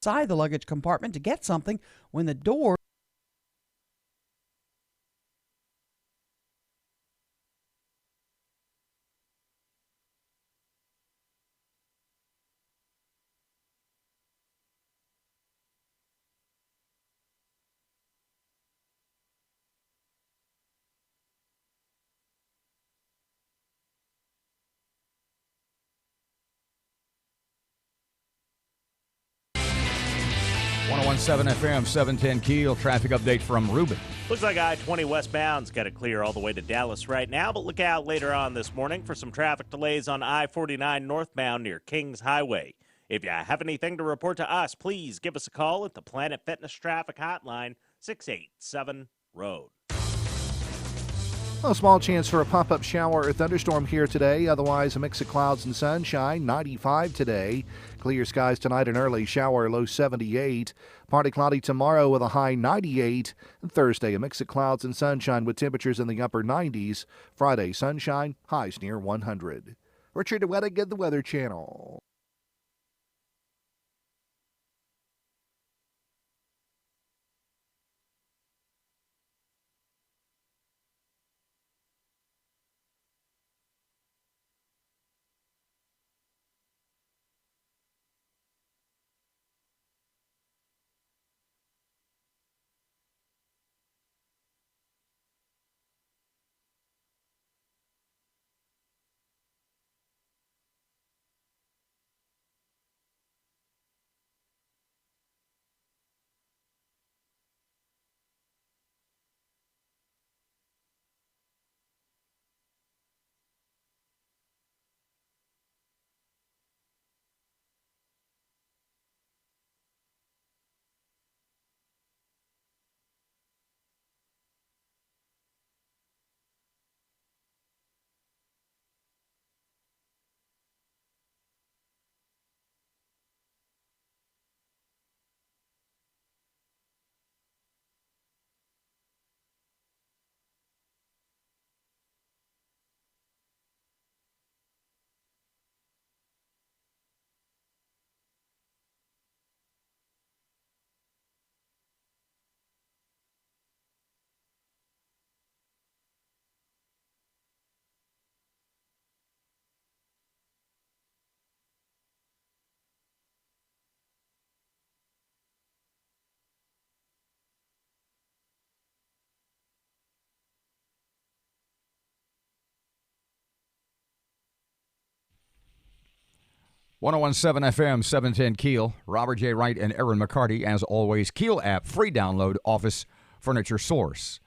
inside the luggage compartment to get something when the door. .17 FM, 710 Keel. Traffic update from Ruben. Looks like I-20 westbound's got it clear all the way to Dallas right now, but look out later on this morning for some traffic delays on I-49 northbound near Kings Highway. If you have anything to report to us, please give us a call at the Planet Fitness Traffic Hotline, 687-ROAD. A small chance for a pop-up shower or thunderstorm here today. Otherwise, a mix of clouds and sunshine. 95 today. Clear skies tonight and early shower, low 78. Partly cloudy tomorrow with a high 98. And Thursday, a mix of clouds and sunshine with temperatures in the upper 90s. Friday, sunshine, highs near 100. Richard Wettig at the Weather Channel. .17 FM, 710 Keel. Robert J. Wright and Erin McCarty, as always. Keel app, free download, office furniture source.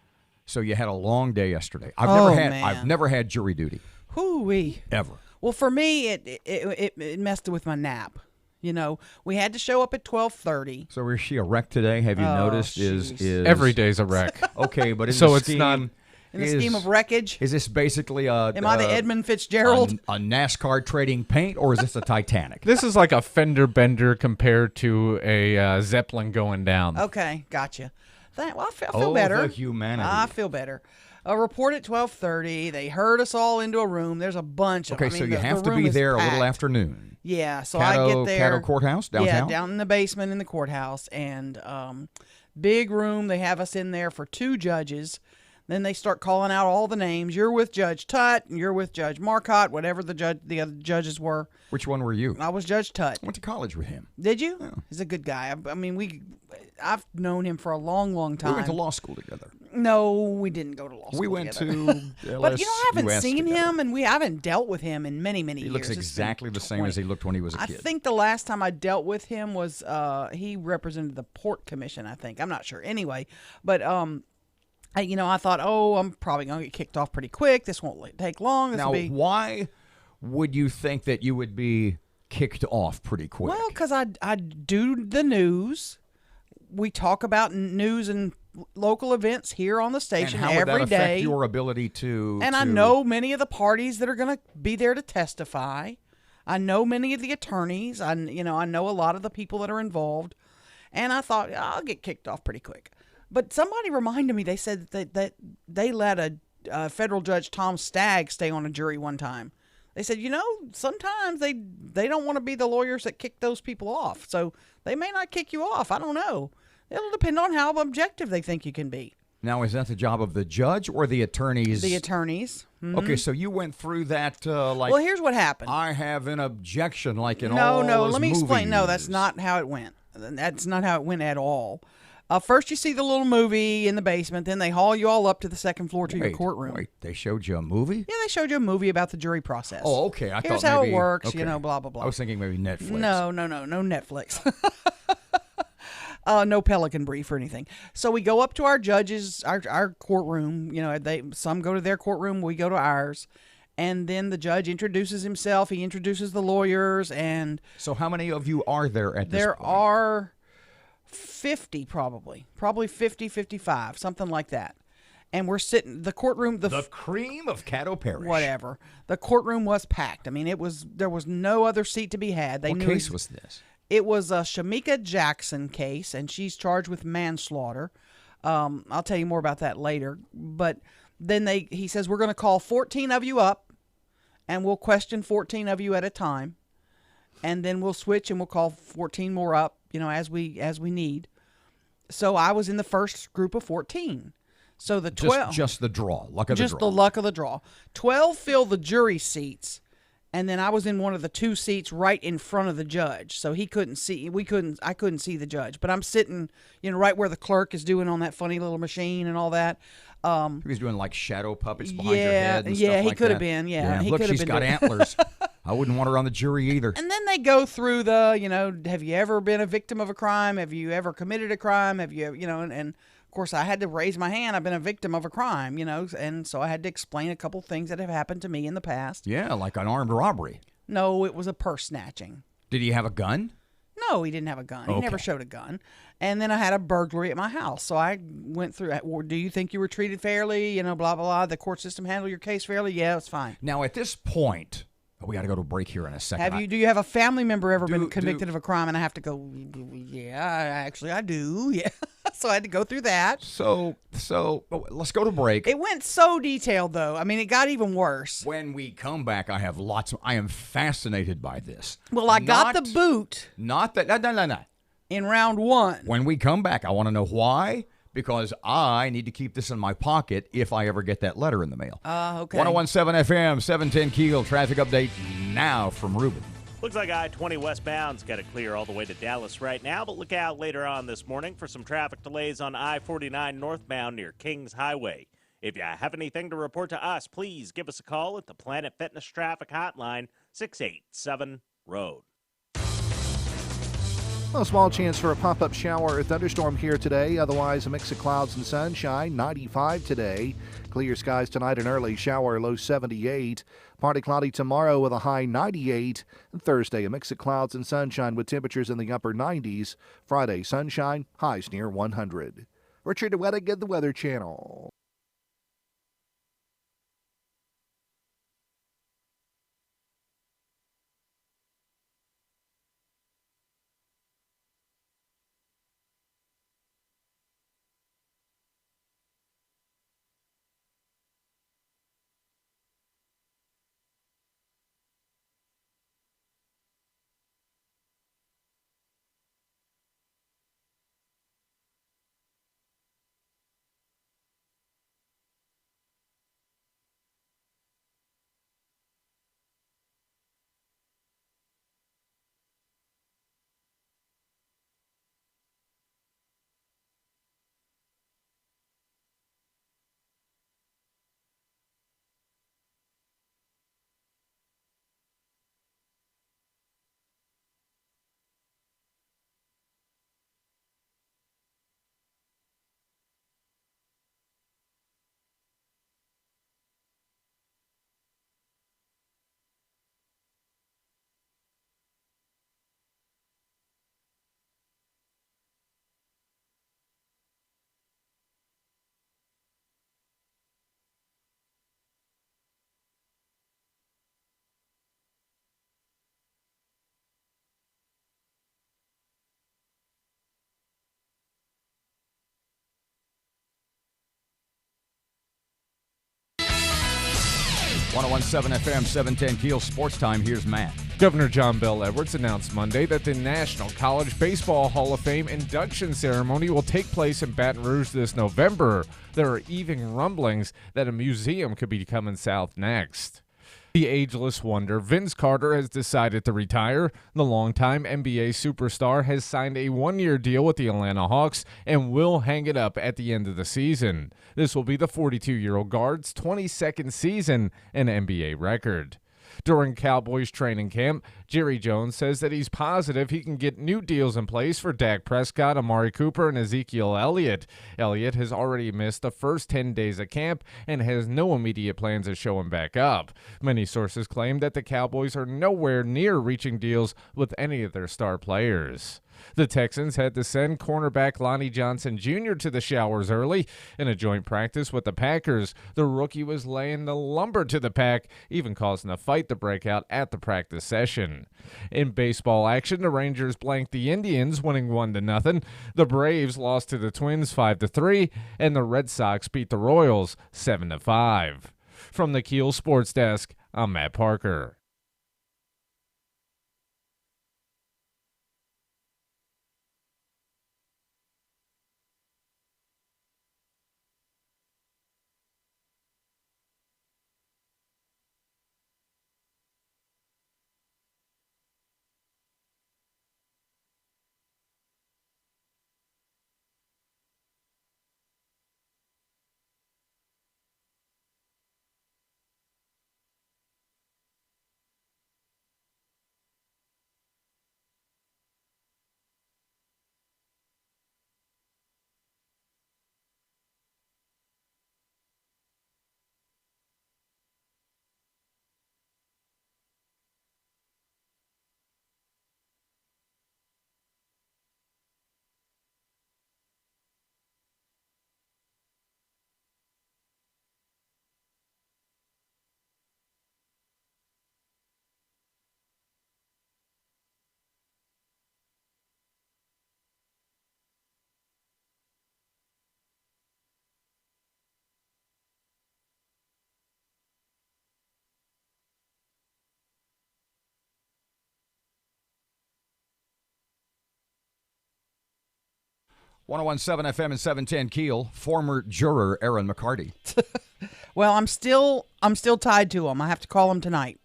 So you had a long day yesterday. I've never had jury duty. Hoo-wee. Ever. Well, for me, it messed with my nap. You know, we had to show up at 12:30. So is she a wreck today? Have you noticed? Geez. Is Every day's a wreck. Okay, but in So the it's scheme, not- In the scheme of wreckage. Is this basically Am I the Edmund Fitzgerald? a NASCAR trading paint, or is this a Titanic? This is like a fender bender compared to a Zeppelin going down. Okay, gotcha. Well, I feel better. The humanity. I feel better. A report at 12:30. They herd us all into a room. There's a bunch of. Okay, so you have to be there a little after noon. Yeah, so I get there. Caddo Courthouse downtown. Yeah, down in the basement in the courthouse, and big room. They have us in there for 2 judges. Then they start calling out all the names. You're with Judge Tutt, and you're with Judge Marcotte, whatever the other judges were. Which one were you? I was Judge Tutt. I went to college with him. Did you? Yeah. He's a good guy. I mean, I've known him for a long, long time. We went to law school together. No, we didn't go to law school. We went together. to But I haven't LSUS seen together. him, and I haven't dealt with him in many, many He years. looks It's exactly been the same 20. as he looked when he was a I kid. think the last time I dealt with him was he represented the Port Commission, I think. I'm not sure. Anyway, but I thought, I'm probably going to get kicked off pretty quick. This won't take long. Now, why would you think that you would be kicked off pretty quick? Well, because I do the news. We talk about news and local events here on the station and how would every that affect day. your ability to? And I know many of the parties that are going to be there to testify. I know many of the attorneys. I know a lot of the people that are involved. And I thought, I'll get kicked off pretty quick. But somebody reminded me, they said that they let a federal judge, Tom Stagg, stay on a jury one time. They said, sometimes they don't want to be the lawyers that kick those people off. So they may not kick you off. I don't know. It'll depend on how objective they think you can be. Now, is that the job of the judge or the attorneys? The attorneys. Mm-hmm. Okay, so you went through that Well, here's what happened. I have an objection like in No, all those let me explain. No, that's movies. not how it went. That's not how it went at all. First, you see the little movie in the basement. Then they haul you all up to the second floor to your courtroom. Wait, they showed you a movie? Yeah, they showed you a movie about the jury process. Oh, okay. I Here's thought how maybe, it works, okay. blah, blah, blah. I was thinking maybe Netflix. No Netflix. No Pelican Brief or anything. So we go up to our judges, our courtroom. Some go to their courtroom, we go to ours. And then the judge introduces himself. He introduces the lawyers. And so how many of you are there at this point? There are 50 probably 50, 55, something like that. And we're sitting, the courtroom, the cream of Caddo Parish. Whatever. The courtroom was packed. I mean, there was no other seat to be had. What case was this? It was a Shamika Jackson case, and she's charged with manslaughter. I'll tell you more about that later. But then he says, we're going to call 14 of you up, and we'll question 14 of you at a time. And then we'll switch, and we'll call 14 more up, as we need. So I was in the first group of 14. So the 12... Just the draw, luck of the draw. Just the luck of the draw. 12 fill the jury seats. And then I was in one of the two seats right in front of the judge, so he couldn't see. I couldn't see the judge, but I'm sitting, right where the clerk is doing on that funny little machine and all that. He was doing like shadow puppets behind your head and stuff he like could have that. been. Yeah, he look, could have she's been. got antlers. I wouldn't want her on the jury either. And then they go through the, have you ever been a victim of a crime? Have you ever committed a crime? Have you, and of course I had to raise my hand. I've been a victim of a crime, and so I had to explain a couple things that have happened to me in the past. Yeah, like an armed robbery. No, it was a purse snatching. Did he have a gun? No, he didn't have a gun. He Okay. never showed a gun. And then I had a burglary at my house. So I went through, do you think you were treated fairly? Blah, blah, blah. The court system handled your case fairly? Yeah, it's fine. Now, at this point, we got to go to a break here in a second. Do you have a family member ever been convicted of a crime? And I have to go, yeah, I do. Yeah. So I had to go through that. So let's go to break. It went so detailed, though. I mean, it got even worse. When we come back, I am fascinated by this. Well, I got the boot. Not that, no. In round one. When we come back, I want to know why, because I need to keep this in my pocket if I ever get that letter in the mail. Okay. 1017 FM, 710 Keel, traffic update now from Ruben. Looks like I-20 westbound's got it clear all the way to Dallas right now, but look out later on this morning for some traffic delays on I-49 northbound near Kings Highway. If you have anything to report to us, please give us a call at the Planet Fitness Traffic Hotline, 687-ROAD. A small chance for a pop-up shower or thunderstorm here today. Otherwise, a mix of clouds and sunshine. 95 today. Clear skies tonight and early shower, low 78. Partly cloudy tomorrow with a high 98. And Thursday, a mix of clouds and sunshine with temperatures in the upper 90s. Friday, sunshine, highs near 100. Richard Weddick at the Weather Channel. 1017 FM, 710 Keel Sports Time. Here's Matt. Governor John Bel Edwards announced Monday that the National College Baseball Hall of Fame induction ceremony will take place in Baton Rouge this November. There are even rumblings that a museum could be coming south next. The ageless wonder Vince Carter has decided to retire. The longtime NBA superstar has signed a one-year deal with the Atlanta Hawks and will hang it up at the end of the season. This will be the 42-year-old guard's 22nd season, an NBA record. During Cowboys training camp, Jerry Jones says that he's positive he can get new deals in place for Dak Prescott, Amari Cooper, and Ezekiel Elliott. Elliott has already missed the first 10 days of camp and has no immediate plans to show him back up. Many sources claim that the Cowboys are nowhere near reaching deals with any of their star players. The Texans had to send cornerback Lonnie Johnson Jr. to the showers early. In a joint practice with the Packers, the rookie was laying the lumber to the pack, even causing a fight to break out at the practice session. In baseball action, the Rangers blanked the Indians, winning 1-0. The Braves lost to the Twins 5-3, and the Red Sox beat the Royals 7-5. From the Keel Sports Desk, I'm Matt Parker. One 1017 FM and 710 Keel, former juror Erin McCarty. Well, I'm still tied to them. I have to call them tonight.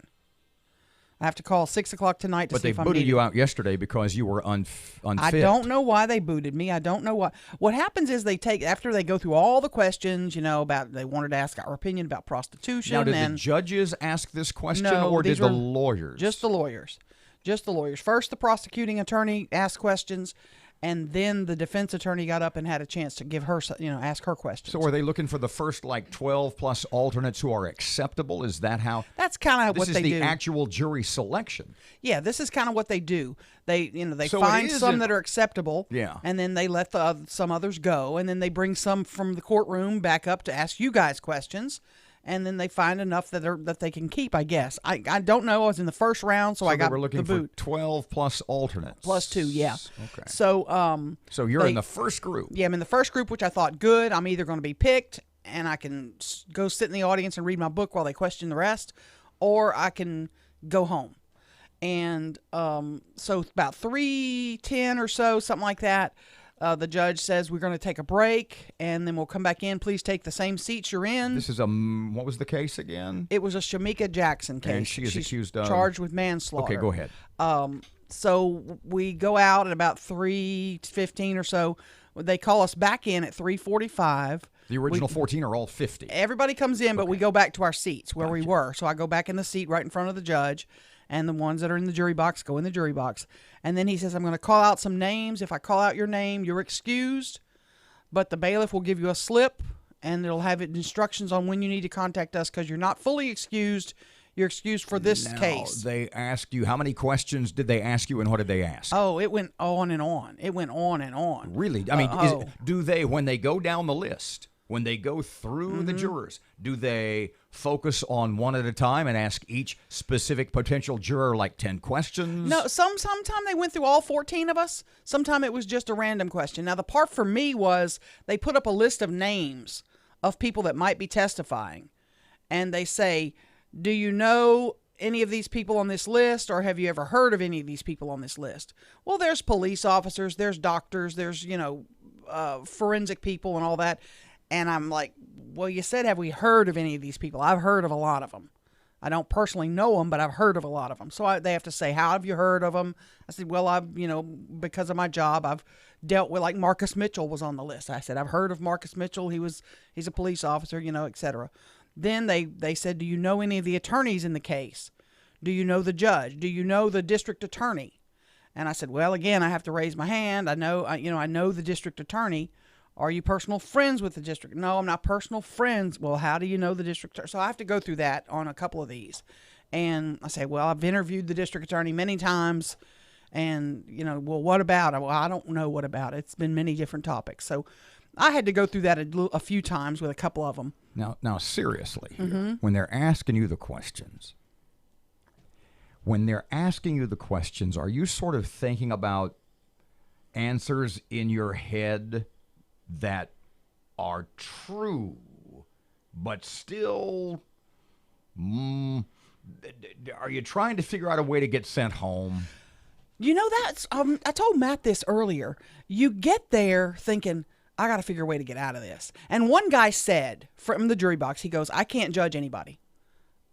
I have to call 6 o'clock tonight to But see they if I'm booted needed. you out yesterday because you were unfit. I don't know why they booted me. I don't know why. What happens is they take, after they go through all the questions, about, they wanted to ask our opinion about prostitution. Now, did and the judges ask this question, No, or did these the were lawyers? Just the lawyers. Just the lawyers. First, the prosecuting attorney asked questions, and then the defense attorney got up and had a chance to give her, ask her questions. So are they looking for the first 12 plus alternates who are acceptable? Is that how? That's kind of what they do. This is the actual jury selection. Yeah, this is kind of what they do. They So find it some isn't- that are acceptable, Yeah. and then they let some others go, and then they bring some from the courtroom back up to ask you guys questions, and then they find enough that they can keep, I guess. I don't know. I was in the first round, so I got they were looking the boot. for 12 plus alternates. Plus 2, yeah. Okay. So So you're in the first group. Yeah, I'm in the first group, which I thought good. I'm either going to be picked, and I can go sit in the audience and read my book while they question the rest, or I can go home. And so about 3:10 or so, something like that, the judge says we're going to take a break, and then we'll come back in. Please take the same seats you're in. This is what was the case again? It was a Shamika Jackson case. And she is She's accused of charged with manslaughter. Okay, go ahead. So we go out at about 3:15 or so. They call us back in at 3:45. The original 14 are all 50. Everybody comes in, but we go back to our seats where we were. So I go back in the seat right in front of the judge, and the ones that are in the jury box go in the jury box. And then he says, I'm going to call out some names. If I call out your name, you're excused, but the bailiff will give you a slip, and it'll have instructions on when you need to contact us because you're not fully excused. You're excused for this case. They asked you, how many questions did they ask you, and what did they ask? Oh, it went on and on. It went on and on. Really? I mean, do they, when they go down the list, when they go through the jurors, do they focus on one at a time and ask each specific potential juror 10 questions? No, sometime they went through all 14 of us. Sometime it was just a random question. Now, the part for me was they put up a list of names of people that might be testifying, and they say, Do you know any of these people on this list, or have you ever heard of any of these people on this list? Well, there's police officers, there's doctors, there's, forensic people and all that. And I'm like, well, you said, have we heard of any of these people? I've heard of a lot of them. I don't personally know them, but I've heard of a lot of them. So they have to say, how have you heard of them? I said, well, because of my job, I've dealt with, like, Marcus Mitchell was on the list. I said, I've heard of Marcus Mitchell. He's a police officer, et cetera. Then they said, do you know any of the attorneys in the case? Do you know the judge? Do you know the district attorney? And I said, well, again, I have to raise my hand. I know the district attorney. Are you personal friends with the district? No, I'm not personal friends. Well, how do you know the district attorney? So I have to go through that on a couple of these. And I say, well, I've interviewed the district attorney many times. And, well, what about it? Well, I don't know what about it. It's been many different topics. So I had to go through that a few times with a couple of them. Now seriously, here, when they're asking you the questions, are you sort of thinking about answers in your head that are true, but still, are you trying to figure out a way to get sent home? That's, I told Matt this earlier. You get there thinking, I got to figure a way to get out of this. And one guy said from the jury box, he goes, I can't judge anybody.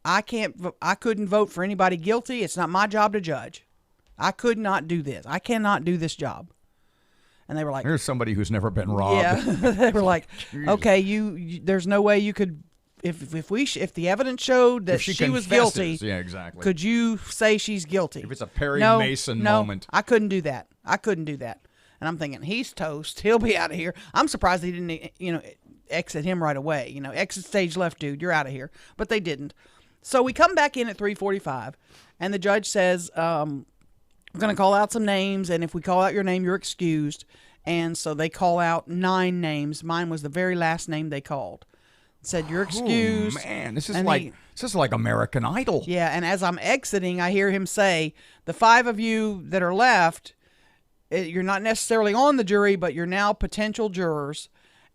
I couldn't vote for anybody guilty. It's not my job to judge. I could not do this. I cannot do this job. And they were like, here's somebody who's never been robbed. Yeah. They were like, okay, you there's no way you could, if the evidence showed that she was guilty. Yeah, exactly. Could you say she's guilty? If it's a Perry Mason moment. I couldn't do that. And I'm thinking, he's toast. He'll be out of here. I'm surprised they didn't, exit him right away. Exit stage left, dude. You're out of here. But they didn't. So we come back in at 3:45, and the judge says, we're going to call out some names, and if we call out your name, you're excused. And so they call out 9 names. Mine was the very last name they called. Said, you're excused. Oh, man, this is like American Idol. Yeah, and as I'm exiting, I hear him say, the 5 of you that are left, you're not necessarily on the jury, but you're now potential jurors,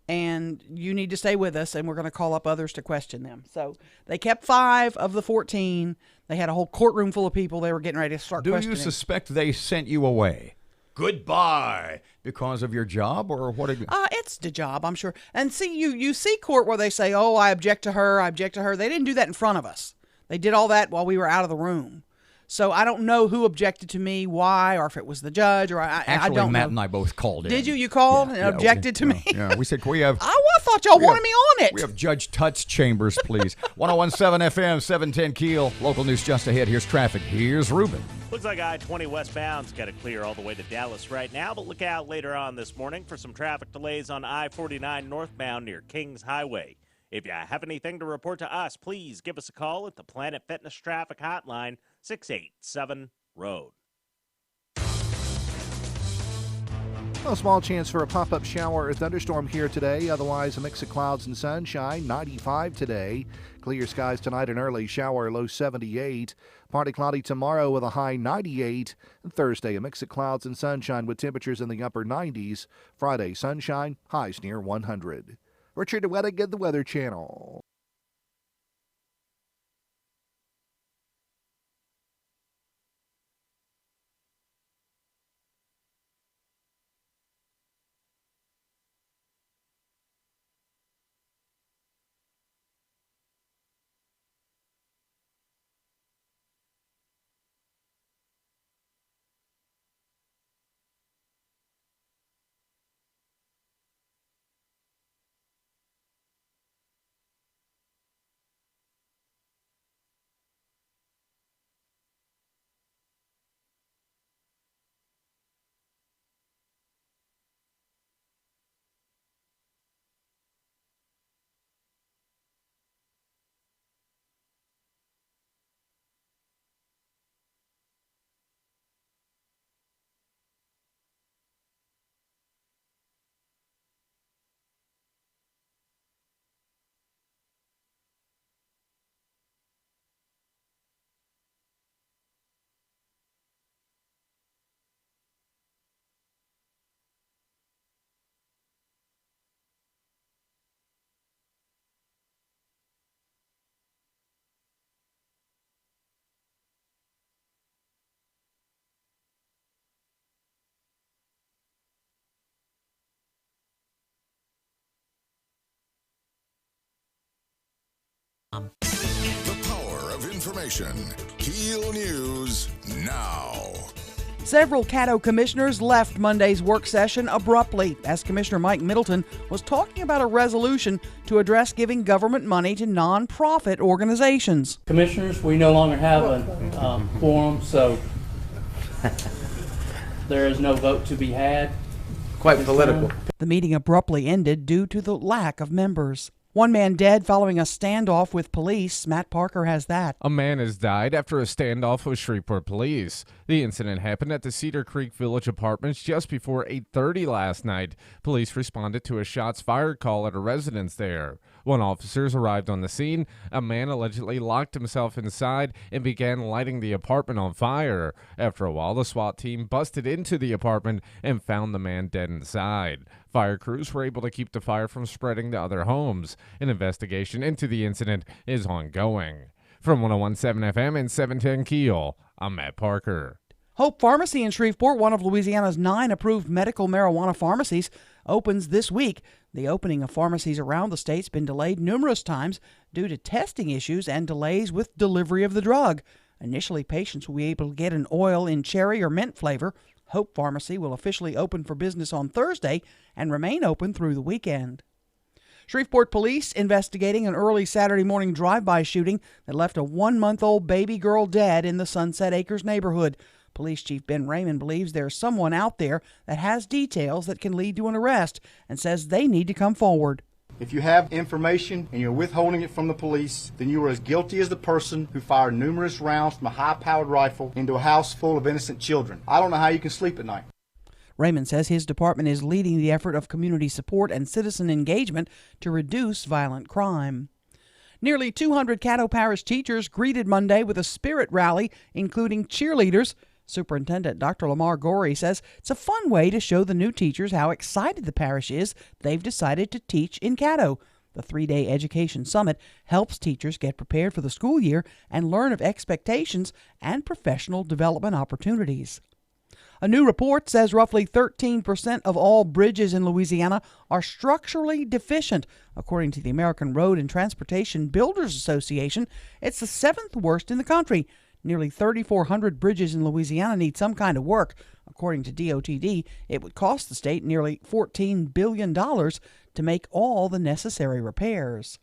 and you need to stay with us, and we're going to call up others to question them. So they kept 5 of the 14. They had a whole courtroom full of people. They were getting ready to start questioning. Do you suspect they sent you away? Goodbye, because of your job, or what? It's the job, I'm sure. And see, you see court where they say, oh, I object to her. They didn't do that in front of us. They did all that while we were out of the room. So I don't know who objected to me, why, or if it was the judge, or I don't know. Actually, Matt and I both called in. Did you? You called and objected to me? Yeah, we said, can we have... I thought y'all wanted me on it. We have Judge Tut's chambers, please. 101.7 FM, 710 Keel. Local news just ahead. Here's traffic. Here's Ruben. Looks like I-20 westbound's got it clear all the way to Dallas right now, but look out later on this morning for some traffic delays on I-49 northbound near Kings Highway. If you have anything to report to us, please give us a call at the Planet Fitness Traffic Hotline, 687-ROAD. A small chance for a pop-up shower or thunderstorm here today. Otherwise, a mix of clouds and sunshine. 95 today. Clear skies tonight and early shower, low 78. Partly cloudy tomorrow with a high 98. And Thursday, a mix of clouds and sunshine with temperatures in the upper 90s. Friday, sunshine, highs near 100. Richard Wettig, the Weather Channel. The power of information. KEEL News now. Several Caddo commissioners left Monday's work session abruptly as Commissioner Mike Middleton was talking about a resolution to address giving government money to nonprofit organizations. Commissioners, we no longer have a quorum, so there is no vote to be had. Quite political. The meeting abruptly ended due to the lack of members. One man dead following a standoff with police. Matt Parker has that. A man has died after a standoff with Shreveport police. The incident happened at the Cedar Creek Village Apartments just before 8:30 last night. Police responded to a shots fired call at a residence there. When officers arrived on the scene, a man allegedly locked himself inside and began lighting the apartment on fire. After a while, the SWAT team busted into the apartment and found the man dead inside. Fire crews were able to keep the fire from spreading to other homes. An investigation into the incident is ongoing. From 101.7 FM and 710 KEEL, I'm Matt Parker. Hope Pharmacy in Shreveport, one of Louisiana's 9 approved medical marijuana pharmacies, opens this week. The opening of pharmacies around the state's been delayed numerous times due to testing issues and delays with delivery of the drug. Initially, patients will be able to get an oil in cherry or mint flavor. Hope Pharmacy will officially open for business on Thursday and remain open through the weekend. Shreveport police investigating an early Saturday morning drive-by shooting that left a 1-month-old baby girl dead in the Sunset Acres neighborhood. Police Chief Ben Raymond believes there's someone out there that has details that can lead to an arrest and says they need to come forward. If you have information and you're withholding it from the police, then you are as guilty as the person who fired numerous rounds from a high-powered rifle into a house full of innocent children. I don't know how you can sleep at night. Raymond says his department is leading the effort of community support and citizen engagement to reduce violent crime. Nearly 200 Caddo Parish teachers greeted Monday with a spirit rally, including cheerleaders. Superintendent Dr. Lamar Gorey says it's a fun way to show the new teachers how excited the parish is they've decided to teach in Caddo. The 3-day education summit helps teachers get prepared for the school year and learn of expectations and professional development opportunities. A new report says roughly 13% of all bridges in Louisiana are structurally deficient. According to the American Road and Transportation Builders Association, it's the 7th worst in the country. Nearly 3,400 bridges in Louisiana need some kind of work. According to DOTD, it would cost the state nearly $14 billion to make all the necessary repairs.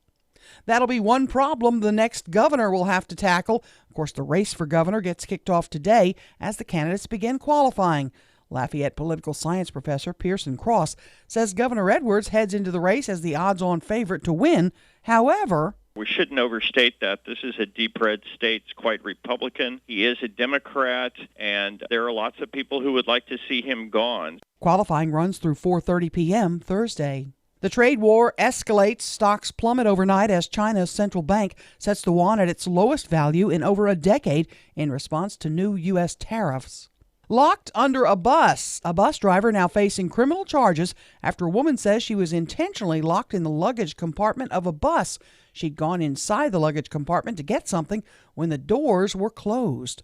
That'll be one problem the next governor will have to tackle. Of course, the race for governor gets kicked off today as the candidates begin qualifying. Lafayette political science professor Pearson Cross says Governor Edwards heads into the race as the odds-on favorite to win. However, we shouldn't overstate that. This is a deep red state. It's quite Republican. He is a Democrat, and there are lots of people who would like to see him gone. Qualifying runs through 4:30 p.m. Thursday. The trade war escalates. Stocks plummet overnight as China's central bank sets the yuan at its lowest value in over a decade in response to new U.S. tariffs. Locked under a bus driver now facing criminal charges after a woman says she was intentionally locked in the luggage compartment of a bus. She'd gone inside the luggage compartment to get something when the doors were closed.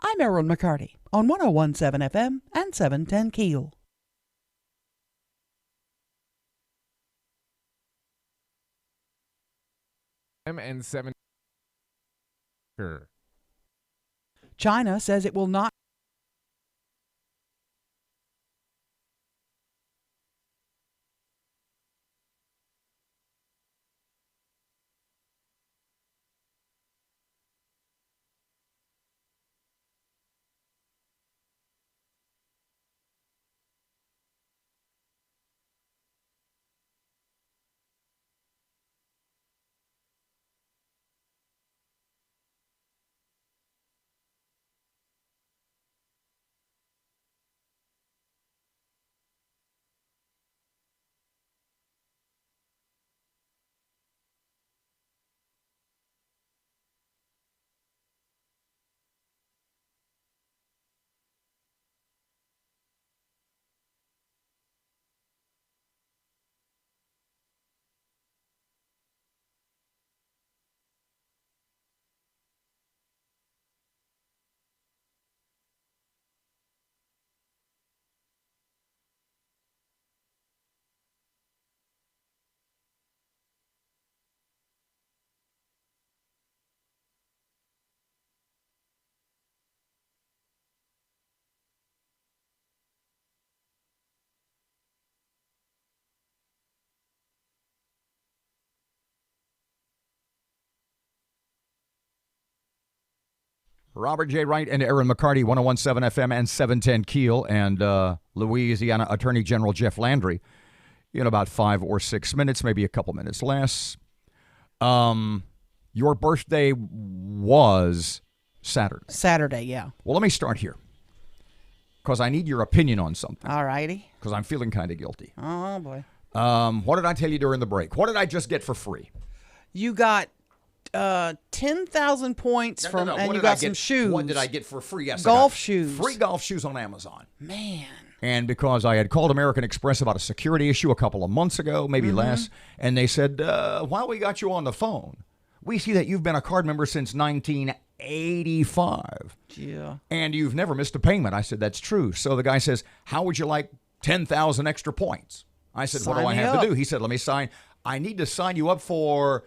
I'm Erin McCarty on 101.7 FM and 710 KEEL. And 7. China says it will not Robert J. Wright and Erin McCarty, 101.7 FM and 710 KEEL, and Louisiana Attorney General Jeff Landry in about 5 or 6 minutes, maybe a couple minutes less. Your birthday was Saturday. Saturday, yeah. Well, let me start here because I need your opinion on something. All righty. Because I'm feeling kind of guilty. Oh, boy. What did I tell you during the break? What did I just get for free? You got 10,000 points from, and you got some shoes. What did I get for free? Yes, golf I got shoes. Free golf shoes on Amazon. Man. And because I had called American Express about a security issue a couple of months ago, maybe less, and they said, while we got you on the phone, we see that you've been a card member since 1985. Yeah. And you've never missed a payment. I said, that's true. So the guy says, how would you like 10,000 extra points? I said, what do I have to do? He said, let me sign. I need to sign you up for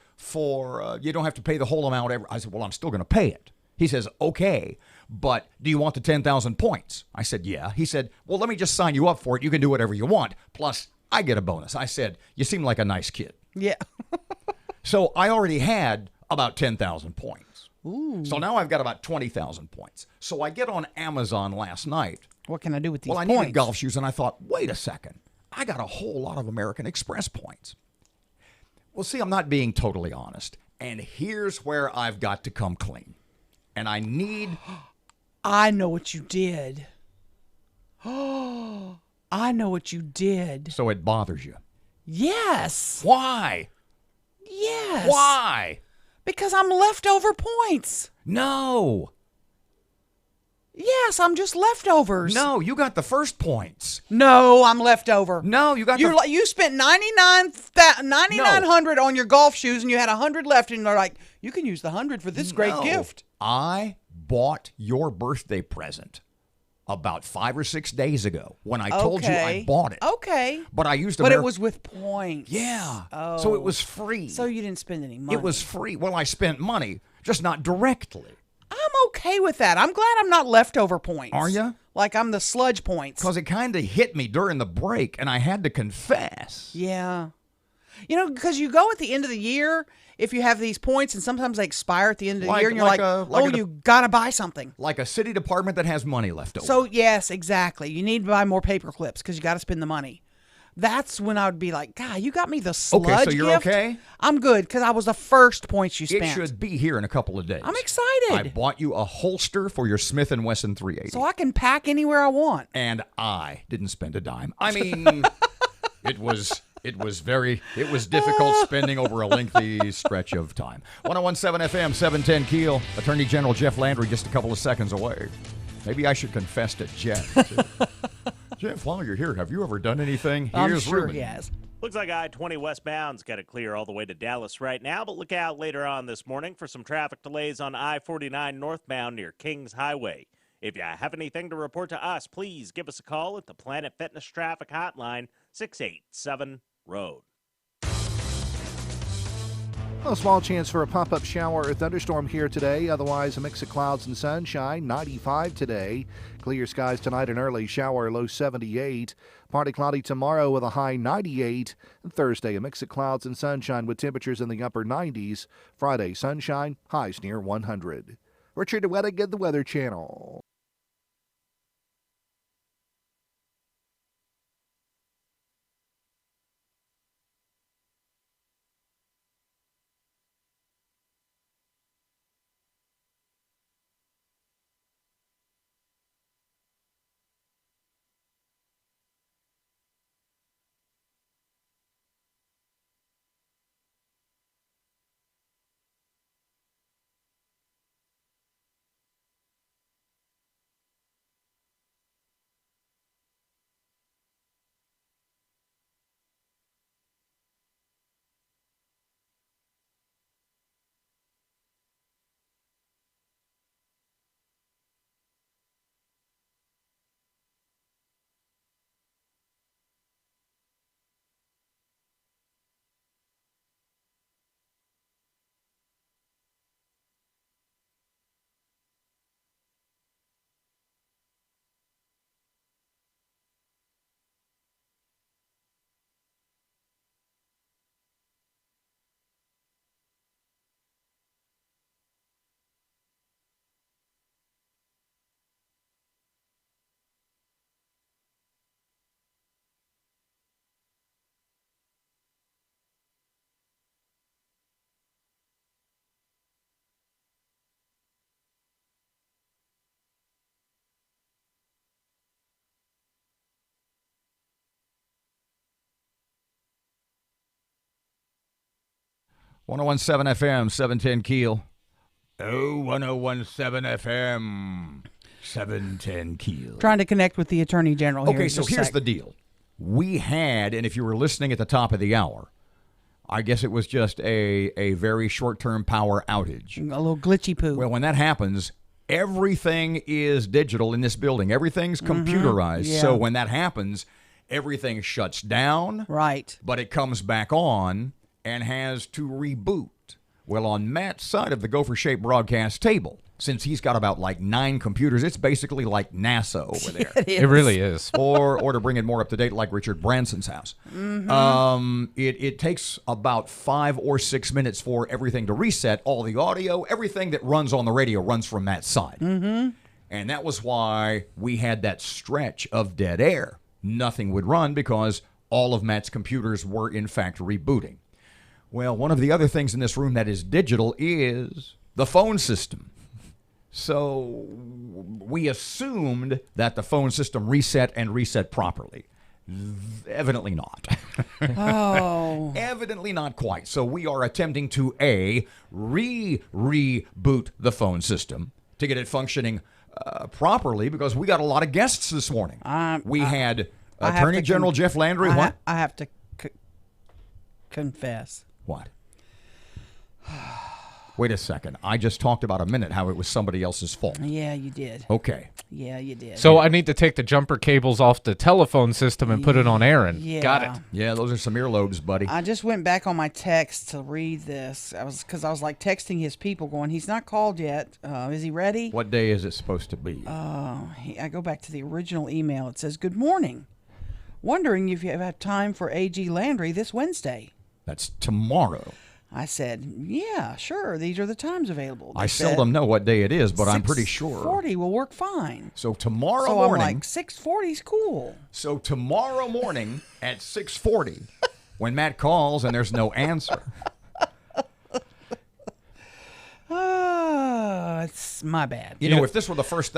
you don't have to pay the whole amount ever. I said, well, I'm still going to pay it. He says, okay, but do you want the 10,000 points? I said, yeah. He said, well, let me just sign you up for it. You can do whatever you want. Plus, I get a bonus. I said, you seem like a nice kid. Yeah. So I already had about 10,000 points. Ooh. So now I've got about 20,000 points. So I get on Amazon last night. What can I do with these points? Well, I needed golf shoes, and I thought, wait a second. I got a whole lot of American Express points. Well, see, I'm not being totally honest. And here's where I've got to come clean. And I need... I know what you did. Oh, I know what you did. So it bothers you? Yes. Why? Yes. Why? Because I'm leftover points. No. Yes, I'm just leftovers. No, you got the first points. No, I'm leftover. No, you got you spent 9,900 on your golf shoes, and you had 100 left, and they're like, you can use the 100 for this great gift. I bought your birthday present about 5 or 6 days ago when I told you I bought it. Okay. But I used But it was with points. Yeah. Oh. So it was free. So you didn't spend any money. It was free. Well, I spent money, just not directly. I'm okay with that. I'm glad I'm not leftover points. Are you? Like I'm the sludge points. Because it kind of hit me during the break, and I had to confess. Yeah. You know, because you go at the end of the year, if you have these points, and sometimes they expire at the end of the year, and you're you got to buy something. Like a city department that has money left over. So, yes, exactly. You need to buy more paper clips because you got to spend the money. That's when I would be like, God, you got me the sludge gift. Okay, so you're okay? I'm good because I was the first points you spent. It should be here in a couple of days. I'm excited. I bought you a holster for your Smith & Wesson 380. So I can pack anywhere I want. And I didn't spend a dime. I mean, it was difficult spending over a lengthy stretch of time. 101.7 FM, 710 KEEL. Attorney General Jeff Landry just a couple of seconds away. Maybe I should confess to Jeff, too. Jeff, while you're here, have you ever done anything? I'm sure he has. Looks like I-20 westbound's got it clear all the way to Dallas right now, but look out later on this morning for some traffic delays on I-49 northbound near Kings Highway. If you have anything to report to us, please give us a call at the Planet Fitness Traffic Hotline, 687-ROAD. A small chance for a pop-up shower or thunderstorm here today. Otherwise, a mix of clouds and sunshine. 95 today. Clear skies tonight, an early shower, low 78. Partly cloudy tomorrow with a high 98. And Thursday, a mix of clouds and sunshine with temperatures in the upper 90s. Friday, sunshine, highs near 100. Richard DeWettig, the Weather Channel. 1017 FM, 710 Keel. Oh, 1017 FM, 710 Keel. Trying to connect with the Attorney General here. Okay, so here's the deal. We had, and if you were listening at the top of the hour, I guess it was just a very short-term power outage. A little glitchy poo. Well, when that happens, everything is digital in this building. Everything's computerized. Yeah. So when that happens, everything shuts down. Right. But it comes back on and has to reboot. Well, on Matt's side of the Gopher Shape broadcast table, since he's got about like 9 computers, it's basically like NASA over there. It really is. Or to bring it more up to date, like Richard Branson's house. It takes about 5 or 6 minutes for everything to reset. All the audio, everything that runs on the radio runs from Matt's side. And that was why we had that stretch of dead air. Nothing would run because all of Matt's computers were, in fact, rebooting. Well, one of the other things in this room that is digital is the phone system. So we assumed that the phone system reset and reset properly. Evidently not. Oh. Evidently not quite. So we are attempting to reboot the phone system to get it functioning properly because we got a lot of guests this morning. We had Attorney General Jeff Landry. I have to confess. What? Wait a second. I just talked about a minute how it was somebody else's fault. Yeah, you did. Okay. Yeah, you did. So I need to take the jumper cables off the telephone system and put it on Erin. Yeah. Got it. Yeah, those are some earlobes, buddy. I just went back on my text to read this. I was like texting his people going, he's not called yet. Is he ready? What day is it supposed to be? I go back to the original email. It says, "Good morning. Wondering if you have time for AG Landry this Wednesday." That's tomorrow. I said, "Yeah, sure. These are the times available." I seldom know what day it is, but I'm pretty sure. 6:40 will work fine. So tomorrow So morning. I'm like, 6:40 is cool. So tomorrow morning at 6:40, when Matt calls and there's no answer. It's my bad. You know, if this were the first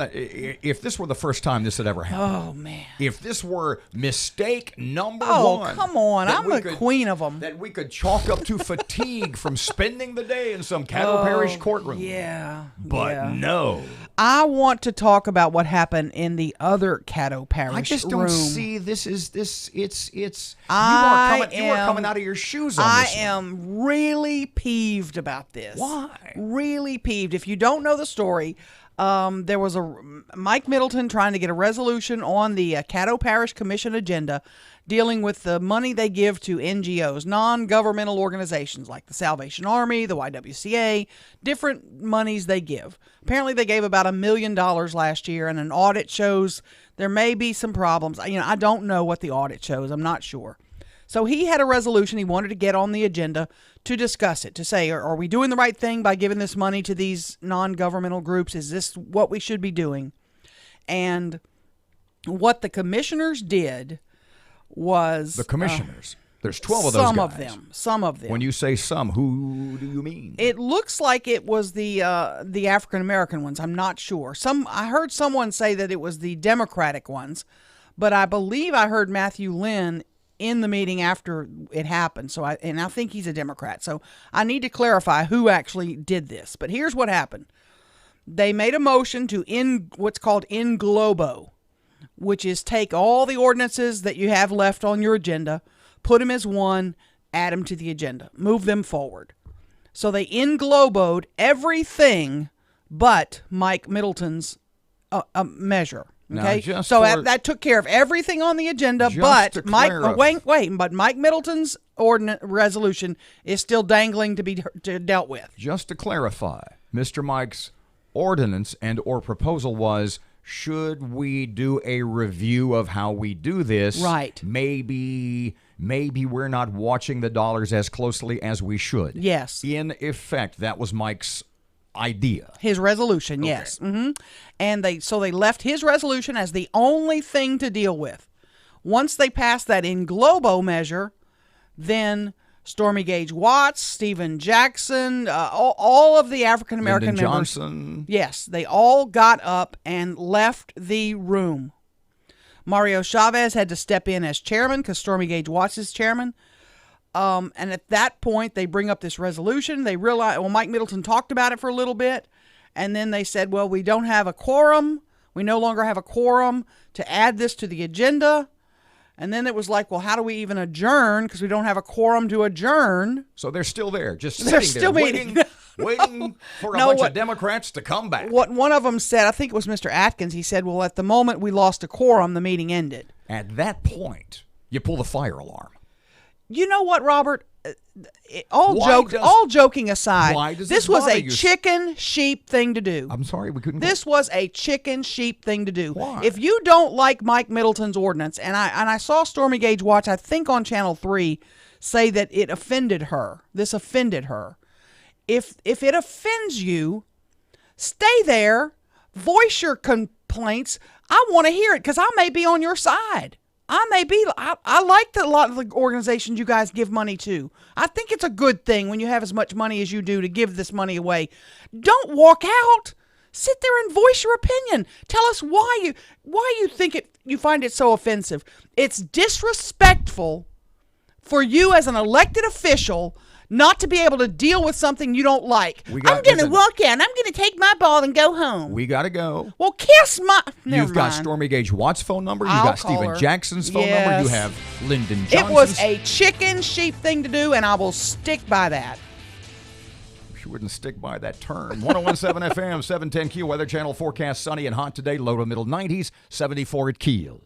time this had ever happened. Oh man. If this were mistake number Oh, one. come on. that I'm we the queen of them. That we could chalk up to fatigue from spending the day in some Caddo Parish courtroom. Yeah. But yeah. no. I want to talk about what happened in the other Caddo Parish I just room. don't see this. It's. You I are coming out of your shoes on I this one. am really peeved about this. Why? Really peeved. If you don't know the story, there was a Mike Middleton trying to get a resolution on the Caddo Parish Commission agenda dealing with the money they give to NGOs, non-governmental organizations like the Salvation Army, the YWCA, different monies they give. Apparently they gave about $1 million last year, and an audit shows there may be some problems. I don't know what the audit shows. I'm not sure. So he had a resolution he wanted to get on the agenda to discuss it, to say, are we doing the right thing by giving this money to these non-governmental groups? Is this what we should be doing? And what the commissioners did was... The commissioners. There's 12 of those guys. Some of them. When you say some, who do you mean? It looks like it was the African-American ones. I'm not sure. I heard someone say that it was the Democratic ones, but I believe I heard Matthew Lynn in the meeting after it happened. I think he's a Democrat. So I need to clarify who actually did this. But here's what happened. They made a motion to what's called in globo, which is take all the ordinances that you have left on your agenda, put them as one, add them to the agenda, move them forward. So they in globoed everything but Mike Middleton's measure. Okay, so that took care of everything on the agenda, but Mike Middleton's resolution is still dangling to be dealt with. Just to clarify, Mr. Mike's ordinance or proposal was, should we do a review of how we do this? Right. Maybe we're not watching the dollars as closely as we should. Yes. In effect, that was Mike's idea. His resolution, okay. Yes. Mm-hmm. And they left his resolution as the only thing to deal with. Once they passed that in globo measure, then Stormy Gage Watts, Stephen Jackson, all of the African American members, Johnson. Yes, they all got up and left the room. Mario Chavez had to step in as chairman because Stormy Gage Watts is chairman. And at that point, they bring up this resolution. They realize, well, Mike Middleton talked about it for a little bit. And then they said, well, we don't have a quorum. We no longer have a quorum to add this to the agenda. And then it was like, well, how do we even adjourn? Because we don't have a quorum to adjourn. So they're still there, just They're sitting still there, meeting. waiting for a No, bunch what- of Democrats to come back. What one of them said, I think it was Mr. Atkins, he said, well, at the moment we lost a quorum, the meeting ended. At that point, you pull the fire alarm. You know what, Robert? Why All joking aside, why does this this was bother a you? chicken sheep thing to do. I'm sorry, we couldn't. This was a chicken sheep thing to do. Why? If you don't like Mike Middleton's ordinance, and I saw Stormy Gage Watch, I think on Channel 3, say that it offended her. This offended her. If it offends you, stay there, voice your complaints. I want to hear it because I may be on your side. I like a lot of the organizations you guys give money to. I think it's a good thing when you have as much money as you do to give this money away. Don't walk out. Sit there and voice your opinion. Tell us why you think you find it so offensive. It's disrespectful for you as an elected official not to be able to deal with something you don't like. I'm going to walk out and I'm going to take my ball and go home. We got to go. Well, kiss my... Never You've got mind. Stormy Gage Watt's phone number. You've I'll got call Stephen her. Jackson's phone number. Yes. You have Lyndon Johnson's. It was a chicken sheep thing to do, and I will stick by that. She wouldn't stick by that turn. 101.7 FM, 710 KEEL Weather Channel forecast sunny and hot today. Low to middle 90s, 74 at KEEL.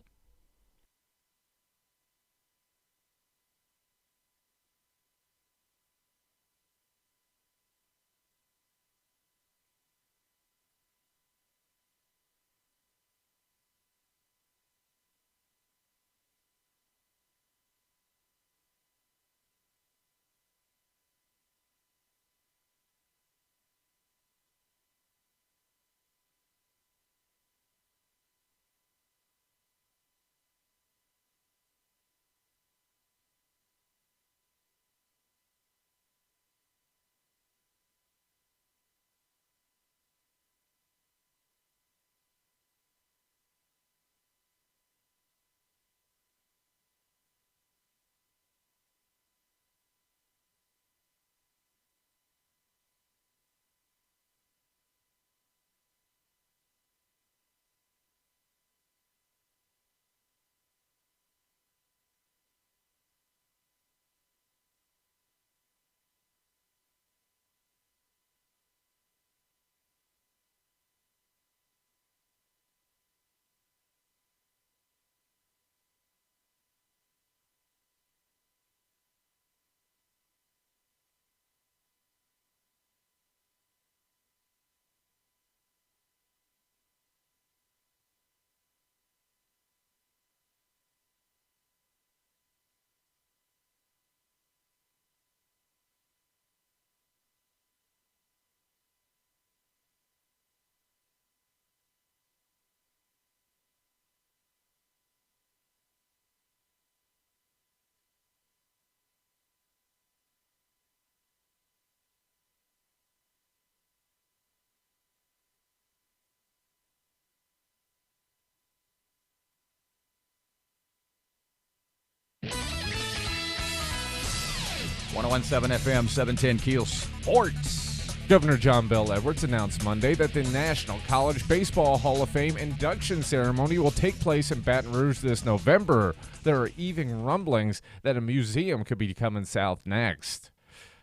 .101.7 FM, 710 KEEL Sports. Governor John Bel Edwards announced Monday that the National College Baseball Hall of Fame induction ceremony will take place in Baton Rouge this November. There are even rumblings that a museum could be coming south next.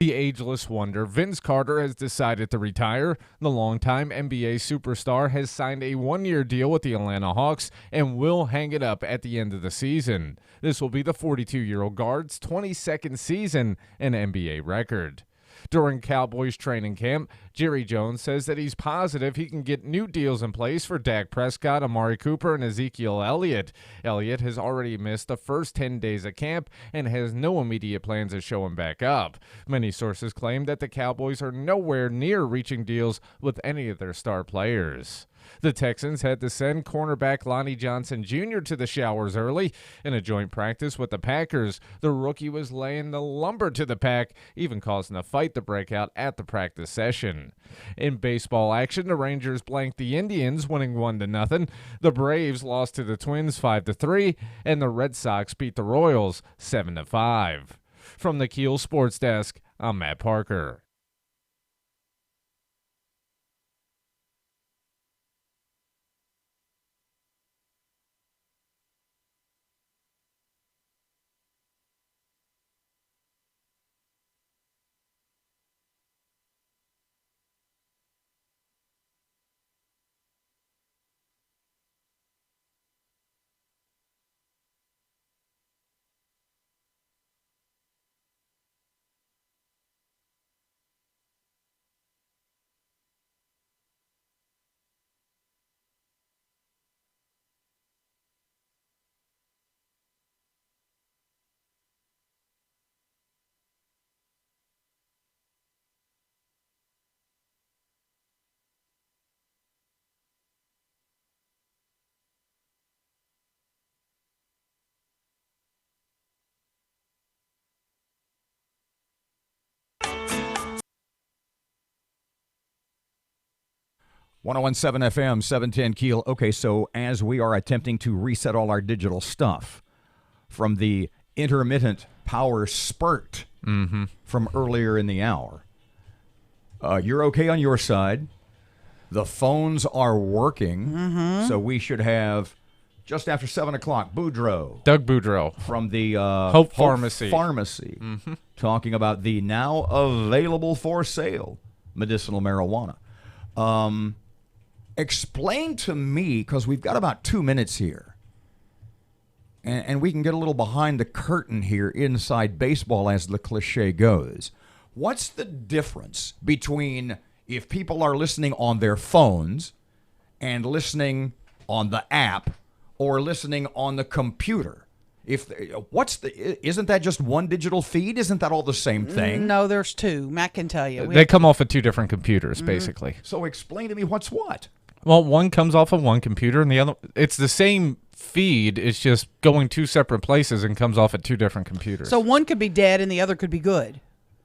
The ageless wonder Vince Carter has decided to retire. The longtime NBA superstar has signed a one-year deal with the Atlanta Hawks and will hang it up at the end of the season. This will be the 42-year-old guard's 22nd season, an NBA record. During Cowboys training camp, Jerry Jones says that he's positive he can get new deals in place for Dak Prescott, Amari Cooper, and Ezekiel Elliott. Elliott has already missed the first 10 days of camp and has no immediate plans to show him back up. Many sources claim that the Cowboys are nowhere near reaching deals with any of their star players. The Texans had to send cornerback Lonnie Johnson Jr. to the showers early. In a joint practice with the Packers, the rookie was laying the lumber to the pack, even causing a fight to break out at the practice session. In baseball action, the Rangers blanked the Indians, winning 1-0. The Braves lost to the Twins 5-3, and the Red Sox beat the Royals 7-5. From the KEEL Sports Desk, I'm Matt Parker. .107 FM, 710 Keel. Okay, so as we are attempting to reset all our digital stuff from the intermittent power spurt from earlier in the hour, you're okay on your side. The phones are working, so we should have, just after 7 o'clock, Boudreaux. Doug Boudreaux. From the Hope Pharmacy. Talking about the now available for sale medicinal marijuana. Explain to me, because we've got about 2 minutes here, and we can get a little behind the curtain here inside baseball, as the cliche goes. What's the difference between if people are listening on their phones and listening on the app or listening on the computer? Isn't that just one digital feed? Isn't that all the same thing? No, there's two. Matt can tell you. They come off of two different computers, basically. So explain to me what's what. Well, one comes off of one computer, and the other, it's the same feed. It's just going two separate places and comes off at two different computers. So one could be dead and the other could be good.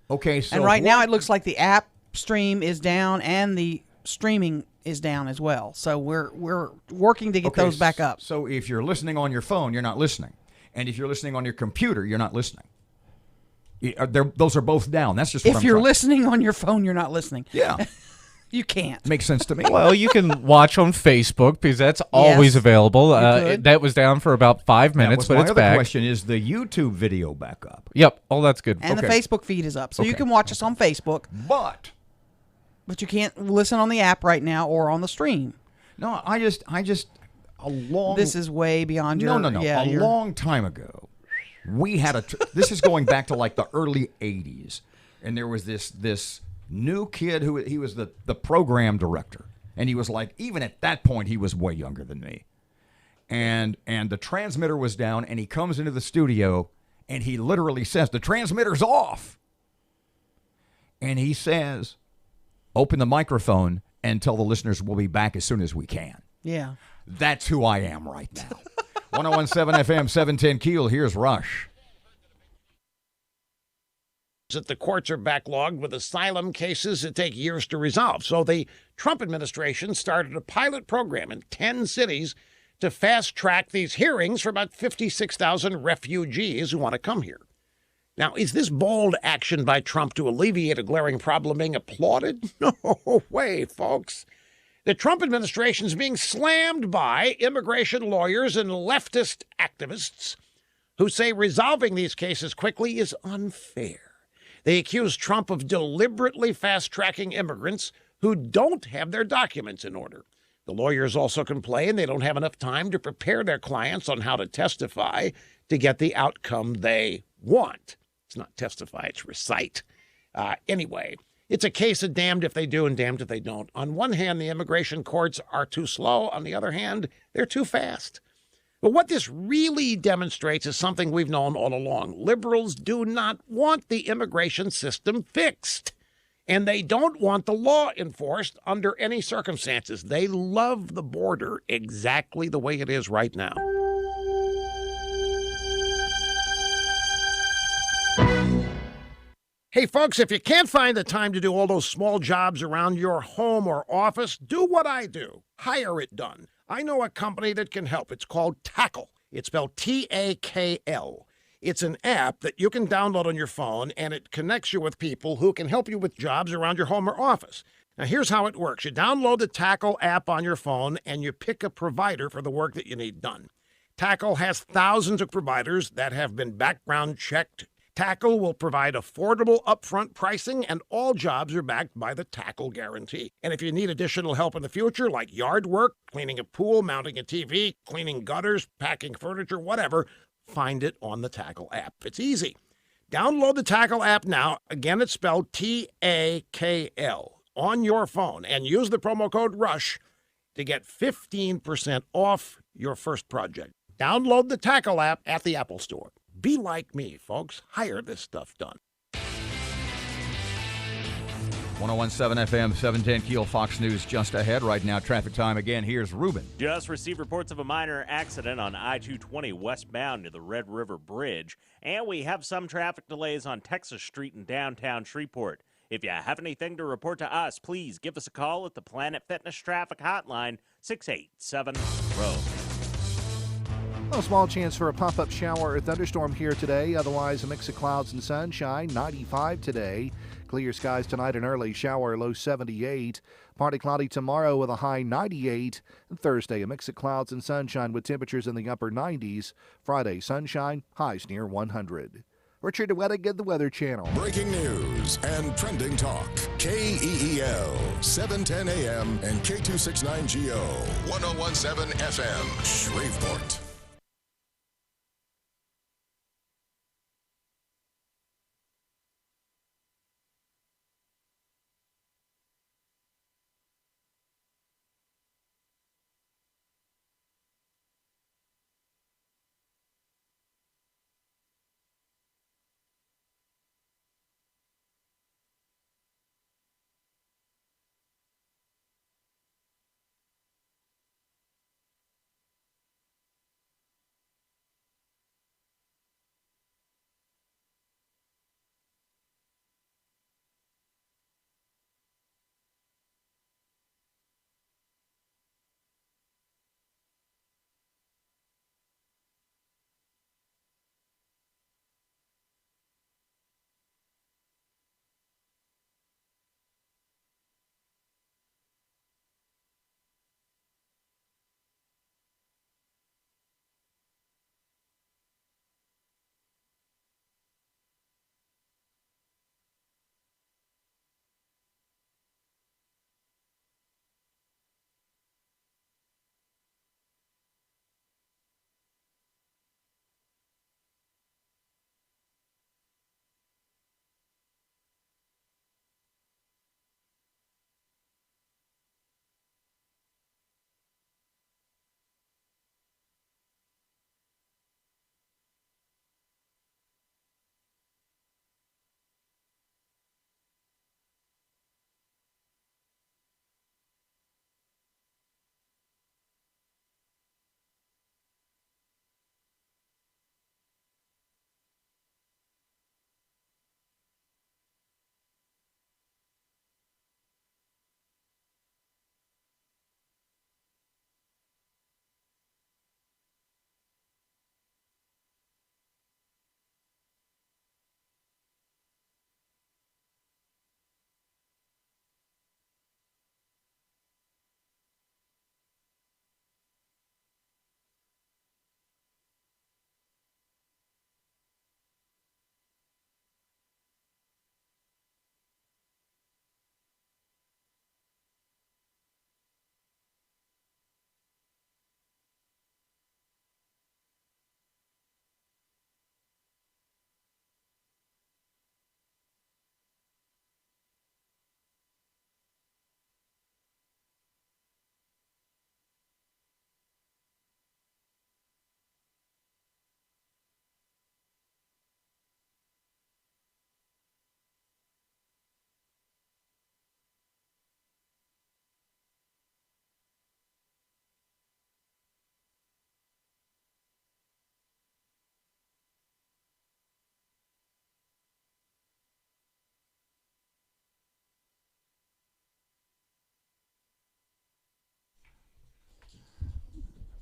Okay, so and right now it looks like the app stream is down and the streaming is down as well. So we're working to get those back up. So if you're listening on your phone, you're not listening. And if you're listening on your computer, you're not listening. Those are both down. That's just what if you're listening on your phone, you're not listening. Yeah. You can't. Makes sense to me. Well, you can watch on Facebook because that's always available. That was down for about 5 minutes, but it's back. My other question is the YouTube video back up. Yep. Oh, that's good. And the Facebook feed is up. So you can watch us on Facebook. But you can't listen on the app right now or on the stream. No, I just a long. This is way beyond your. No. Yeah, a long time ago, we had this is going back to like the early '80s, and there was this new kid who he was the program director, and he was like, even at that point, he was way younger than me, and the transmitter was down, and he comes into the studio, and he literally says, "The transmitter's off," and he says, "Open the microphone and tell the listeners we'll be back as soon as we can." Yeah. That's who I am right now. 101.7 FM, 710 Keel. Here's Rush. That the courts are backlogged with asylum cases that take years to resolve. So the Trump administration started a pilot program in 10 cities to fast-track these hearings for about 56,000 refugees who want to come here. Now, is this bold action by Trump to alleviate a glaring problem being applauded? No way, folks. The Trump administration is being slammed by immigration lawyers and leftist activists who say resolving these cases quickly is unfair. They accuse Trump of deliberately fast-tracking immigrants who don't have their documents in order. The lawyers also complain they don't have enough time to prepare their clients on how to testify to get the outcome they want. It's not testify, it's recite. Anyway, it's a case of damned if they do and damned if they don't. On one hand, the immigration courts are too slow. On the other hand, they're too fast. But what this really demonstrates is something we've known all along. Liberals do not want the immigration system fixed. And they don't want the law enforced under any circumstances. They love the border exactly the way it is right now. Hey, folks, if you can't find the time to do all those small jobs around your home or office, do what I do. Hire it done. I know a company that can help. It's called Tackle. It's spelled Takl. It's an app that you can download on your phone, and it connects you with people who can help you with jobs around your home or office. Now, here's how it works. You download the Tackle app on your phone, and you pick a provider for the work that you need done. Tackle has thousands of providers that have been background checked. Tackle will provide affordable upfront pricing, and all jobs are backed by the Tackle guarantee. And if you need additional help in the future, like yard work, cleaning a pool, mounting a TV, cleaning gutters, packing furniture, whatever, find it on the Tackle app. It's easy. Download the Tackle app now. Again, it's spelled T-A-K-L on your phone, and use the promo code RUSH to get 15% off your first project. Download the Tackle app at the Apple Store. Be like me, folks. Hire this stuff done. 1017 FM, 710 Keel, Fox News just ahead. Right now, traffic time again. Here's Ruben. Just received reports of a minor accident on I-220 westbound near the Red River Bridge. And we have some traffic delays on Texas Street in downtown Shreveport. If you have anything to report to us, please give us a call at the Planet Fitness Traffic Hotline, 687-ROAD. A small chance for a pop-up shower or thunderstorm here today. Otherwise, a mix of clouds and sunshine. 95 today. Clear skies tonight and early shower, low 78. Partly cloudy tomorrow with a high 98. And Thursday, a mix of clouds and sunshine with temperatures in the upper 90s. Friday, sunshine, highs near 100. Richard DeWettig at the Weather Channel. Breaking news and trending talk. KEEL, 710 AM and K269GO, 1017 FM, Shreveport.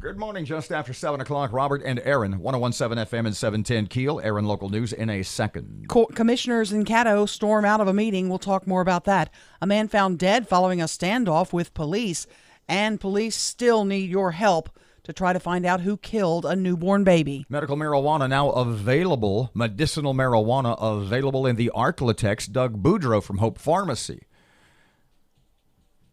Good morning, just after 7 o'clock. Robert and Erin, 101.7 FM and 710 Keel. Erin, local news in a second. Commissioners in Caddo storm out of a meeting. We'll talk more about that. A man found dead following a standoff with police, and police still need your help to try to find out who killed a newborn baby. Medical marijuana now available. Medicinal marijuana available in the Arklatex. Doug Boudreau from Hope Pharmacy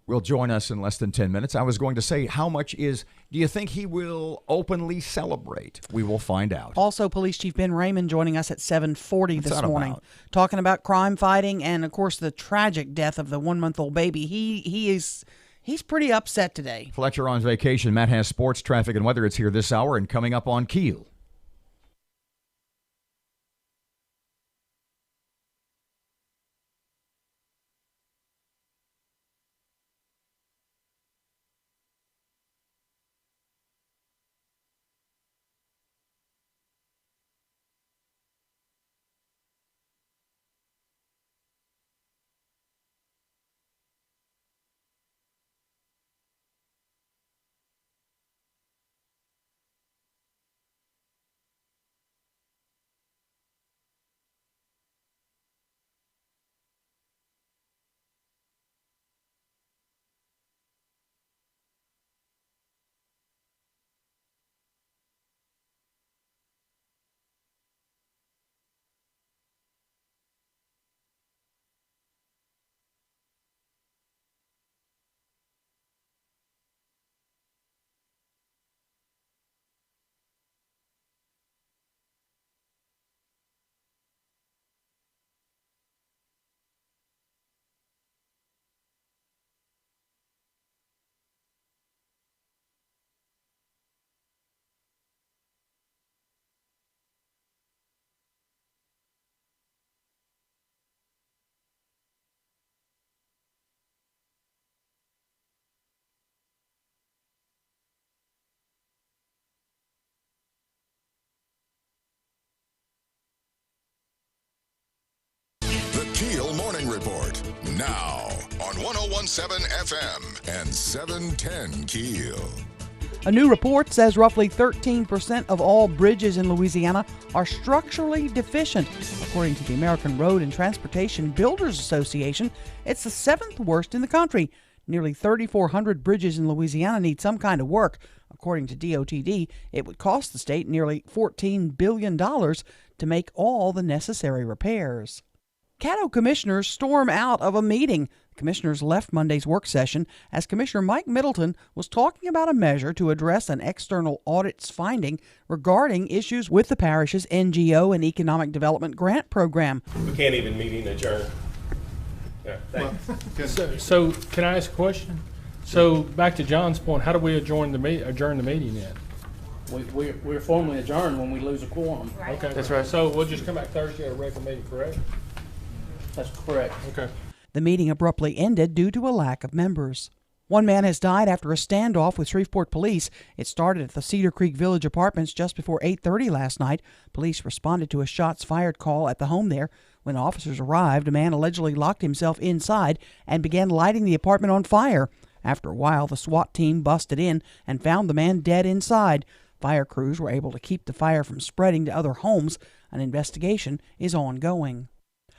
will join us in less than 10 minutes. I was going to say, do you think he will openly celebrate? We will find out. Also, Police Chief Ben Raymond joining us at 7:40 this morning, talking about crime fighting and, of course, the tragic death of the 1-month-old baby. He's pretty upset today. Fletcher on vacation. Matt has sports, traffic, and weather. It's here this hour and coming up on Keel. KEEL Morning Report, now on 101.7 FM and 710 KEEL. A new report says roughly 13% of all bridges in Louisiana are structurally deficient. According to the American Road and Transportation Builders Association, it's the 7th worst in the country. Nearly 3,400 bridges in Louisiana need some kind of work. According to DOTD, it would cost the state nearly $14 billion to make all the necessary repairs. Caddo commissioners storm out of a meeting. Commissioners left Monday's work session as Commissioner Mike Middleton was talking about a measure to address an external audit's finding regarding issues with the parish's NGO and Economic Development Grant Program. We can't even meeting adjourn. Yeah, thanks. So can I ask a question? So back to John's point, how do we adjourn the meeting then? We're formally adjourned when we lose a quorum. Right. Okay, that's right. So we'll just come back Thursday at a regular meeting, correct? That's correct. Okay. The meeting abruptly ended due to a lack of members. One man has died after a standoff with Shreveport police. It started at the Cedar Creek Village Apartments just before 8:30 last night. Police responded to a shots fired call at the home there. When officers arrived, a man allegedly locked himself inside and began lighting the apartment on fire. After a while, the SWAT team busted in and found the man dead inside. Fire crews were able to keep the fire from spreading to other homes. An investigation is ongoing.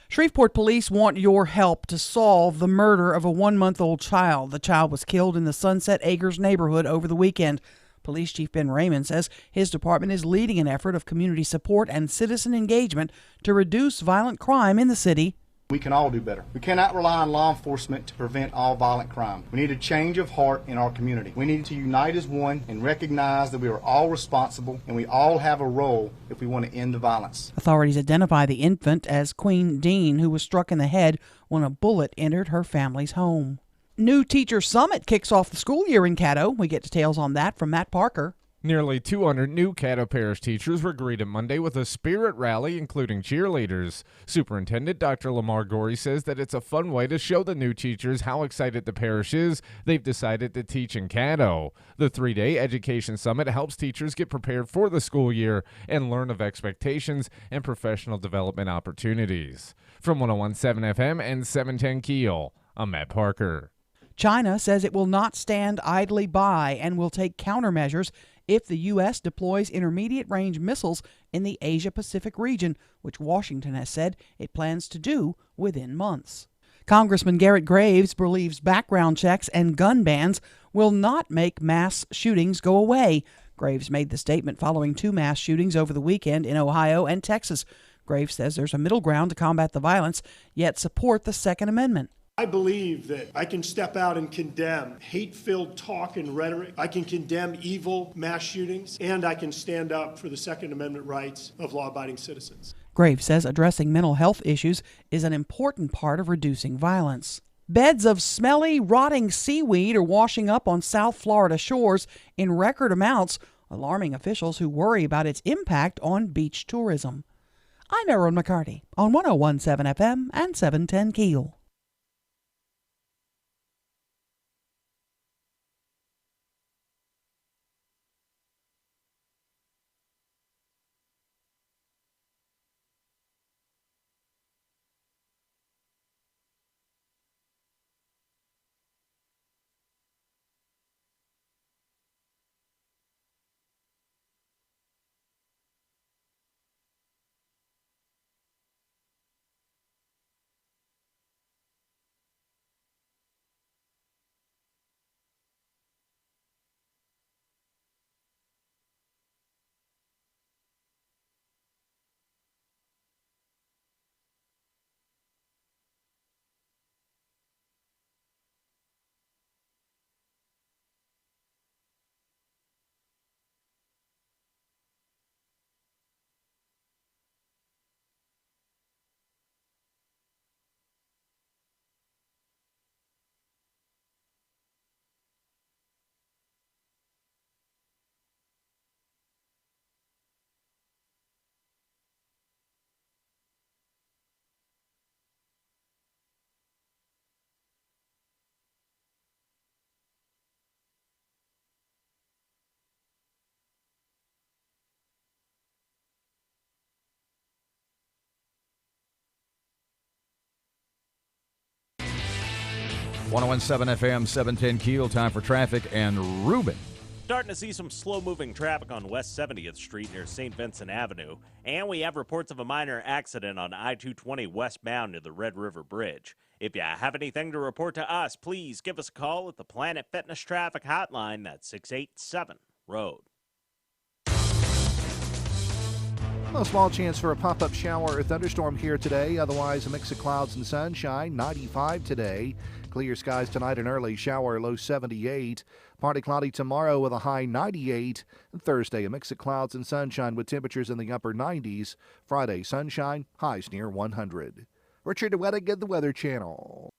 Shreveport police want your help to solve the murder of a 1-month-old child. The child was killed in the Sunset Acres neighborhood over the weekend. Police Chief Ben Raymond says his department is leading an effort of community support and citizen engagement to reduce violent crime in the city. We can all do better. We cannot rely on law enforcement to prevent all violent crime. We need a change of heart in our community. We need to unite as one and recognize that we are all responsible and we all have a role if we want to end the violence. Authorities identify the infant as Queen Dean, who was struck in the head when a bullet entered her family's home. New Teacher Summit kicks off the school year in Caddo. We get details on that from Matt Parker. Nearly 200 new Caddo Parish teachers were greeted Monday with a spirit rally, including cheerleaders. Superintendent Dr. Lamar Gorey says that it's a fun way to show the new teachers how excited the parish is they've decided to teach in Caddo. The 3-day education summit helps teachers get prepared for the school year and learn of expectations and professional development opportunities. From 101.7 FM and 710 KEEL, I'm Matt Parker. China says it will not stand idly by and will take countermeasures if the U.S. deploys intermediate-range missiles in the Asia-Pacific region, which Washington has said it plans to do within months. Congressman Garrett Graves believes background checks and gun bans will not make mass shootings go away. Graves made the statement following 2 mass shootings over the weekend in Ohio and Texas. Graves says there's a middle ground to combat the violence, yet support the Second Amendment. I believe that I can step out and condemn hate-filled talk and rhetoric. I can condemn evil mass shootings, and I can stand up for the Second Amendment rights of law-abiding citizens. Graves says addressing mental health issues is an important part of reducing violence. Beds of smelly, rotting seaweed are washing up on South Florida shores in record amounts, alarming officials who worry about its impact on beach tourism. I'm Erin McCarty on 101.7 FM and 710 KEEL. .117 FM, 710 KEEL. Time for traffic. And Ruben. Starting to see some slow-moving traffic on West 70th Street near St. Vincent Avenue. And we have reports of a minor accident on I-220 westbound near the Red River Bridge. If you have anything to report to us, please give us a call at the Planet Fitness Traffic Hotline. That's 687-ROAD. A small chance for a pop-up shower or thunderstorm here today. Otherwise, a mix of clouds and sunshine. 95 today. Clear skies tonight and early. Shower, low 78. Partly cloudy tomorrow with a high 98. And Thursday, a mix of clouds and sunshine with temperatures in the upper 90s. Friday, sunshine, highs near 100. Richard Weddick, the Weather Channel.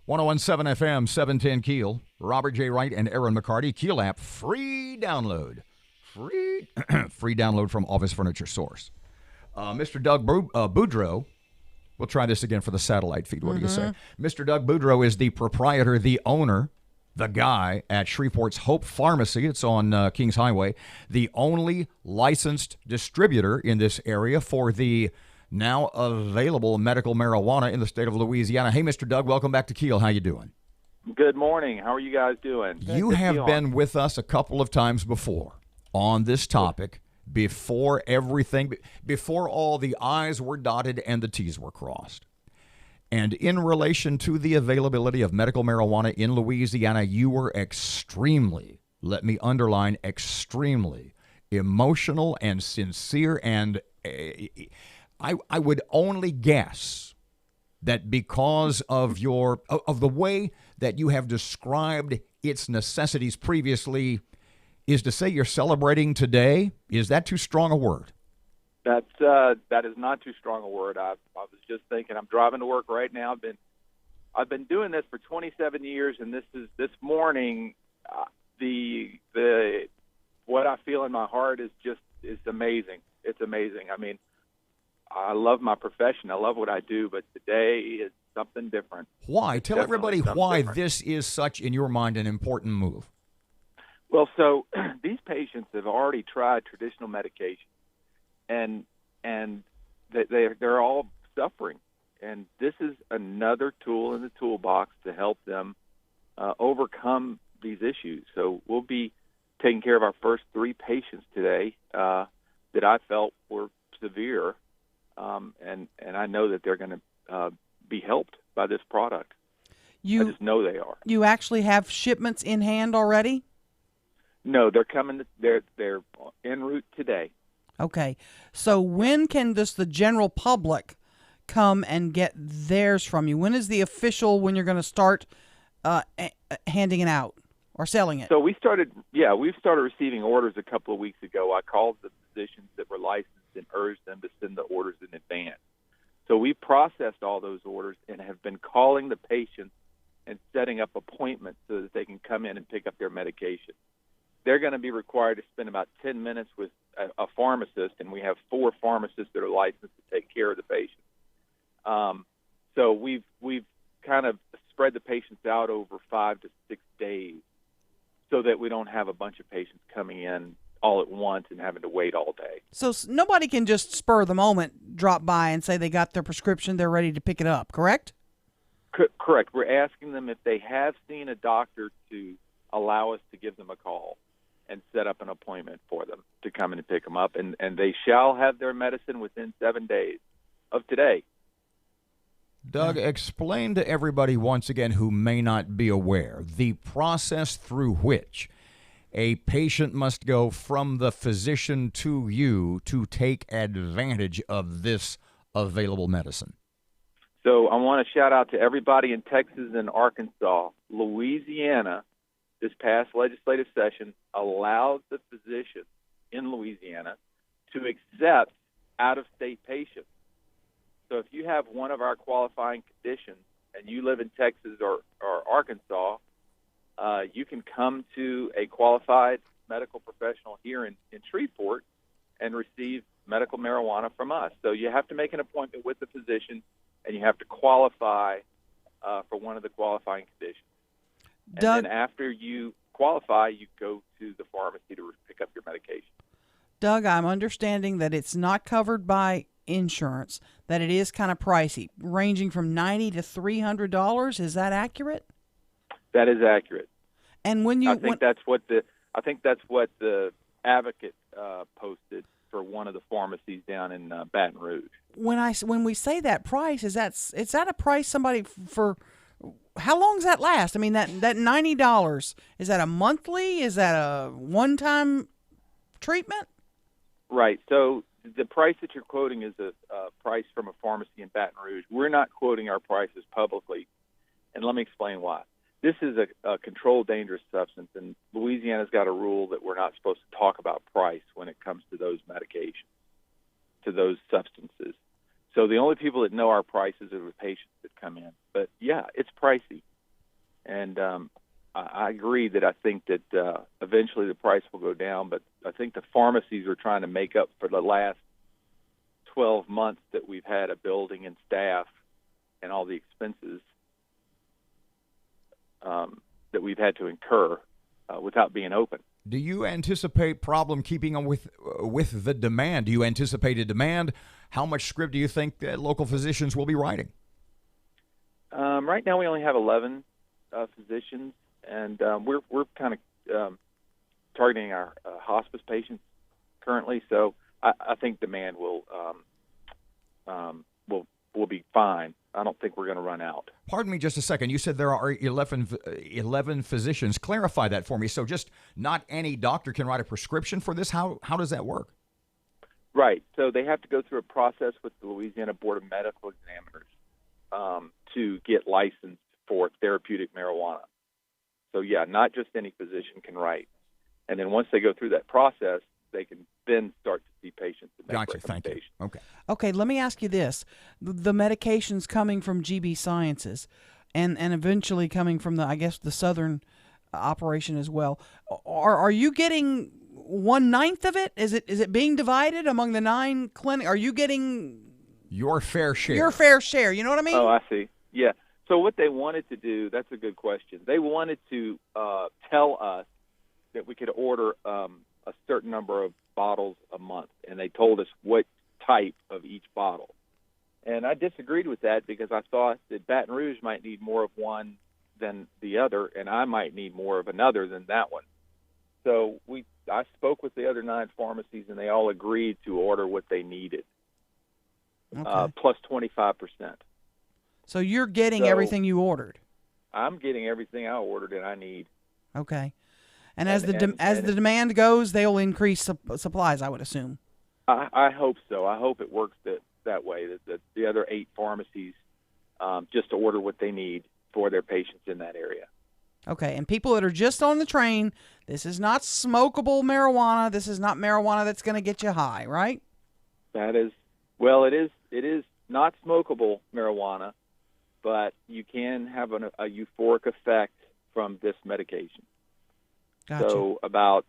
1017 FM, 710 Keel. Robert J. Wright and Erin McCarty. Keel app, free download. Free download from Office Furniture Source. Mr. Doug Boudreau, we'll try this again for the satellite feed. What do you say? Mr. Doug Boudreau is the proprietor, the owner, the guy at Shreveport's Hope Pharmacy. It's on Kings Highway. The only licensed distributor in this area for the now available medical marijuana in the state of Louisiana. Hey, Mr. Doug, welcome back to Keel. How you doing? Good morning. How are you guys doing? You have been with us a couple of times before on this topic, before all the I's were dotted and the T's were crossed. And in relation to the availability of medical marijuana in Louisiana, you were extremely, let me underline, extremely emotional and sincere, and I would only guess that because of the way that you have described its necessities previously, is to say you're celebrating today. Is that too strong a word? That is not too strong a word. I was just thinking. I'm driving to work right now. I've been doing this for 27 years, and this morning. What I feel in my heart is amazing. It's amazing. I mean, I love my profession. I love what I do, but today is something different. Why? Tell everybody why this is such, in your mind, an important move. Well, so these patients have already tried traditional medication, and they're all suffering. And this is another tool in the toolbox to help them overcome these issues. So we'll be taking care of our first 3 patients today that I felt were severe, and I know that they're going to be helped by this product. I just know they are. You actually have shipments in hand already? No, they're coming. They're en route today. Okay. So when can the general public come and get theirs from you? When is the official, when you're going to start handing it out or selling it? So we've started receiving orders a couple of weeks ago. I called the physicians that were licensed and urged them to send the orders in advance. So we processed all those orders and have been calling the patients and setting up appointments so that they can come in and pick up their medication. They're going to be required to spend about 10 minutes with a pharmacist, and we have 4 pharmacists that are licensed to take care of the patient. So we've kind of spread the patients out over 5 to 6 days so that we don't have a bunch of patients coming in all at once and having to wait all day. So nobody can just spur of the moment drop by and say they got their prescription, they're ready to pick it up, correct? Correct. We're asking them if they have seen a doctor to allow us to give them a call and set up an appointment for them to come in and pick them up, and they shall have their medicine within 7 days of today. Doug, explain to everybody once again who may not be aware the process through which a patient must go from the physician to you to take advantage of this available medicine. So I want to shout out to everybody in Texas and Arkansas. Louisiana, this past legislative session, allowed the physician in Louisiana to accept out-of-state patients. So if you have one of our qualifying conditions and you live in Texas or Arkansas, you can come to a qualified medical professional here in Shreveport and receive medical marijuana from us. So you have to make an appointment with the physician, and you have to qualify for one of the qualifying conditions. Doug, and then after you qualify, you go to the pharmacy to pick up your medication. Doug, I'm understanding that it's not covered by insurance, that it is kind of pricey, ranging from $90 to $300. Is that accurate? That is accurate. And when you, I think that's what the advocate posted for one of the pharmacies down in Baton Rouge. When we say that price, is that a price somebody for? How long does that last? I mean, that $90, is that a monthly? Is that a one-time treatment? Right. So the price that you're quoting is a price from a pharmacy in Baton Rouge. We're not quoting our prices publicly, and let me explain why. This is a controlled dangerous substance, and Louisiana's got a rule that we're not supposed to talk about price when it comes to those medications, to those substances. So the only people that know our prices are the patients that come in. But, yeah, it's pricey. And I agree that I think that eventually the price will go down, but I think the pharmacies are trying to make up for the last 12 months that we've had a building and staff and all the expenses that we've had to incur without being open. Do you anticipate problem keeping with the demand? Do you anticipate a demand? How much script do you think that local physicians will be writing? Right now we only have 11 physicians, and we're kind of targeting our hospice patients currently. So I think demand will be fine. I don't think we're going to run out. Pardon me just a second. You said there are 11 physicians. Clarify that for me. So just not any doctor can write a prescription for this? How does that work? Right. So they have to go through a process with the Louisiana Board of Medical Examiners to get licensed for therapeutic marijuana. So, yeah, not just any physician can write. And then once they go through that process, they can then start to see patients and make recommendations. Thank you. Okay. Okay, let me ask you this. The medications coming from GB Sciences and eventually coming from the Southern operation as well, are you getting 1/9 of it? Is it being divided among the 9 clinics? Are you getting your fair share? Your fair share, you know what I mean? Oh, I see. Yeah. So what they wanted to do, that's a good question. They wanted to tell us that we could order a certain number of bottles a month, and they told us what type of each bottle. And I disagreed with that because I thought that Baton Rouge might need more of one than the other, and I might need more of another than that one. So I spoke with the other 9 pharmacies, and they all agreed to order what they needed, plus 25%. So you're getting everything you ordered. I'm getting everything I ordered and I need. Okay. And as the demand goes, they'll increase supplies, I would assume. I hope so. I hope it works that way, that the other 8 pharmacies just order what they need for their patients in that area. Okay, and people that are just on the train, this is not smokable marijuana. This is not marijuana that's going to get you high, right? That is, well, it is not smokable marijuana, but you can have a euphoric effect from this medication. Gotcha. So about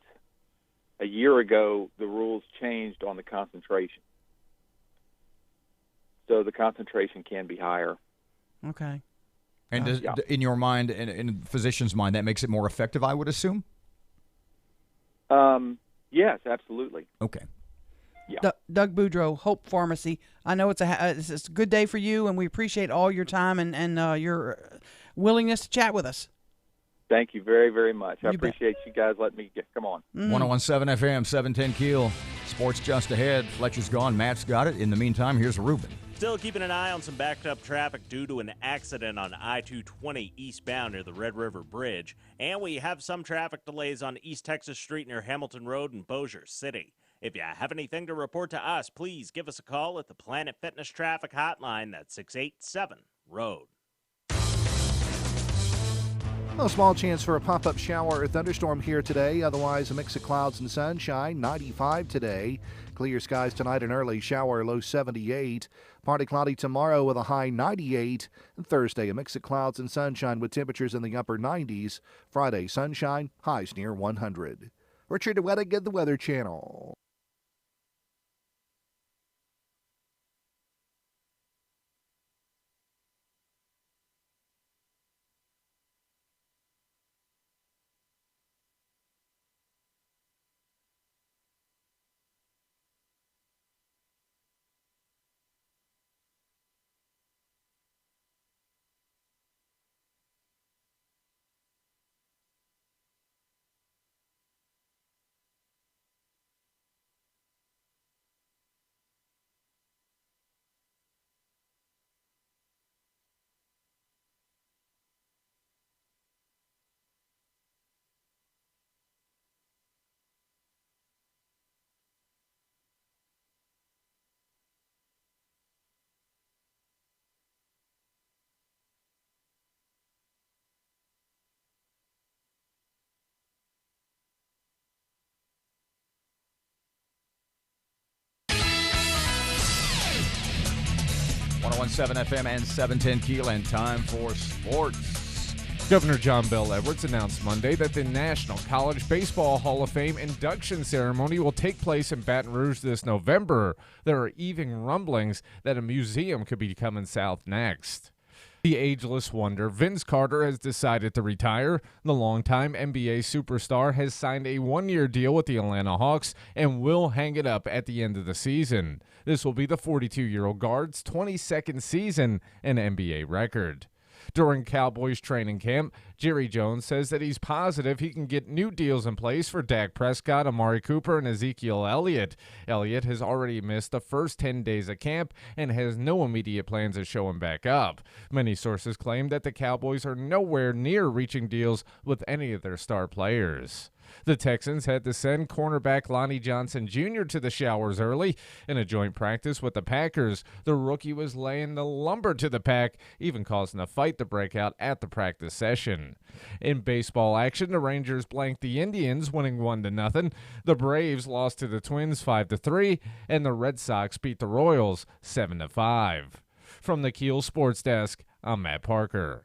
a year ago, the rules changed on the concentration. So the concentration can be higher. Okay. And in your mind, in the physician's mind, that makes it more effective, I would assume? Yes, absolutely. Okay. Yeah. Doug Boudreaux, Hope Pharmacy. I know it's a good day for you, and we appreciate all your time and your willingness to chat with us. Thank you very, very much. I You bet. appreciate you guys letting me come on. 101.7 FM, 710 Keel. Sports just ahead. Fletcher's gone. Matt's got it. In the meantime, here's Ruben. Still keeping an eye on some backed-up traffic due to an accident on I-220 eastbound near the Red River Bridge. And we have some traffic delays on East Texas Street near Hamilton Road in Bossier City. If you have anything to report to us, please give us a call at the Planet Fitness Traffic Hotline. That's 687-ROAD. A small chance for a pop-up shower or thunderstorm here today. Otherwise, a mix of clouds and sunshine. 95 today. Clear skies tonight and early shower, low 78. Partly cloudy tomorrow with a high 98. And Thursday, a mix of clouds and sunshine with temperatures in the upper 90s. Friday, sunshine, highs near 100. Richard Weddick at the Weather Channel. FM and 710 Keel, and time for sports. Governor John Bel Edwards announced Monday that the National College Baseball Hall of Fame induction ceremony will take place in Baton Rouge this November. There are even rumblings that a museum could be coming south next. The ageless wonder Vince Carter has decided to retire. The longtime NBA superstar has signed a one-year deal with the Atlanta Hawks and will hang it up at the end of the season. This will be the 42-year-old guard's 22nd season, an NBA record. During Cowboys training camp, Jerry Jones says that he's positive he can get new deals in place for Dak Prescott, Amari Cooper, and Ezekiel Elliott. Elliott has already missed the first 10 days of camp and has no immediate plans of showing back up. Many sources claim that the Cowboys are nowhere near reaching deals with any of their star players. The Texans had to send cornerback Lonnie Johnson Jr. to the showers early. In a joint practice with the Packers, the rookie was laying the lumber to the pack, even causing a fight to break out at the practice session. In baseball action, the Rangers blanked the Indians, winning 1-0. The Braves lost to the Twins 5-3, and the Red Sox beat the Royals 7-5. From the KEEL Sports Desk, I'm Matt Parker.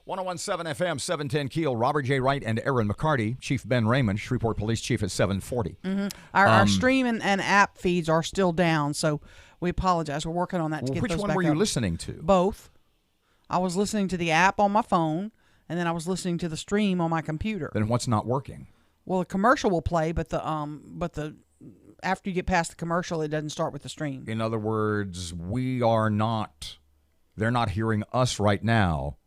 .117 FM, 710 KEEL, Robert J. Wright and Erin McCarty, Chief Ben Raymond, Shreveport Police Chief at 740. Our stream and app feeds are still down, so we apologize. We're working on that to get which those one back were you up. listening to? Both. I was listening to the app on my phone, and then I was listening to the stream on my computer. Then what's not working? Well, the commercial will play, but the after you get past the commercial, it doesn't start with the stream. In other words, they're not hearing us right now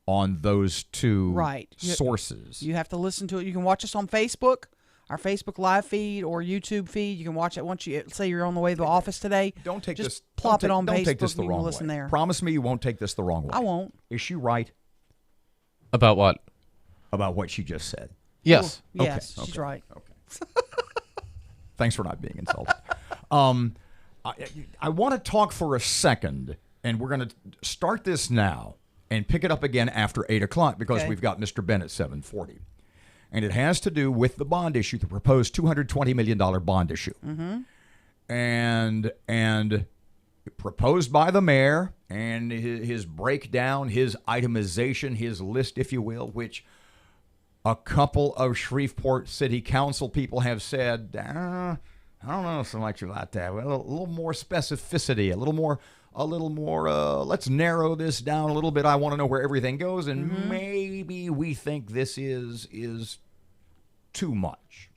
on those two sources. You have to listen to it. You can watch us on Facebook, our Facebook live feed or YouTube feed. You can watch it once say you're on the way to the office today. Don't take just this. Plop it on don't Facebook. Take this the and you wrong can listen way. there. Promise me you won't take this the wrong way. I won't. Is she right About what? about what she just said? Yes. Yes, Okay. she's right. Okay. Thanks for not being insulted. I want to talk for a second, and we're going to start this now and pick it up again after 8 o'clock because we've got Mr. Ben at 740. And it has to do with the bond issue, the proposed $220 million bond issue. And proposed by the mayor and his breakdown, his itemization, his list, if you will, which a couple of Shreveport City Council people have said, I don't know so much about that. Well, a little more specificity, a little more. Let's narrow this down a little bit. I want to know where everything goes, and maybe we think this is too much.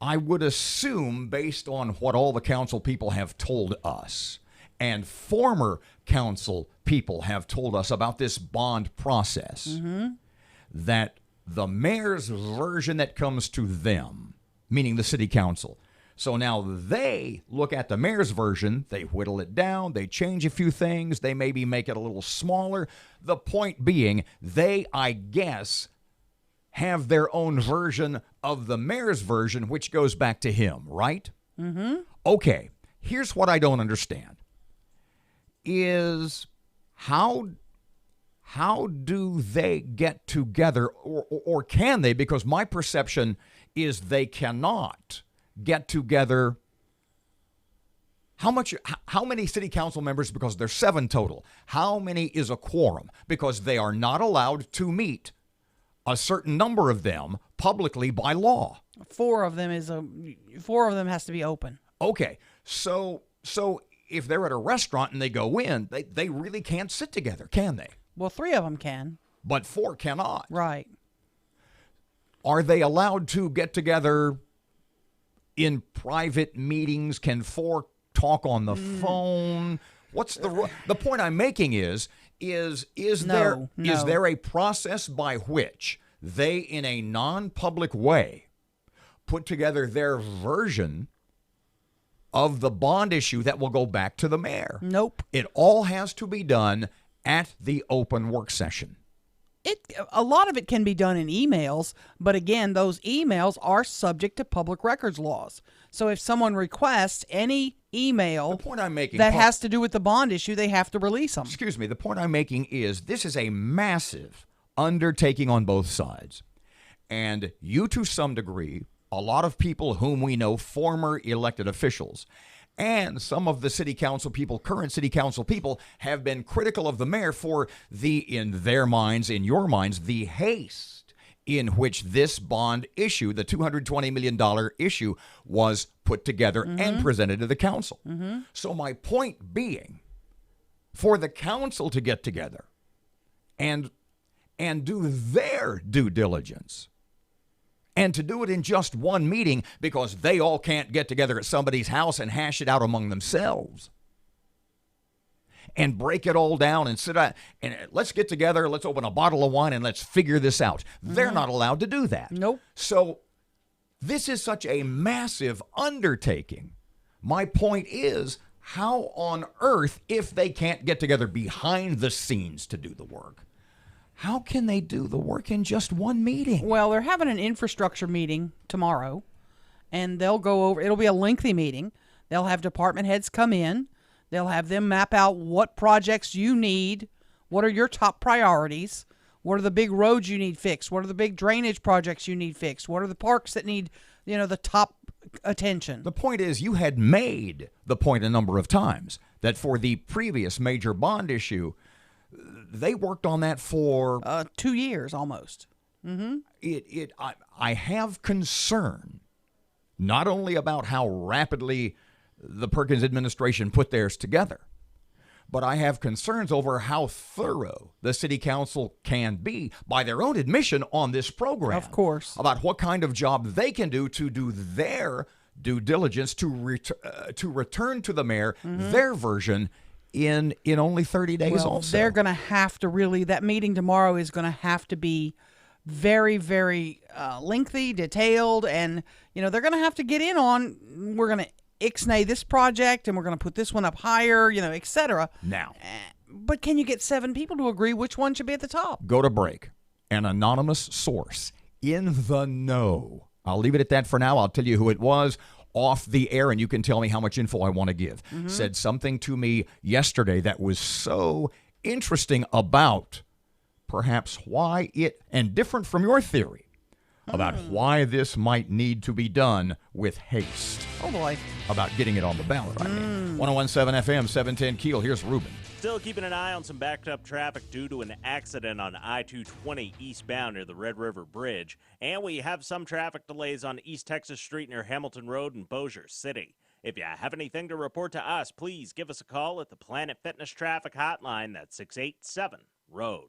I would assume, based on what all the council people have told us, and former council people have told us about this bond process, that the mayor's version that comes to them, meaning the city council. So now they look at the mayor's version, they whittle it down, they change a few things, they maybe make it a little smaller. The point being, they, I guess, have their own version of the mayor's version, which goes back to him, right? Okay, here's what I don't understand. Is how do they get together, or can they? Because my perception is they cannot get together. How many city council members, because there's 7 total, how many is a quorum? Because they are not allowed to meet, a certain number of them, publicly by law. 4 of them has to be open. Okay, so if they're at a restaurant and they go in, they really can't sit together, can they? Well, 3 of them can. But 4 cannot. Right. Are they allowed to get together in private meetings? Can 4 talk on the phone? What's the point I'm making is there a process by which they, in a non-public way, put together their version of the bond issue that will go back to the mayor? Nope. It all has to be done at the open work session. A lot of it can be done in emails, but again, those emails are subject to public records laws. So if someone requests any email that has to do with the bond issue, they have to release them. Excuse me. The point I'm making is this is a massive undertaking on both sides. And you, to some degree, a lot of people whom we know, former elected officials, and some of the city council people, current city council people, have been critical of the mayor for in their minds, in your minds, the haste in which this bond issue, the $220 million issue, was put together and presented to the council. So my point being, for the council to get together and do their due diligence, and to do it in just one meeting because they all can't get together at somebody's house and hash it out among themselves and break it all down and sit down and let's get together, let's open a bottle of wine and let's figure this out. They're not allowed to do that. Nope. So this is such a massive undertaking. My point is, how on earth, if they can't get together behind the scenes to do the work, how can they do the work in just one meeting? Well, they're having an infrastructure meeting tomorrow, and they'll go over, it'll be a lengthy meeting. They'll have department heads come in. They'll have them map out what projects you need, what are your top priorities, what are the big roads you need fixed, what are the big drainage projects you need fixed, what are the parks that need, the top attention. The point is, you had made the point a number of times that for the previous major bond issue, they worked on that for 2 years almost. I have concern not only about how rapidly the Perkins administration put theirs together, but I have concerns over how thorough the city council can be by their own admission on this program. Of course. About what kind of job they can do to do their due diligence to return to the mayor their version in only 30 days also. They're going to have to really, that meeting tomorrow is going to have to be very, very lengthy, detailed, and, they're going to have to get in on, we're going to ixnay this project, and we're going to put this one up higher, et cetera. Now. But can you get 7 people to agree which one should be at the top? Go to break. An anonymous source in the know. I'll leave it at that for now. I'll tell you who it was off the air, and you can tell me how much info I want to give. Said something to me yesterday that was so interesting about perhaps why it, and different from your theory, about why this might need to be done with haste. Oh, boy. About getting it on the ballot, I mean. 101.7 FM, 710 Keel. Here's Ruben. Still keeping an eye on some backed up traffic due to an accident on I-220 eastbound near the Red River Bridge. And we have some traffic delays on East Texas Street near Hamilton Road in Bossier City. If you have anything to report to us, please give us a call at the Planet Fitness Traffic Hotline. That's 687-ROAD.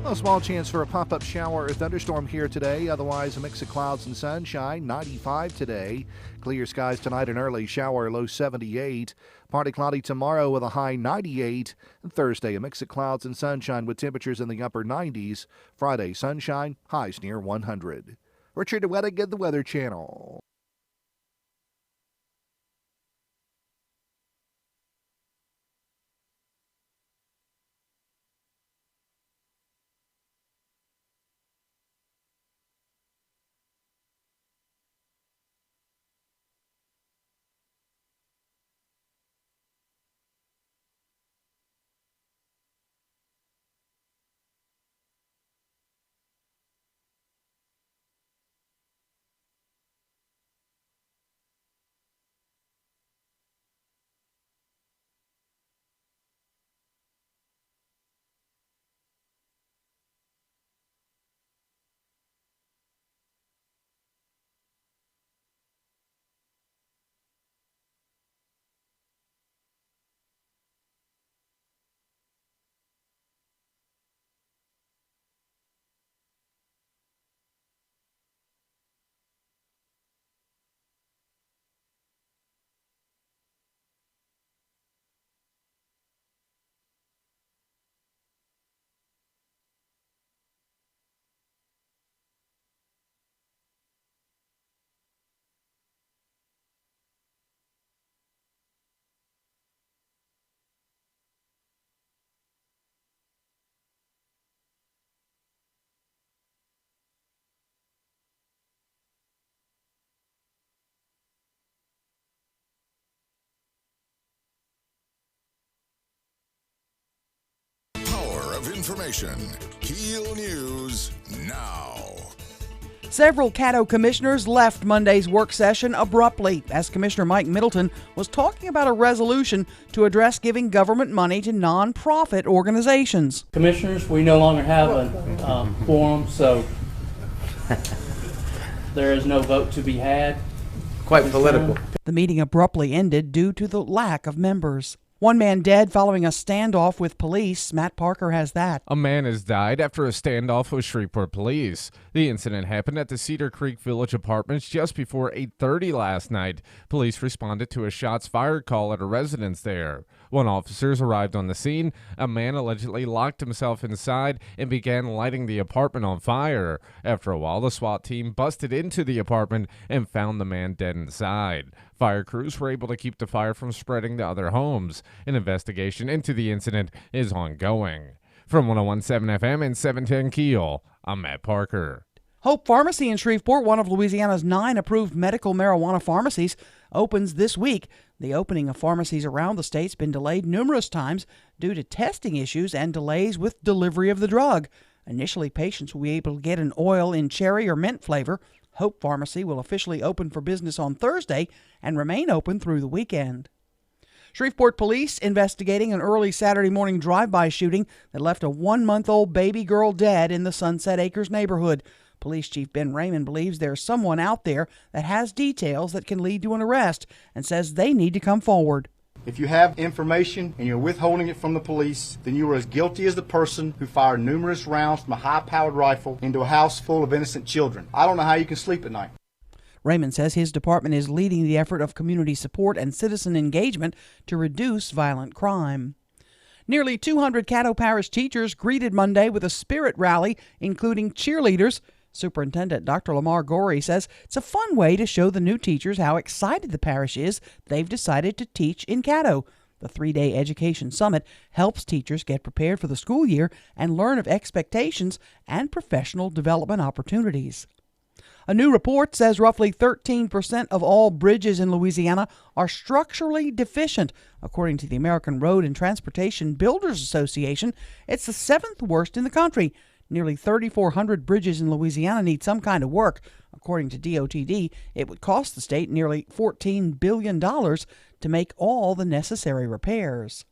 A small chance for a pop-up shower or thunderstorm here today. Otherwise, a mix of clouds and sunshine. 95 today. Clear skies tonight and early. Shower, low 78. Partly cloudy tomorrow with a high 98. And Thursday, a mix of clouds and sunshine with temperatures in the upper 90s. Friday, sunshine, highs near 100. Richard DeWettig at the Weather Channel. of information. KEEL News now. Several Caddo commissioners left Monday's work session abruptly as Commissioner Mike Middleton was talking about a resolution to address giving government money to nonprofit organizations. Commissioners, we no longer have a quorum, so there is no vote to be had. Quite political. The meeting abruptly ended due to the lack of members. One man dead following a standoff with police. Matt Parker has that. A man has died after a standoff with Shreveport police. The incident happened at the Cedar Creek Village Apartments just before 8:30 last night. Police responded to a shots fired call at a residence there. When officers arrived on the scene, a man allegedly locked himself inside and began lighting the apartment on fire. After a while, the SWAT team busted into the apartment and found the man dead inside. Fire crews were able to keep the fire from spreading to other homes. An investigation into the incident is ongoing. From 101.7 FM and 710 KEEL, I'm Matt Parker. Hope Pharmacy in Shreveport, one of Louisiana's 9 approved medical marijuana pharmacies, opens this week. The opening of pharmacies around the state's been delayed numerous times due to testing issues and delays with delivery of the drug. Initially, patients will be able to get an oil in cherry or mint flavor. Hope Pharmacy will officially open for business on Thursday and remain open through the weekend. Shreveport police investigating an early Saturday morning drive-by shooting that left a 1-month-old baby girl dead in the Sunset Acres neighborhood. Police Chief Ben Raymond believes there's someone out there that has details that can lead to an arrest and says they need to come forward. If you have information and you're withholding it from the police, then you are as guilty as the person who fired numerous rounds from a high-powered rifle into a house full of innocent children. I don't know how you can sleep at night. Raymond says his department is leading the effort of community support and citizen engagement to reduce violent crime. Nearly 200 Caddo Parish teachers greeted Monday with a spirit rally, including cheerleaders. Superintendent Dr. Lamar Gorey says it's a fun way to show the new teachers how excited the parish is they've decided to teach in Caddo. The 3-day education summit helps teachers get prepared for the school year and learn of expectations and professional development opportunities. A new report says roughly 13% of all bridges in Louisiana are structurally deficient. According to the American Road and Transportation Builders Association, it's the 7th worst in the country. Nearly 3,400 bridges in Louisiana need some kind of work. According to DOTD, it would cost the state nearly $14 billion to make all the necessary repairs.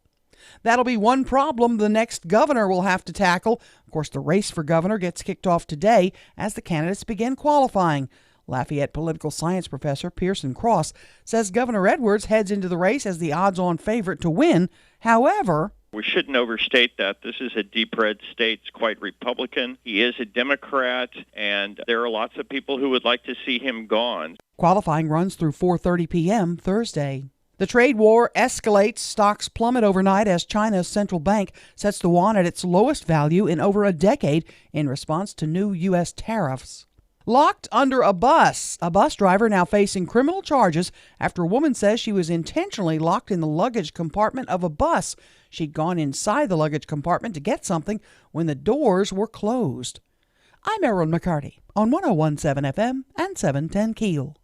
That'll be one problem the next governor will have to tackle. Of course, the race for governor gets kicked off today as the candidates begin qualifying. Lafayette political science professor Pearson Cross says Governor Edwards heads into the race as the odds-on favorite to win. However, we shouldn't overstate that. This is a deep red state. It's quite Republican. He is a Democrat, and there are lots of people who would like to see him gone. Qualifying runs through 4:30 p.m. Thursday. The trade war escalates. Stocks plummet overnight as China's central bank sets the yuan at its lowest value in over a decade in response to new U.S. tariffs. Locked under a bus driver now facing criminal charges after a woman says she was intentionally locked in the luggage compartment of a bus. She'd gone inside the luggage compartment to get something when the doors were closed. I'm Erin McCarty on 101.7 FM and 710 KEEL.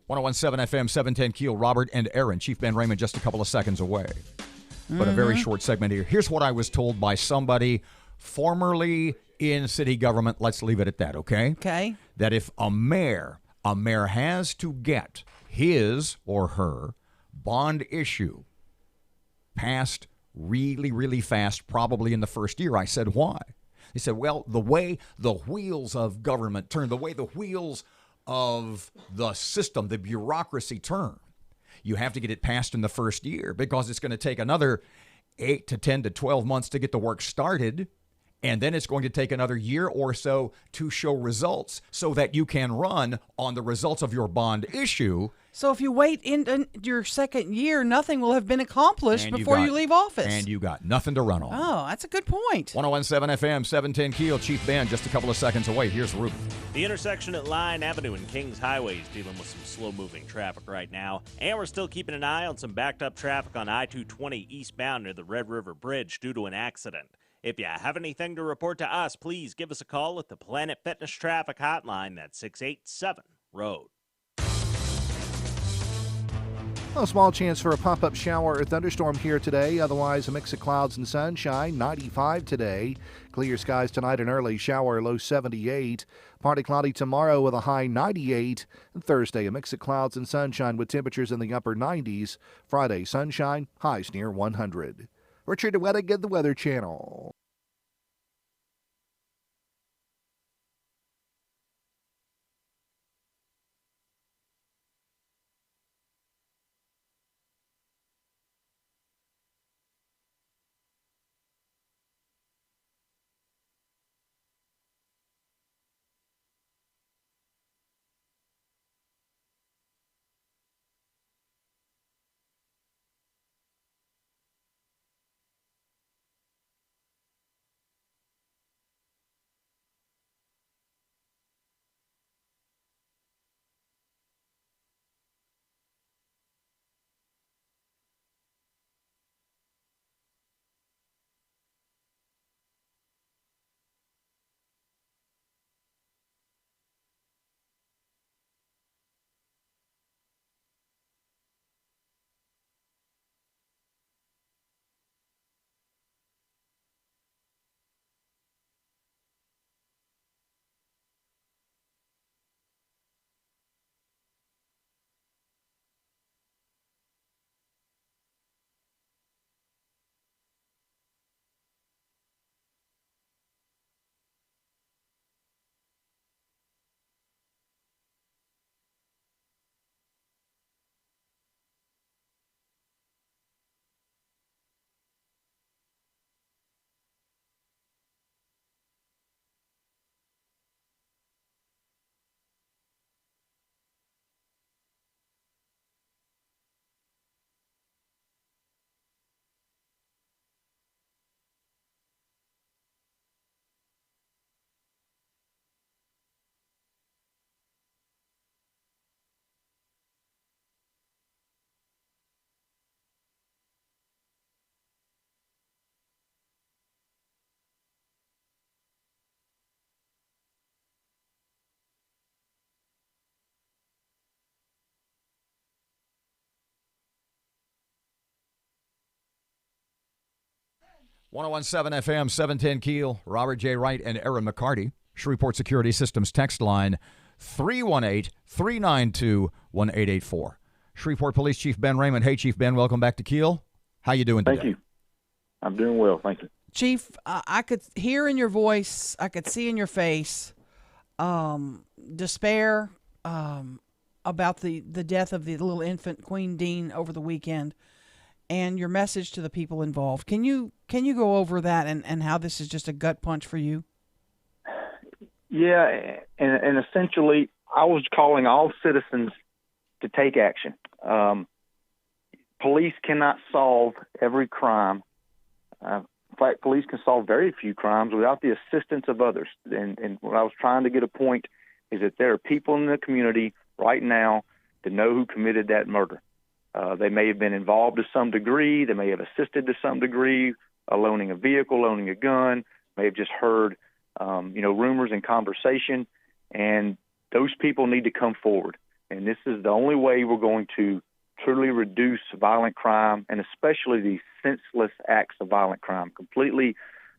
1017 FM, 710 Keel, Robert and Erin. Chief Ben Raymond just a couple of seconds away. But a very short segment here. Here's what I was told by somebody formerly in city government. Let's leave it at that, okay? Okay. That if a mayor has to get his or her bond issue passed really, really fast, probably in the first year. I said, why? He said, well, the way the wheels of government turn, the way the wheels of the system, the bureaucracy turn, you have to get it passed in the first year because it's going to take another 8 to 10 to 12 months to get the work started. And then it's going to take another year or so to show results so that you can run on the results of your bond issue. So if you wait in your second year, nothing will have been accomplished before you leave office. And you got nothing to run on. Oh, that's a good point. 1017 FM, 710 Keel, Chief Ben, just a couple of seconds away. Here's Ruben. The intersection at Line Avenue and Kings Highway is dealing with some slow-moving traffic right now. And we're still keeping an eye on some backed-up traffic on I-220 eastbound near the Red River Bridge due to an accident. If you have anything to report to us, please give us a call at the Planet Fitness Traffic Hotline. That's 687-ROAD. A small chance for a pop-up shower or thunderstorm here today. Otherwise, a mix of clouds and sunshine. 95 today. Clear skies tonight and early shower, low 78. Partly cloudy tomorrow with a high 98. And Thursday, a mix of clouds and sunshine with temperatures in the upper 90s. Friday, sunshine, highs near 100. Richard Weddick at the Weather Channel. .1017 FM, 710 Keel, Robert J. Wright and Erin McCarty. Shreveport Security Systems text line 318-392-1884. Shreveport Police Chief Ben Raymond. Hey, Chief Ben, welcome back to Keel. How you doing today? Thank you. I'm doing well, thank you. Chief, I could hear in your voice, I could see in your face, despair about the death of the little infant Queen Dean over the weekend, and your message to the people involved. Can you go over that and how this is just a gut punch for you? Yeah, and essentially, I was calling all citizens to take action. Police cannot solve every crime. In fact, police can solve very few crimes without the assistance of others. And what I was trying to get a point is that there are people in the community right now that know who committed that murder. They may have been involved to some degree. They may have assisted to some degree, loaning a vehicle, loaning a gun, may have just heard, rumors and conversation. And those people need to come forward. And this is the only way we're going to truly reduce violent crime, and especially these senseless acts of violent crime. Completely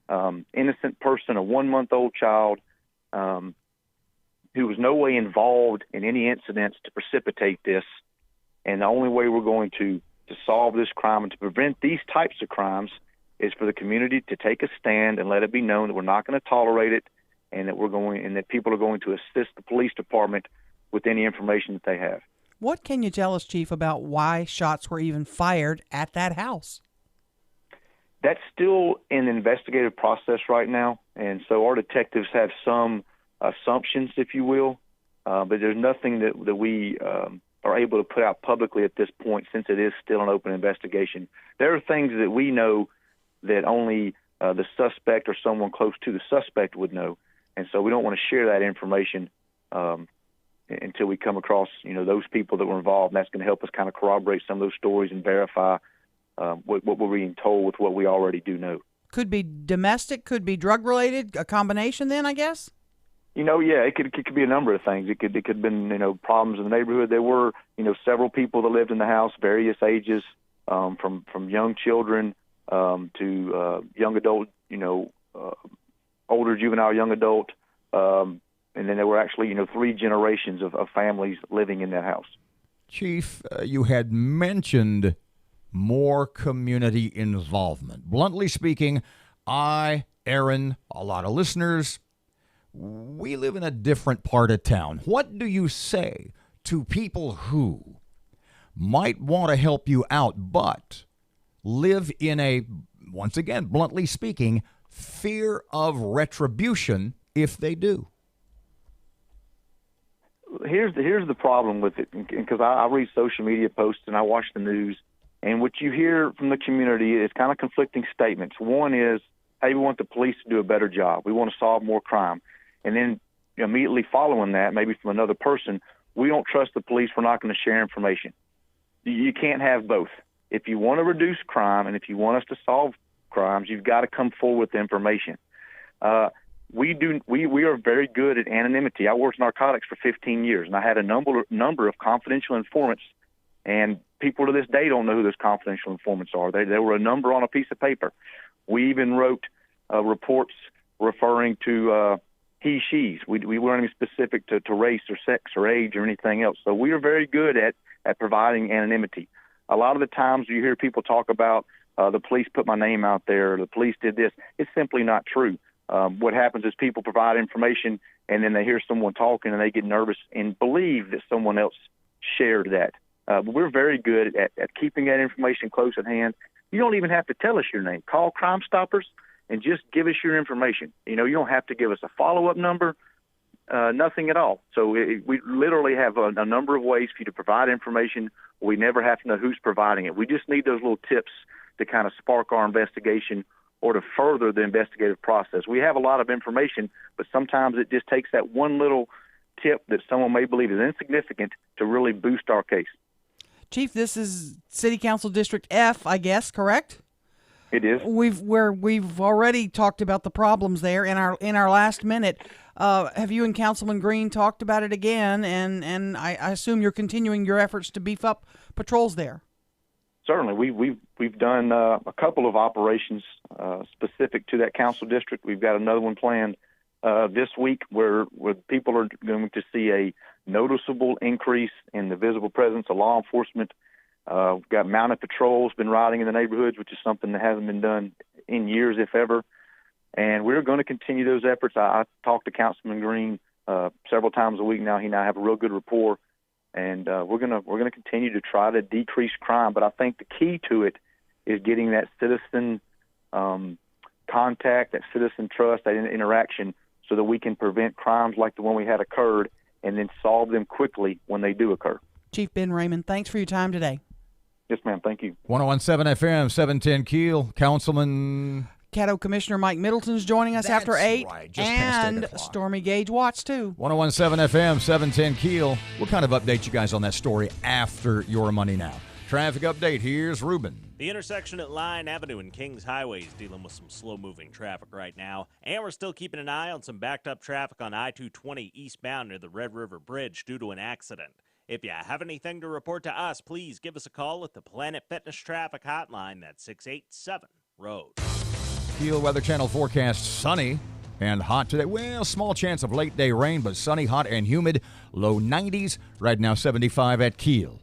innocent person, a 1-month-old child, who was no way involved in any incidents to precipitate this. And the only way we're going to solve this crime and to prevent these types of crimes is for the community to take a stand and let it be known that we're not going to tolerate it, and that people are going to assist the police department with any information that they have. What can you tell us, Chief, about why shots were even fired at that house? That's still in the investigative process right now, and so our detectives have some assumptions, if you will, but there's nothing that we are able to put out publicly at this point, since it is still an open investigation. There are things that we know that only the suspect or someone close to the suspect would know, and so we don't want to share that information until we come across, those people that were involved, and that's going to help us kind of corroborate some of those stories and verify what we're being told with what we already do know. Could be domestic, could be drug-related, a combination then, I guess? Yeah, it could be a number of things. It could have been, problems in the neighborhood. There were, several people that lived in the house, various ages, from young children to young adult, older juvenile, young adult, and then there were actually, 3 generations of families living in that house. Chief, you had mentioned more community involvement. Bluntly speaking, Erin, a lot of listeners, we live in a different part of town. What do you say to people who might want to help you out, but live in a, once again, bluntly speaking, fear of retribution if they do? Here's the problem with it, because I read social media posts and I watch the news, and what you hear from the community is kind of conflicting statements. One is, hey, we want the police to do a better job. We want to solve more crime. And then immediately following that, maybe from another person, we don't trust the police. We're not going to share information. You can't have both. If you want to reduce crime and if you want us to solve crimes, you've got to come forward with information. We are very good at anonymity. I worked narcotics for 15 years, and I had a number of confidential informants, and people to this day don't know who those confidential informants are. They were a number on a piece of paper. We even wrote reports referring to he, she's. We weren't even specific to race or sex or age or anything else. So we are very good at providing anonymity. A lot of the times you hear people talk about the police put my name out there, or the police did this. It's simply not true. What happens is people provide information, and then they hear someone talking, and they get nervous and believe that someone else shared that. But we're very good at keeping that information close at hand. You don't even have to tell us your name. Call Crime Stoppers and just give us your information. You don't have to give us a follow-up number, nothing at all. So we literally have a number of ways for you to provide information. We never have to know who's providing it. We just need those little tips to kind of spark our investigation or to further the investigative process. We have a lot of information, but sometimes it just takes that one little tip that someone may believe is insignificant to really boost our case. Chief, this is City Council District F, I guess, correct? It is. We've already talked about the problems there in our last minute. Have you and Councilman Green talked about it again? And I assume you're continuing your efforts to beef up patrols there. Certainly, we've done a couple of operations specific to that council district. We've got another one planned this week where people are going to see a noticeable increase in the visible presence of law enforcement. We've got mounted patrols been riding in the neighborhoods, which is something that hasn't been done in years, if ever. And we're going to continue those efforts. I talk to Councilman Green several times a week now. He and I have a real good rapport, and we're gonna continue to try to decrease crime. But I think the key to it is getting that citizen contact, that citizen trust, that interaction, so that we can prevent crimes like the one we had occurred, and then solve them quickly when they do occur. Chief Ben Raymond, thanks for your time today. Yes, ma'am. Thank you. 101.7 FM, 710 Keel. Councilman Caddo Commissioner Mike Middleton's joining us after 8. Right, just past 8 and o'clock. Stormy Gage Watts, too. 101.7 FM, 710 Keel. We'll kind of update you guys on that story after Your Money Now. Traffic update, here's Ruben. The intersection at Line Avenue and Kings Highway is dealing with some slow-moving traffic right now. And we're still keeping an eye on some backed-up traffic on I-220 eastbound near the Red River Bridge due to an accident. If you have anything to report to us, please give us a call at the Planet Fitness Traffic Hotline. That's 687-ROAD. KEEL Weather Channel forecast: sunny and hot today. Well, small chance of late day rain, but sunny, hot, and humid. Low 90s. Right now 75 at KEEL.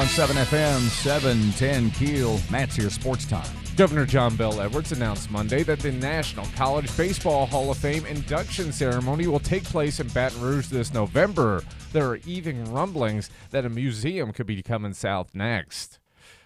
.17 FM, 710 KEEL. Matt's here, Sports Time. Governor John Bel Edwards announced Monday that the National College Baseball Hall of Fame induction ceremony will take place in Baton Rouge this November. There are even rumblings that a museum could be coming south next.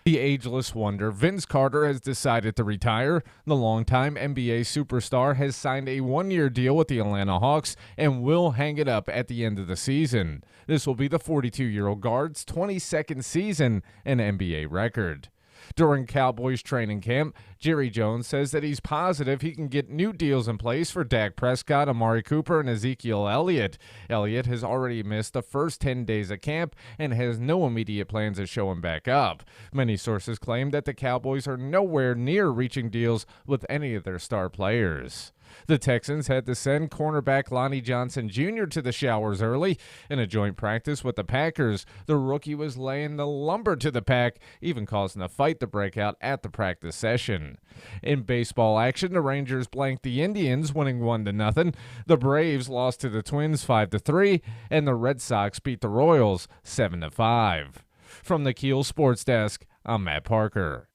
The ageless wonder Vince Carter has decided to retire. The longtime NBA superstar has signed a one-year deal with the Atlanta Hawks and will hang it up at the end of the season. This will be the 42-year-old guard's 22nd season, an NBA record. During Cowboys training camp, Jerry Jones says that he's positive he can get new deals in place for Dak Prescott, Amari Cooper, and Ezekiel Elliott. Elliott has already missed the first 10 days of camp and has no immediate plans to show him back up. Many sources claim that the Cowboys are nowhere near reaching deals with any of their star players. The Texans had to send cornerback Lonnie Johnson Jr. to the showers early. In a joint practice with the Packers, the rookie was laying the lumber to the pack, even causing a fight to break out at the practice session. In baseball action, the Rangers blanked the Indians, winning 1-0. The Braves lost to the Twins 5-3, and the Red Sox beat the Royals 7-5. From the KEEL Sports Desk, I'm Matt Parker.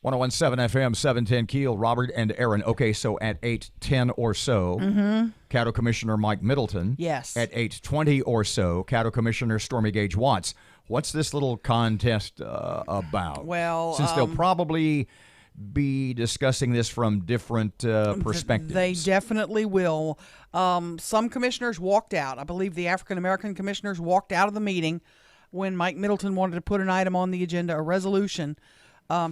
1017 FM, 710 Keel, Robert and Erin. Okay, so at 8:10 or so, Cattle Commissioner Mike Middleton. Yes. At 8:20 or so, Cattle Commissioner Stormy Gage Watts. What's this little contest about? Well, since they'll probably be discussing this from different perspectives. They definitely will. Some commissioners walked out. I believe the African-American commissioners walked out of the meeting when Mike Middleton wanted to put an item on the agenda, a resolution,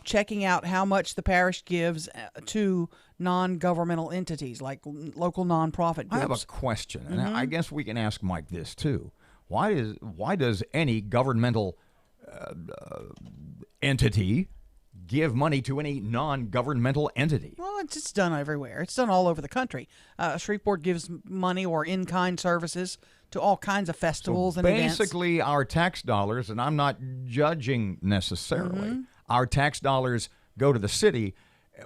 checking out how much the parish gives to non-governmental entities like local nonprofit groups. I have a question, and I guess we can ask Mike this too. Why does any governmental entity give money to any non-governmental entity? Well, it's just done everywhere. It's done all over the country. Shreveport gives money or in-kind services to all kinds of festivals and events. Basically, our tax dollars, and I'm not judging necessarily, our tax dollars go to the city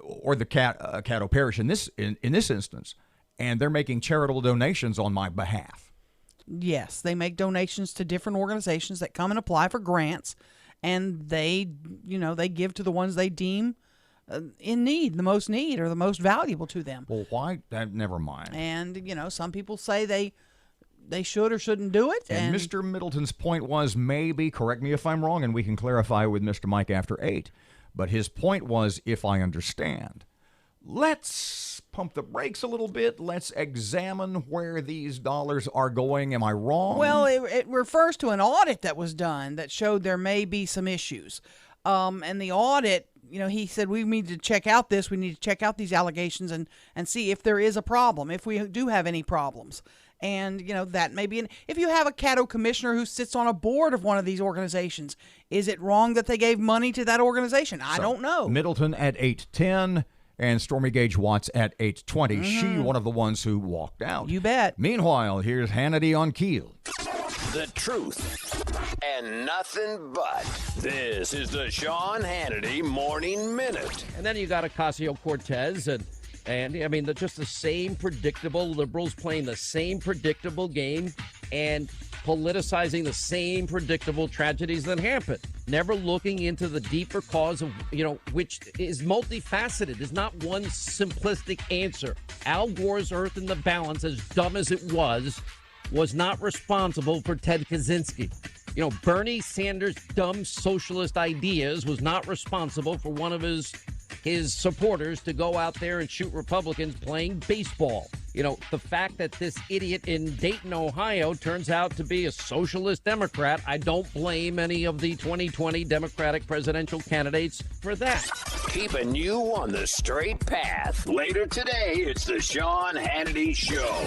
or the Caddo Parish in this instance, and they're making charitable donations on my behalf. Yes, they make donations to different organizations that come and apply for grants, and they give to the ones they deem in need, the most need, or the most valuable to them. Well, why? Never mind. And some people say they should or shouldn't do it. And Mr. Middleton's point was, maybe, correct me if I'm wrong, and we can clarify with Mr. Mike after 8, but his point was, if I understand, let's pump the brakes a little bit. Let's examine where these dollars are going. Am I wrong? Well, it refers to an audit that was done that showed there may be some issues. And the audit, he said, we need to check out this. We need to check out these allegations and see if there is a problem, if we do have any problems. And, that may be if you have a Caddo commissioner who sits on a board of one of these organizations, is it wrong that they gave money to that organization? I don't know. Middleton at 8:10 and Stormy Gage Watts at 8:20. She, one of the ones who walked out. You bet. Meanwhile, here's Hannity on Keel. The truth and nothing but. This is the Sean Hannity Morning Minute. And then you got Ocasio-Cortez and I mean, just the same predictable liberals playing the same predictable game and politicizing the same predictable tragedies that happen. Never looking into the deeper cause of, which is multifaceted. There's not one simplistic answer. Al Gore's Earth in the Balance, as dumb as it was not responsible for Ted Kaczynski. Bernie Sanders' dumb socialist ideas was not responsible for one of his supporters to go out there and shoot Republicans playing baseball. The fact that this idiot in Dayton, Ohio turns out to be a socialist Democrat, I don't blame any of the 2020 Democratic presidential candidates for that. Keeping you on the straight path. Later today, it's the Sean Hannity Show.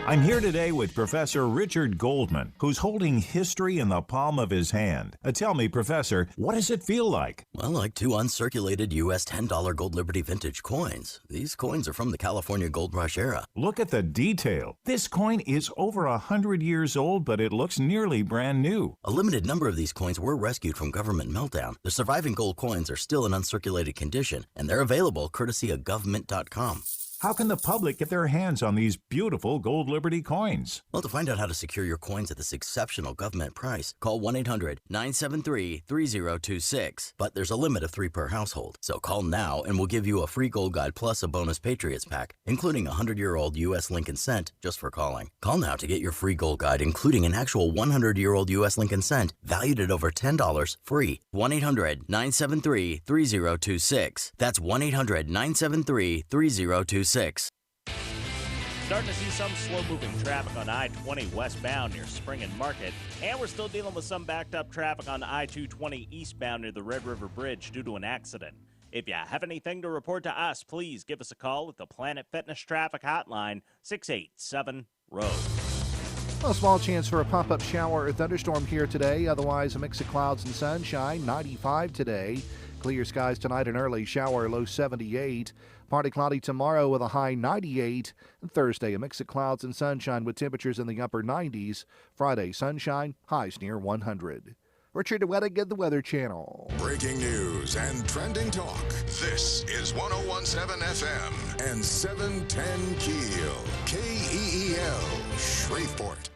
I'm here today with Professor Richard Goldman, who's holding history in the palm of his hand. Tell me, Professor, what does it feel like? Well, like two uncirculated U.S. $10 Gold Liberty vintage coins. These coins are from the California Gold Rush era. Look at the detail. This coin is over 100 years old, but it looks nearly brand new. A limited number of these coins were rescued from government meltdown. The surviving gold coins are still in uncirculated condition, and they're available courtesy of government.com. How can the public get their hands on these beautiful Gold Liberty coins? Well, to find out how to secure your coins at this exceptional government price, call 1-800-973-3026. But there's a limit of 3 per household. So call now and we'll give you a free Gold Guide plus a bonus Patriots pack, including a 100-year-old U.S. Lincoln cent, just for calling. Call now to get your free Gold Guide, including an actual 100-year-old U.S. Lincoln cent, valued at over $10, free. 1-800-973-3026. That's 1-800-973-3026. Starting to see some slow-moving traffic on I-20 westbound near Spring and Market, and we're still dealing with some backed-up traffic on I-220 eastbound near the Red River Bridge due to an accident. If you have anything to report to us, please give us a call at the Planet Fitness Traffic Hotline, 687-ROAD. A small chance for a pop-up shower or thunderstorm here today. Otherwise, a mix of clouds and sunshine. 95 today. Clear skies tonight and early shower, low 78. Partly cloudy tomorrow with a high 98. And Thursday, a mix of clouds and sunshine with temperatures in the upper 90s. Friday, sunshine, highs near 100. Richard Weddick at the Weather Channel. Breaking news and trending talk. This is 1017 FM and 710 Keel. KEEL, Shreveport.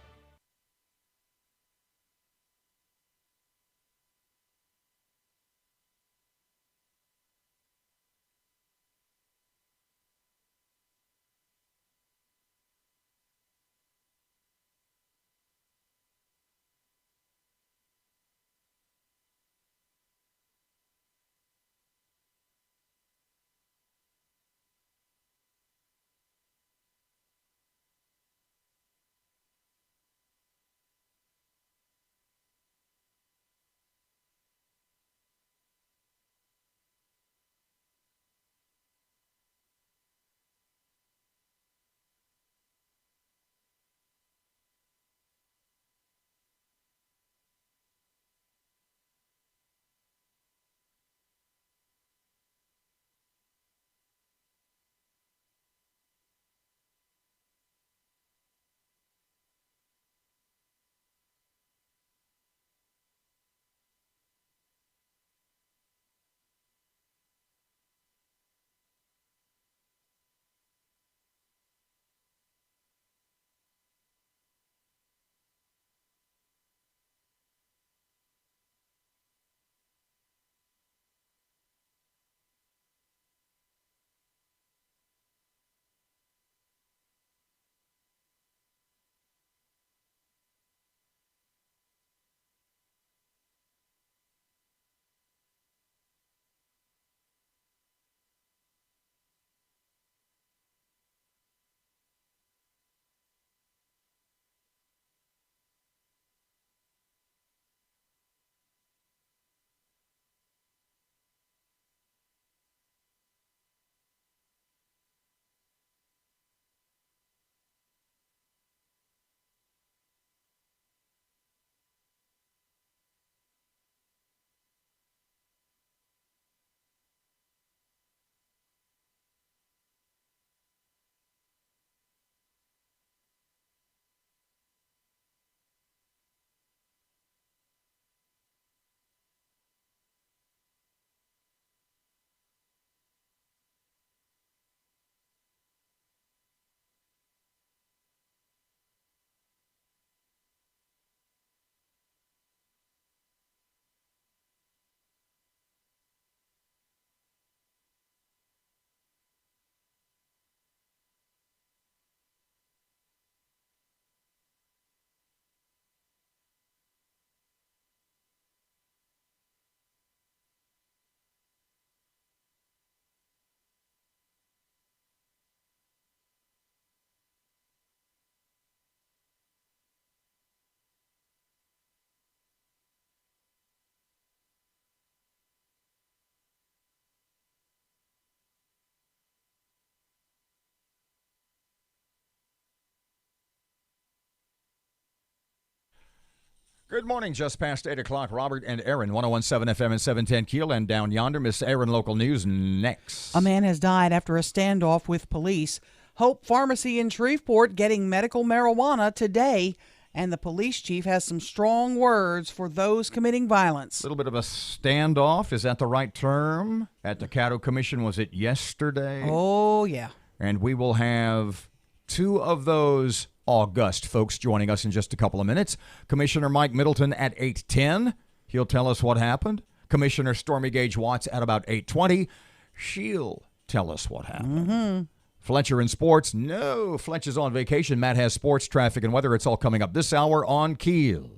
Good morning. Just past 8 o'clock. Robert and Erin, 101.7 FM and 710 Keel. And down yonder, Miss Erin, local news next. A man has died after a standoff with police. Hope Pharmacy in Shreveport getting medical marijuana today. And the police chief has some strong words for those committing violence. A little bit of a standoff. Is that the right term? At the Caddo Commission, was it yesterday? Oh, yeah. And we will have two of those august folks joining us in just a couple of minutes. Commissioner Mike Middleton at 8:10. He'll tell us what happened. Commissioner Stormy Gage Watts at about 8:20. She'll tell us what happened. Mm-hmm. Fletcher in sports. No, Fletch is on vacation. Matt has sports, traffic, and weather. It's all coming up this hour on KEEL.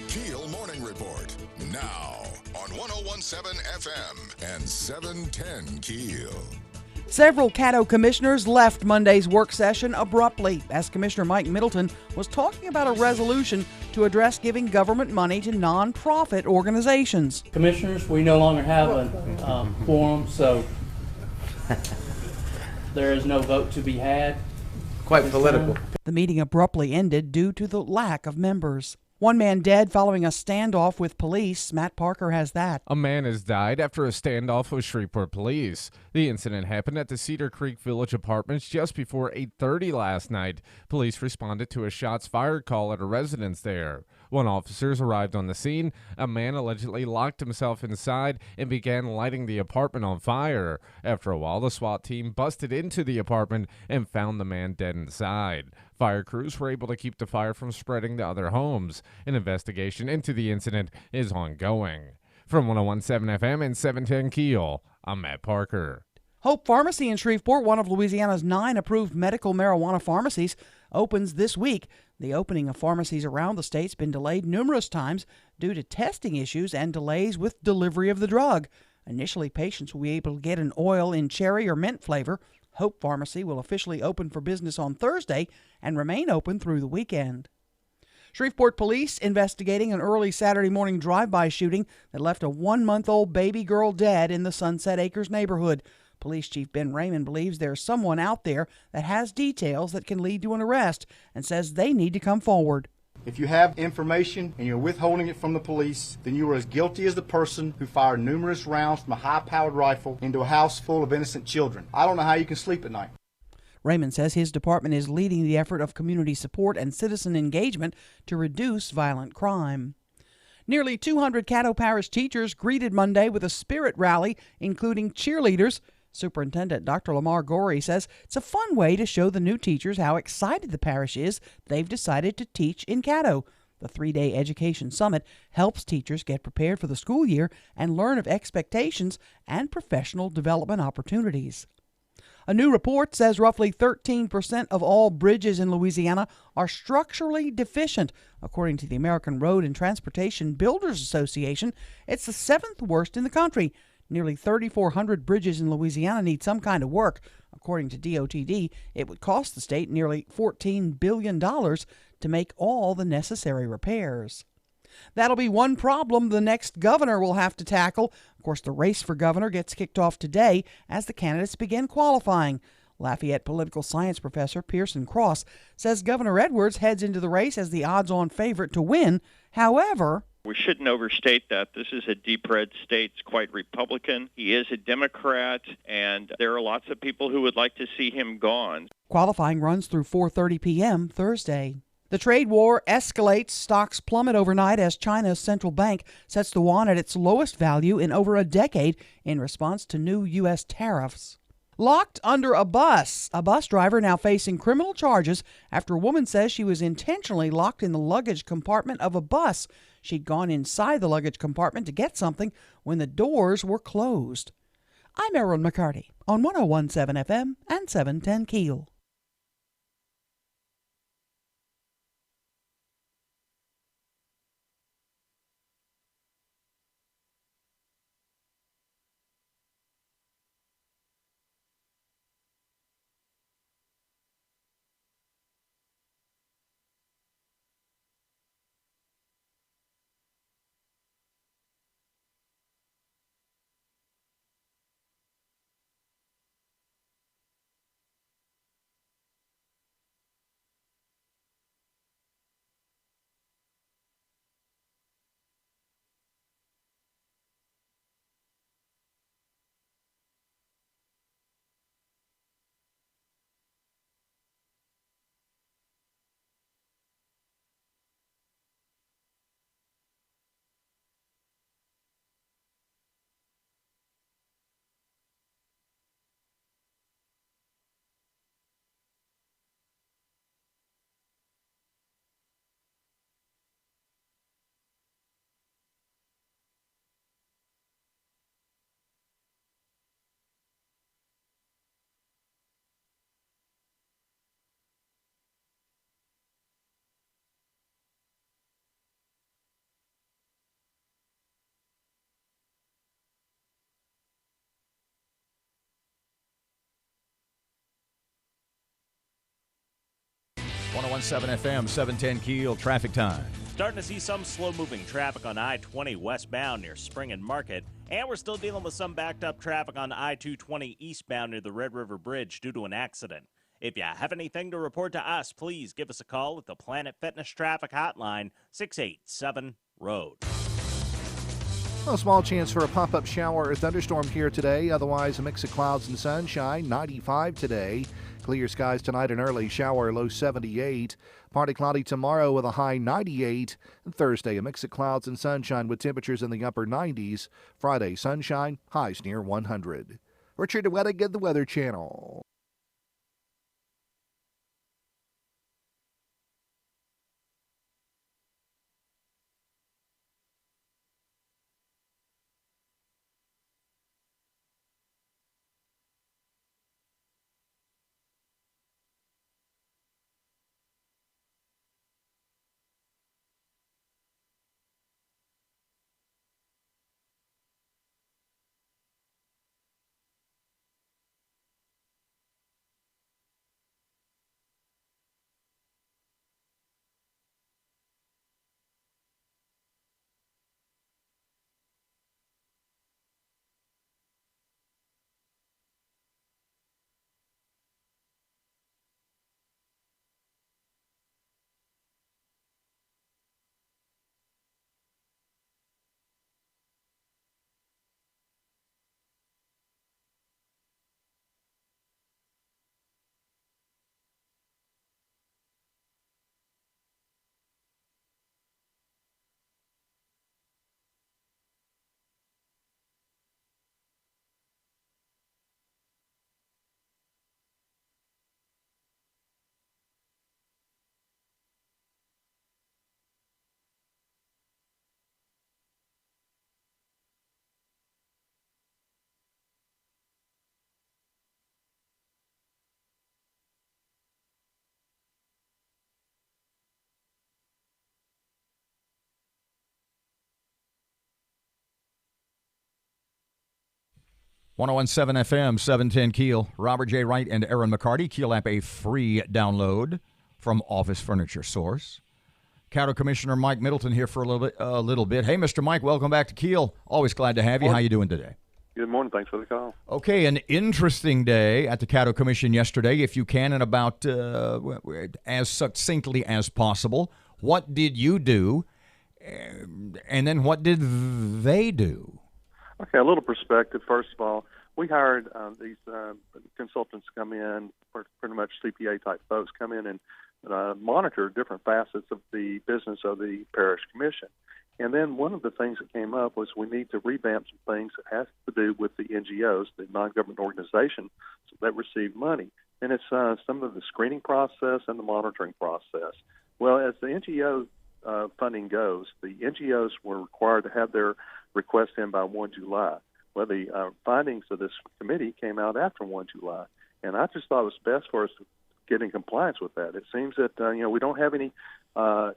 KEEL Morning Report, now on 101.7 FM and 710 KEEL. Several Caddo commissioners left Monday's work session abruptly as Commissioner Mike Middleton was talking about a resolution to address giving government money to nonprofit organizations. Commissioners, we no longer have a quorum, so there is no vote to be had. Quite political. The meeting abruptly ended due to the lack of members. One man dead following a standoff with police. Matt Parker has that. A man has died after a standoff with Shreveport police. The incident happened at the Cedar Creek Village Apartments just before 8:30 last night. Police responded to a shots fired call at a residence there. When officers arrived on the scene, a man allegedly locked himself inside and began lighting the apartment on fire. After a while, the SWAT team busted into the apartment and found the man dead inside. Fire crews were able to keep the fire from spreading to other homes. An investigation into the incident is ongoing. From 101.7 FM and 710 KEEL, I'm Matt Parker. Hope Pharmacy in Shreveport, one of Louisiana's 9 approved medical marijuana pharmacies, opens this week. The opening of pharmacies around the state's been delayed numerous times due to testing issues and delays with delivery of the drug. Initially, patients will be able to get an oil in cherry or mint flavor. Hope Pharmacy will officially open for business on Thursday and remain open through the weekend. Shreveport police investigating an early Saturday morning drive-by shooting that left a 1-month-old baby girl dead in the Sunset Acres neighborhood. Police Chief Ben Raymond believes there's someone out there that has details that can lead to an arrest and says they need to come forward. If you have information and you're withholding it from the police, then you are as guilty as the person who fired numerous rounds from a high-powered rifle into a house full of innocent children. I don't know how you can sleep at night. Raymond says his department is leading the effort of community support and citizen engagement to reduce violent crime. Nearly 200 Caddo Parish teachers greeted Monday with a spirit rally, including cheerleaders. Superintendent Dr. Lamar Gorey says it's a fun way to show the new teachers how excited the parish is they've decided to teach in Caddo. The 3-day education summit helps teachers get prepared for the school year and learn of expectations and professional development opportunities. A new report says roughly 13% of all bridges in Louisiana are structurally deficient. According to the American Road and Transportation Builders Association, it's the 7th worst in the country. Nearly 3,400 bridges in Louisiana need some kind of work. According to DOTD, it would cost the state nearly $14 billion to make all the necessary repairs. That'll be one problem the next governor will have to tackle. Of course, the race for governor gets kicked off today as the candidates begin qualifying. Lafayette political science professor Pearson Cross says Governor Edwards heads into the race as the odds-on favorite to win. However, we shouldn't overstate that. This is a deep red state. It's quite Republican. He is a Democrat, and there are lots of people who would like to see him gone. Qualifying runs through 4:30 p.m. Thursday. The trade war escalates. Stocks plummet overnight as China's central bank sets the yuan at its lowest value in over a decade in response to new U.S. tariffs. Locked under a bus driver now facing criminal charges after a woman says she was intentionally locked in the luggage compartment of a bus. She'd gone inside the luggage compartment to get something when the doors were closed. I'm Erin McCarty on 101.7 FM and 710 KEEL. .107 FM, 710 KEEL, traffic time. Starting to see some slow-moving traffic on I-20 westbound near Spring and Market, and we're still dealing with some backed-up traffic on I-220 eastbound near the Red River Bridge due to an accident. If you have anything to report to us, please give us a call at the Planet Fitness Traffic Hotline, 687-ROAD. A small chance for a pop-up shower or thunderstorm here today. Otherwise, a mix of clouds and sunshine. 95 today. Clear skies tonight, an early shower, low 78. Partly cloudy tomorrow with a high 98. And Thursday, a mix of clouds and sunshine with temperatures in the upper 90s. Friday, sunshine, highs near 100. Richard Weddick, the Weather Channel. 1017 FM, 710 Keel. Robert J. Wright and Erin McCarty. Keel app, a free download from Office Furniture Source. Cattle Commissioner Mike Middleton here for a little bit. Hey, Mr. Mike, welcome back to Keel. Always glad to have you. How you doing today? Good morning. Thanks for the call. Okay, an interesting day at the Cattle Commission yesterday. If you can, and about as succinctly as possible, what did you do, and then what did they do? Okay, a little perspective. First of all, we hired these consultants to come in, pretty much CPA-type folks, come in and monitor different facets of the business of the parish commission. And then one of the things that came up was we need to revamp some things that has to do with the NGOs, the non-government organizations that receive money. And it's some of the screening process and the monitoring process. Well, as the NGO funding goes, the NGOs were required to have their request in by 1 July. Well, the findings of this committee came out after 1 July. And I just thought it was best for us to get in compliance with that. It seems that, we don't have any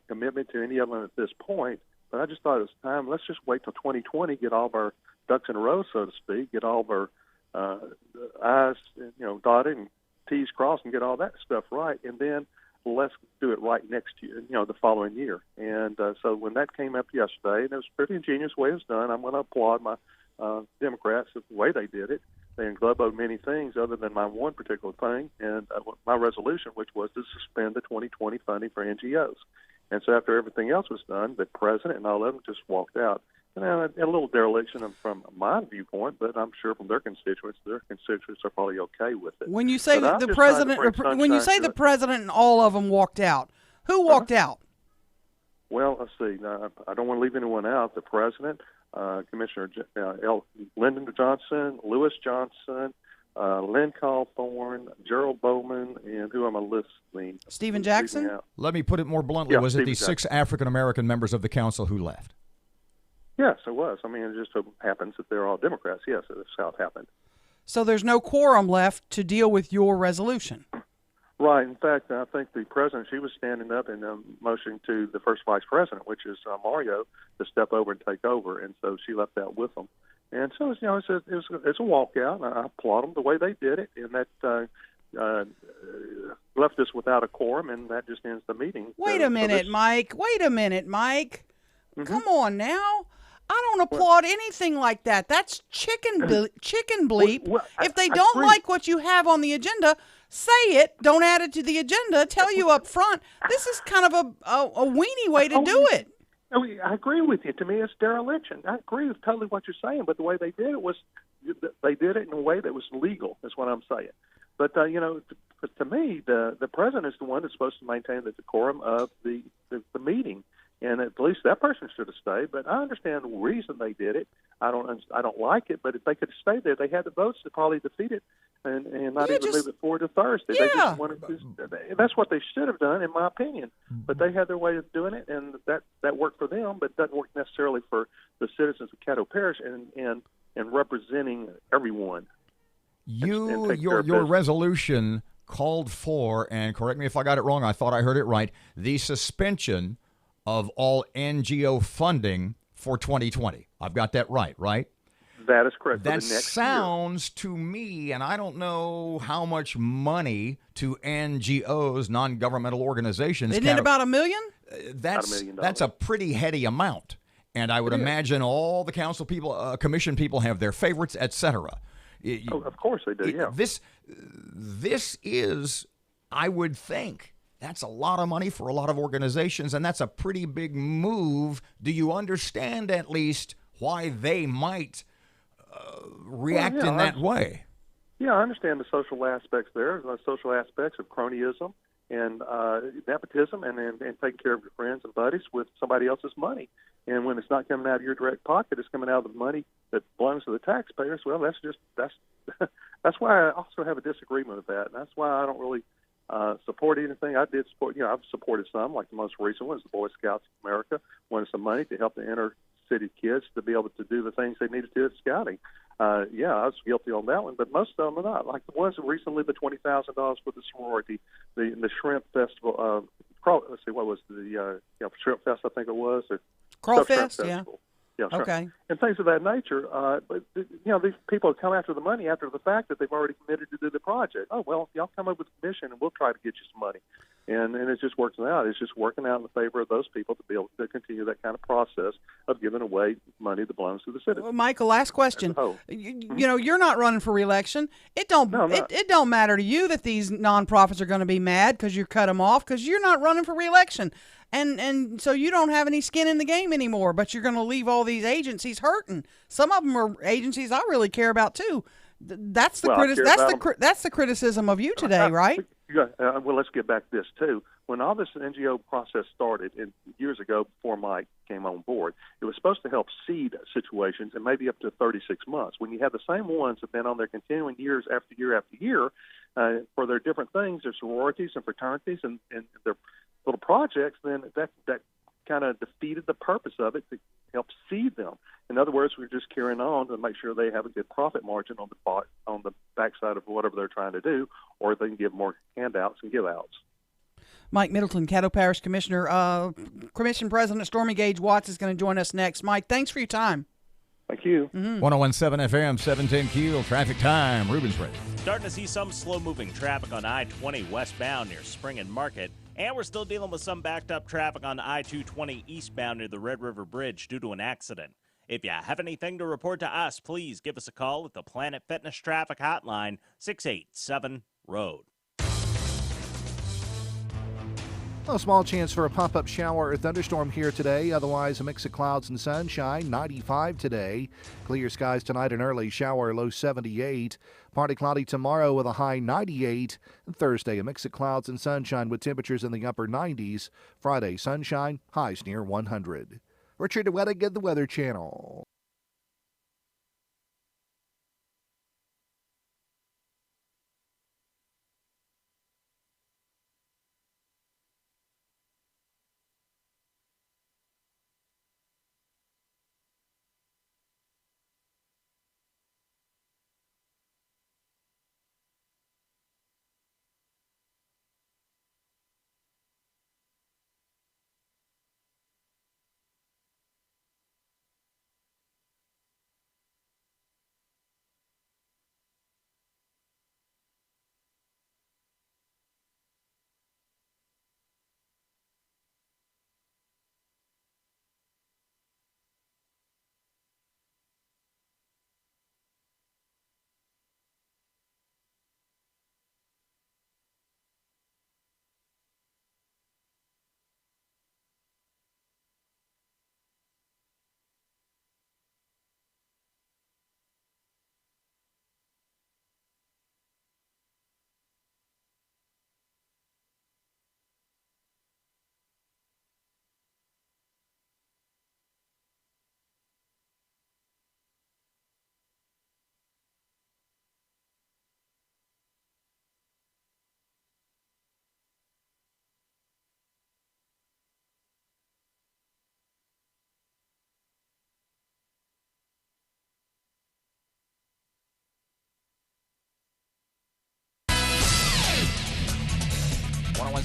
commitment to any of them at this point. But I just thought it was time. Let's just wait till 2020, get all of our ducks in a row, so to speak, get all of our I's, dotted and T's crossed, and get all that stuff right, and then let's do it right next year, the following year. And so when that came up yesterday, and it was a pretty ingenious way it was done. I'm going to applaud my Democrats for the way they did it. They engloboed many things other than my one particular thing, and my resolution, which was to suspend the 2020 funding for NGOs. And so after everything else was done, the president and all of them just walked out. And a little dereliction from my viewpoint, but I'm sure from their constituents are probably okay with it. When you say that the president, the president and all of them walked out, who walked out? Well, let's see. I don't want to leave anyone out. The president, Commissioner Lyndon Johnson, Lewis Johnson, Lynn Cawthorn, Gerald Bowman, and who am I listening? Stephen Jackson? Let me put it more bluntly. Was it the 6 African-American members of the council who left? Yes, it was. I mean, it just so happens that they're all Democrats. Yes, that's how it happened. So there's no quorum left to deal with your resolution. Right. In fact, I think the president, she was standing up and motioning to the first vice president, which is Mario, to step over and take over. And so she left that with them. And so, it's a walkout, and I applaud them the way they did it, and that left us without a quorum, and that just ends the meeting. Wait a minute, Mike. Mm-hmm. Come on now. I don't applaud anything like that. That's chicken bleep. Well, if they don't like what you have on the agenda, say it. Don't add it to the agenda. Tell you up front. This is kind of a weenie way to do it. I agree with you. To me, it's dereliction. I agree with totally what you're saying, but the way they did it was they did it in a way that was legal, is what I'm saying. But, to me, the president is the one that's supposed to maintain the decorum of the meeting. And at least that person should have stayed. But I understand the reason they did it. I don't like it. But if they could have stayed there, they had the votes to probably defeat it and not even move it forward to Thursday. Yeah. They just wanted to, that's what they should have done, in my opinion. But they had their way of doing it, and that worked for them. But doesn't work necessarily for the citizens of Caddo Parish and representing everyone. Your resolution called for, and correct me if I got it wrong, I thought I heard it right, the suspension of all NGO funding for 2020. I've got that right? That is correct. That sounds to me, and I don't know how much money to NGOs, non-governmental organizations. Isn't it about $1 million? About $1 million. That's a pretty heady amount. And I would imagine all the council people, commission people have their favorites, etc. Of course they do, yeah. This is, I would think, that's a lot of money for a lot of organizations, and that's a pretty big move. Do you understand at least why they might react in that way? Yeah, I understand the social aspects there, the social aspects of cronyism and nepotism and taking care of your friends and buddies with somebody else's money. And when it's not coming out of your direct pocket, it's coming out of the money that belongs to the taxpayers. Well, that's why I also have a disagreement with that. And that's why I don't really support anything. I did support, I've supported some, like the most recent one is the Boy Scouts of America, wanted some money to help the inner city kids to be able to do the things they needed to do at scouting. I was guilty on that one, but most of them are not. Like the ones that recently, the $20,000 for the sorority, the shrimp festival. Let's see, what was the Shrimp Fest? I think it was. Crawfest, yeah. Yeah, sure. Okay. And things of that nature. But these people come after the money after the fact that they've already committed to do the project. Oh well, y'all come up with a commission and we'll try to get you some money. And it just works out. It's just working out in the favor of those people to be able to continue that kind of process of giving away money that belongs to the city. Well, Michael, last question. You're not running for re-election. It don't matter to you that these nonprofits are going to be mad because you cut them off because you're not running for re-election. And so you don't have any skin in the game anymore, but you're going to leave all these agencies hurting. Some of them are agencies I really care about too. That's the criticism of you today, right? Well, let's get back to this too. When all this NGO process started years ago before Mike came on board, it was supposed to help seed situations and maybe up to 36 months. When you have the same ones that have been on there continuing years after year after year for their different things, their sororities and fraternities and their little projects, then that kind of defeated the purpose of it to help seed them. In other words, we're just carrying on to make sure they have a good profit margin on the backside of whatever they're trying to do, or they can give more handouts and give outs. Mike Middleton, Caddo Parish Commissioner. Commission President Stormy Gage Watts is going to join us next. Mike, thanks for your time. Thank you. 101.7 FM, 710 Keel, traffic time. Ruben's ready. Starting to see some slow-moving traffic on I-20 westbound near Spring and Market. And we're still dealing with some backed-up traffic on I-220 eastbound near the Red River Bridge due to an accident. If you have anything to report to us, please give us a call at the Planet Fitness Traffic Hotline, 687-ROAD. A small chance for a pop-up shower or thunderstorm here today. Otherwise, a mix of clouds and sunshine. 95 today. Clear skies tonight and early shower, low 78. Partly cloudy tomorrow with a high 98. And Thursday, a mix of clouds and sunshine with temperatures in the upper 90s. Friday, sunshine, highs near 100. Richard Weddick at the Weather Channel.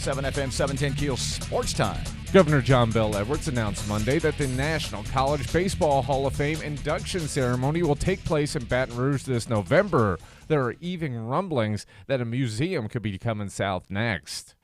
FM 710 Keel Sports Time. Governor John Bel Edwards announced Monday that the National College Baseball Hall of Fame induction ceremony will take place in Baton Rouge this November. There are even rumblings that a museum could be coming south next.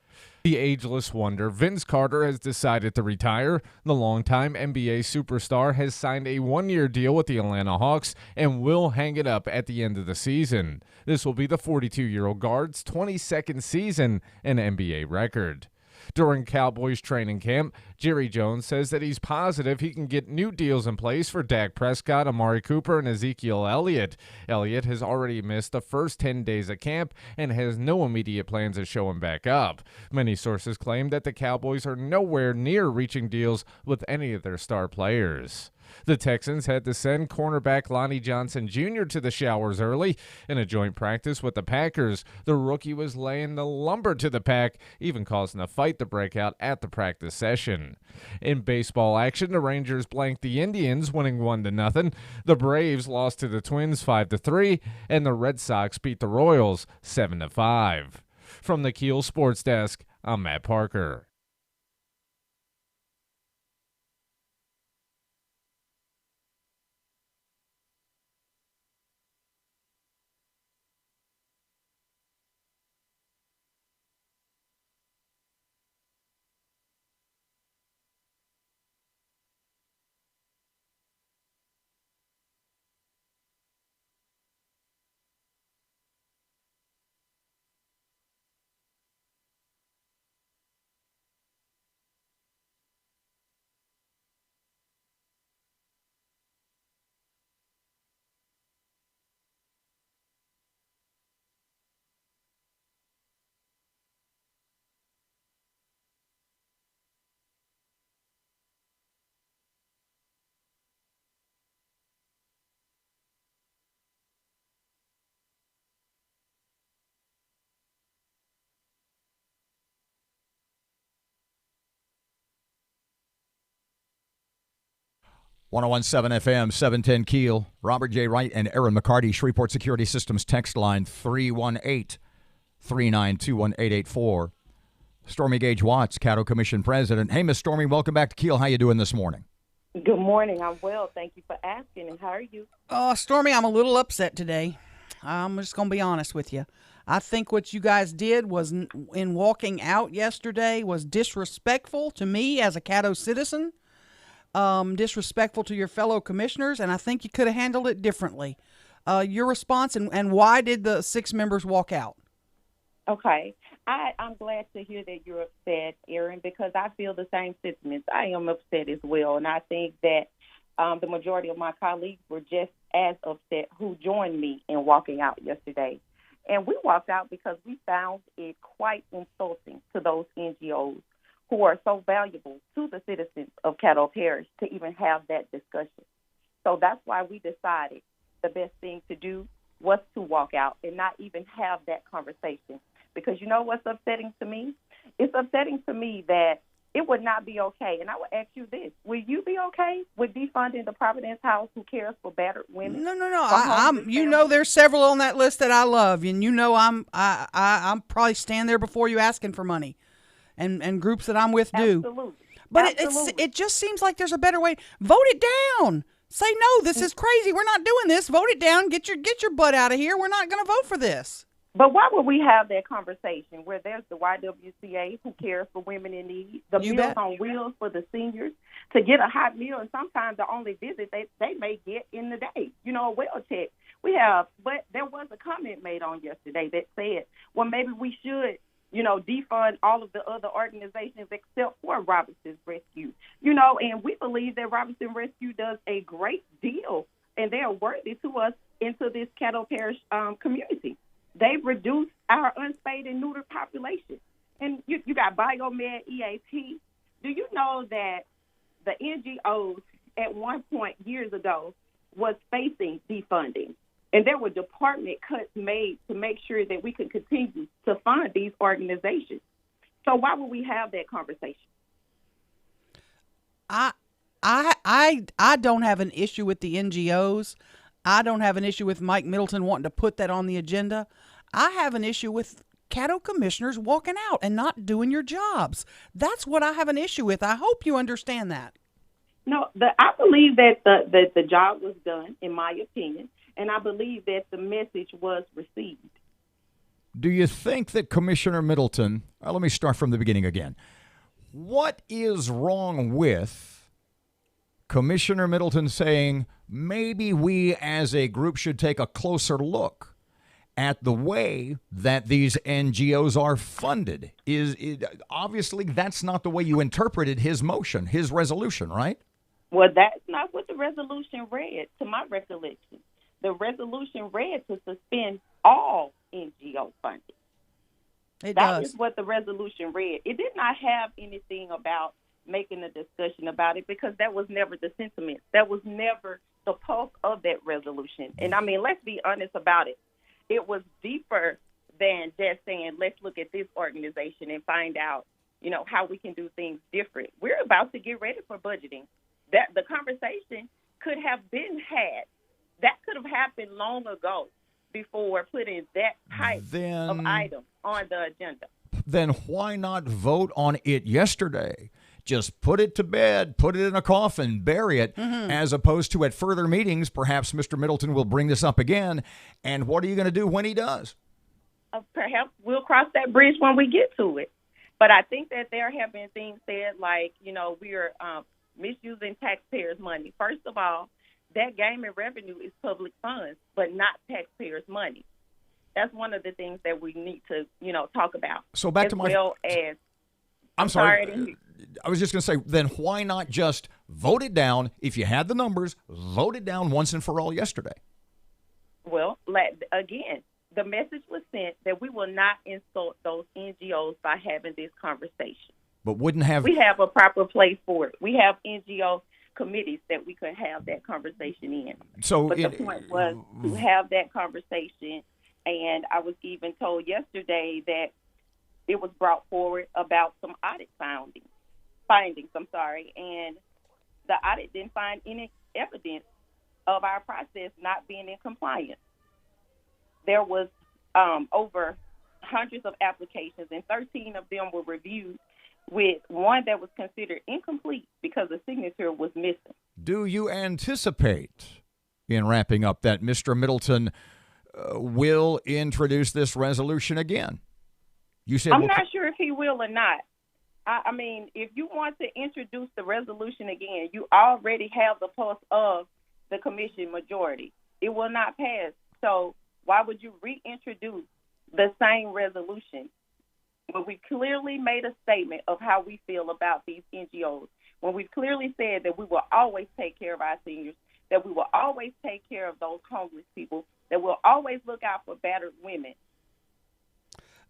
The ageless wonder Vince Carter has decided to retire. The longtime NBA superstar has signed a one-year deal with the Atlanta Hawks and will hang it up at the end of the season. This will be the 42-year-old guard's 22nd season, an NBA record. During Cowboys training camp, Jerry Jones says that he's positive he can get new deals in place for Dak Prescott, Amari Cooper, and Ezekiel Elliott. Elliott has already missed the first 10 days of camp and has no immediate plans to show him back up. Many sources claim that the Cowboys are nowhere near reaching deals with any of their star players. The Texans had to send cornerback Lonnie Johnson Jr. to the showers early. In a joint practice with the Packers, the rookie was laying the lumber to the pack, even causing a fight to break out at the practice session. In baseball action, the Rangers blanked the Indians, winning 1-0. The Braves lost to the Twins 5-3, and the Red Sox beat the Royals 7-5. From the Keel Sports Desk, I'm Matt Parker. 1017 FM, 710 Keel. Robert J. Wright and Erin McCarty, Shreveport Security Systems text line 318-392-1884. Stormy Gage Watts, Caddo Commission President. Hey, Miss Stormy, welcome back to Keel. How you doing this morning? Good morning. I'm well. Thank you for asking. And how are you? Stormy, I'm a little upset today. I'm just going to be honest with you. I think what you guys did was in walking out yesterday was disrespectful to me as a Caddo citizen, disrespectful to your fellow commissioners, and I think you could have handled it differently. Your response and why did the 6 members walk out? Okay. I'm glad to hear that you're upset, Erin, because I feel the same sentiments. I am upset as well, and I think that the majority of my colleagues were just as upset who joined me in walking out yesterday. And we walked out because we found it quite insulting to those NGOs who are so valuable to the citizens of Caddo Parish to even have that discussion. So that's why we decided the best thing to do was to walk out and not even have that conversation. Because you know what's upsetting to me? It's upsetting to me that it would not be okay. And I would ask you this. Will you be okay with defunding the Providence House who cares for battered women? No. There's several on that list that I love. And you know I'm probably stand there before you asking for money. And groups that I'm with do. Absolutely. But it just seems like there's a better way. Vote it down. Say, no, this is crazy. We're not doing this. Vote it down. Get your butt out of here. We're not going to vote for this. But why would we have that conversation where there's the YWCA who cares for women in need, the Meals on Wheels for the seniors, to get a hot meal, and sometimes the only visit they may get in the day, a well check. But there was a comment made on yesterday that said, well, maybe we should, defund all of the other organizations except for Robinson's Rescue, and we believe that Robinson Rescue does a great deal, and they are worthy to us into this Caddo Parish community. They've reduced our unspayed and neutered population. And you got Biomed, EAP. Do you know that the NGOs at one point years ago was facing defunding? And there were department cuts made to make sure that we could continue to fund these organizations. So why would we have that conversation? I don't have an issue with the NGOs. I don't have an issue with Mike Middleton wanting to put that on the agenda. I have an issue with Caddo commissioners walking out and not doing your jobs. That's what I have an issue with. I hope you understand that. No, I believe that the job was done, in my opinion, and I believe that the message was received. Do you think that Commissioner Middleton, let me start from the beginning again. What is wrong with Commissioner Middleton saying maybe we as a group should take a closer look at the way that these NGOs are funded? Obviously, that's not the way you interpreted his motion, his resolution, right? Well, that's not what the resolution read, to my recollection. The resolution read to suspend all NGO funding. That is what the resolution read. It did not have anything about making a discussion about it because that was never the sentiment. That was never the pulse of that resolution. And I mean, let's be honest about it. It was deeper than just saying, let's look at this organization and find out, how we can do things different. We're about to get ready for budgeting. That the conversation could have been had. That could have happened long ago before putting that type of item on the agenda. Then why not vote on it yesterday? Just put it to bed, put it in a coffin, bury it, as opposed to at further meetings, perhaps Mr. Middleton will bring this up again. And what are you going to do when he does? Perhaps we'll cross that bridge when we get to it. But I think that there have been things said like, we're misusing taxpayers' money. First of all, that gaming revenue is public funds, but not taxpayers' money. That's one of the things that we need to, talk about. So back to my... I'm sorry. I was just going to say, then why not just vote it down? If you had the numbers, vote it down once and for all yesterday. Well, again, the message was sent that we will not insult those NGOs by having this conversation. But we have a proper place for it. We have NGO committees that we could have that conversation in. But the point was to have that conversation, and I was even told yesterday that it was brought forward about some audit findings. And the audit didn't find any evidence of our process not being in compliance. There was over hundreds of applications, and 13 of them were reviewed, with one that was considered incomplete because the signature was missing. Do you anticipate, in wrapping up, that Mr. Middleton will introduce this resolution again? You said I'm not sure if he will or not. I mean, if you want to introduce the resolution again, you already have the pulse of the commission majority. It will not pass. So why would you reintroduce the same resolution when we clearly made a statement of how we feel about these NGOs, when we clearly said that we will always take care of our seniors, that we will always take care of those homeless people, that we'll always look out for battered women?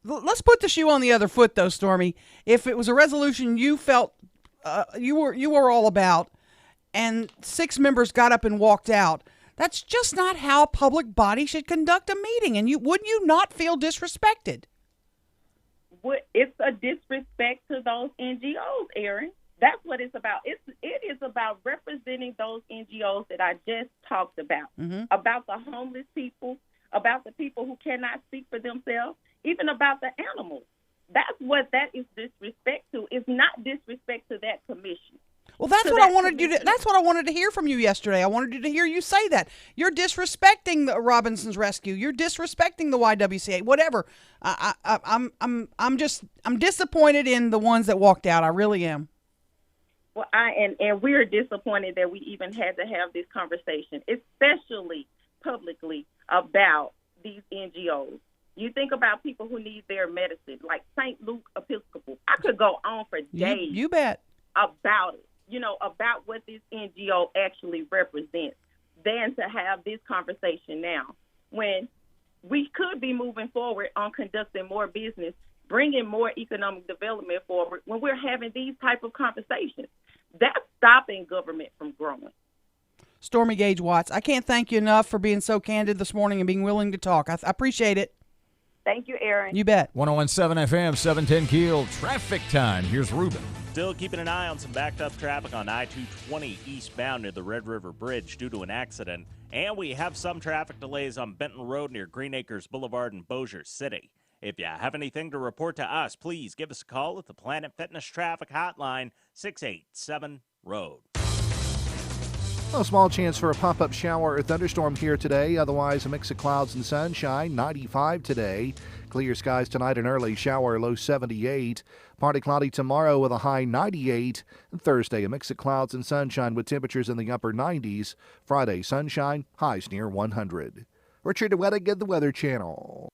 Let's put the shoe on the other foot, though, Stormy. If it was a resolution you felt you were all about, and 6 members got up and walked out, that's just not how a public body should conduct a meeting. And wouldn't you not feel disrespected? It's a disrespect to those NGOs, Erin. That's what it's about. It is about representing those NGOs that I just talked about, about the homeless people, about the people who cannot speak for themselves, even about the animals. That's what that is disrespect to. It's not disrespect to that commission. Well, that's what I wanted you to. That's what I wanted to hear from you yesterday. I wanted to hear you say that you're disrespecting the Robinson's Rescue. You're disrespecting the YWCA. Whatever. I'm disappointed in the ones that walked out. I really am. Well, and we're disappointed that we even had to have this conversation, especially publicly, about these NGOs. You think about people who need their medicine, like St. Luke Episcopal. I could go on for days. You bet. About it. About what this NGO actually represents, than to have this conversation now, when we could be moving forward on conducting more business, bringing more economic development forward, when we're having these type of conversations. That's stopping government from growing. Stormy Gage Watts, I can't thank you enough for being so candid this morning and being willing to talk. I appreciate it. Thank you, Erin. You bet. 101.7 FM, 710 Keel. Traffic time. Here's Ruben. Still keeping an eye on some backed up traffic on I-220 eastbound near the Red River Bridge due to an accident. And we have some traffic delays on Benton Road near Green Acres Boulevard in Bossier City. If you have anything to report to us, please give us a call at the Planet Fitness Traffic Hotline, 687-ROAD. A small chance for a pop-up shower or thunderstorm here today. Otherwise, a mix of clouds and sunshine. 95 today. Clear skies tonight and early shower, low 78. Partly cloudy tomorrow with a high 98. And Thursday, a mix of clouds and sunshine with temperatures in the upper 90s. Friday, sunshine, highs near 100. Richard DeWettig at the Weather Channel.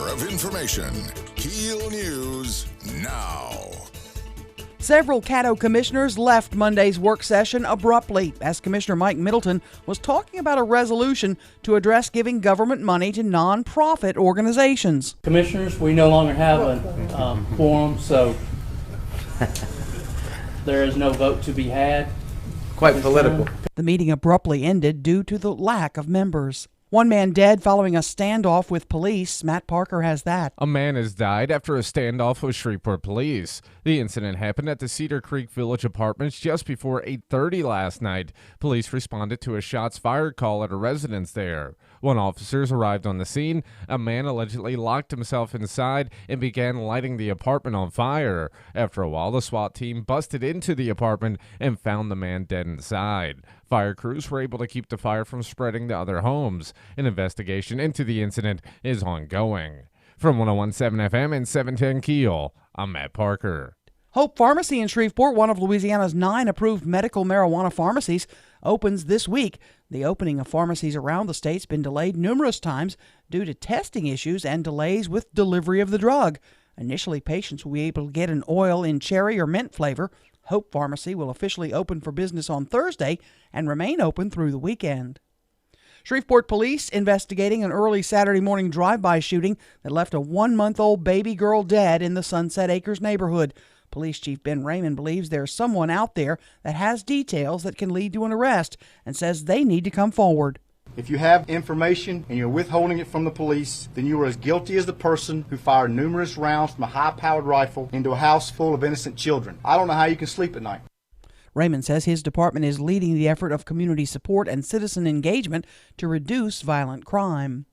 Of information. KEEL News now. Several Caddo commissioners left Monday's work session abruptly as Commissioner Mike Middleton was talking about a resolution to address giving government money to nonprofit organizations. Commissioners, we no longer have a quorum, so There is no vote to be had. Quite political. The meeting abruptly ended due to the lack of members. One man dead following a standoff with police. Matt Parker has that. A man has died after a standoff with Shreveport police. The incident happened at the Cedar Creek Village Apartments just before 8:30 last night. Police responded to a shots fired call at a residence there. When officers arrived on the scene, a man allegedly locked himself inside and began lighting the apartment on fire. After a while, the SWAT team busted into the apartment and found the man dead inside. Fire crews were able to keep the fire from spreading to other homes. An investigation into the incident is ongoing. From 101.7 FM and 710 KEEL, I'm Matt Parker. Hope Pharmacy in Shreveport, one of Louisiana's 9 approved medical marijuana pharmacies, opens this week. The opening of pharmacies around the state's been delayed numerous times due to testing issues and delays with delivery of the drug. Initially, patients will be able to get an oil in cherry or mint flavor. Hope Pharmacy will officially open for business on Thursday and remain open through the weekend. Shreveport police investigating an early Saturday morning drive-by shooting that left a 1-month-old baby girl dead in the Sunset Acres neighborhood. Police Chief Ben Raymond believes there's someone out there that has details that can lead to an arrest and says they need to come forward. If you have information and you're withholding it from the police, then you are as guilty as the person who fired numerous rounds from a high-powered rifle into a house full of innocent children. I don't know how you can sleep at night. Raymond says his department is leading the effort of community support and citizen engagement to reduce violent crime.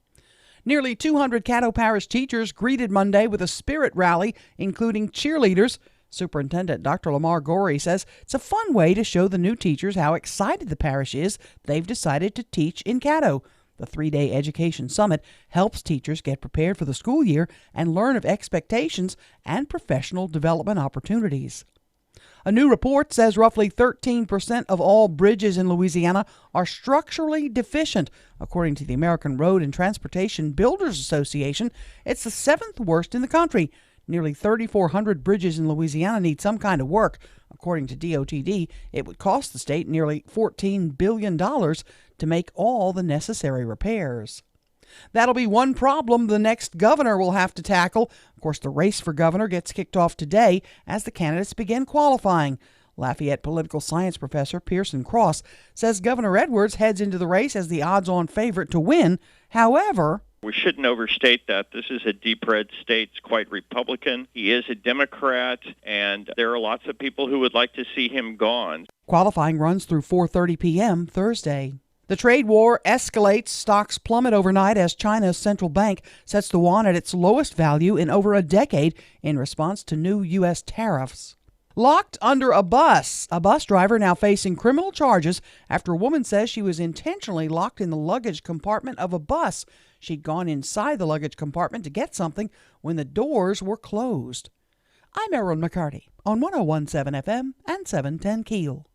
Nearly 200 Caddo Parish teachers greeted Monday with a spirit rally, including cheerleaders. Superintendent Dr. Lamar Gorey says it's a fun way to show the new teachers how excited the parish is they've decided to teach in Caddo. The 3-day education summit helps teachers get prepared for the school year and learn of expectations and professional development opportunities. A new report says roughly 13% of all bridges in Louisiana are structurally deficient. According to the American Road and Transportation Builders Association, it's the 7th worst in the country. Nearly 3,400 bridges in Louisiana need some kind of work. According to DOTD, it would cost the state nearly $14 billion to make all the necessary repairs. That'll be one problem the next governor will have to tackle. Of course, the race for governor gets kicked off today as the candidates begin qualifying. Lafayette political science professor Pearson Cross says Governor Edwards heads into the race as the odds-on favorite to win. However, we shouldn't overstate that. This is a deep red state. It's quite Republican. He is a Democrat, and there are lots of people who would like to see him gone. Qualifying runs through 4:30 p.m. Thursday. The trade war escalates. Stocks plummet overnight as China's central bank sets the yuan at its lowest value in over a decade in response to new U.S. tariffs. Locked under a bus driver now facing criminal charges after a woman says she was intentionally locked in the luggage compartment of a bus. She'd gone inside the luggage compartment to get something when the doors were closed. I'm Erin McCarty on 101.7 FM and 710 KEEL.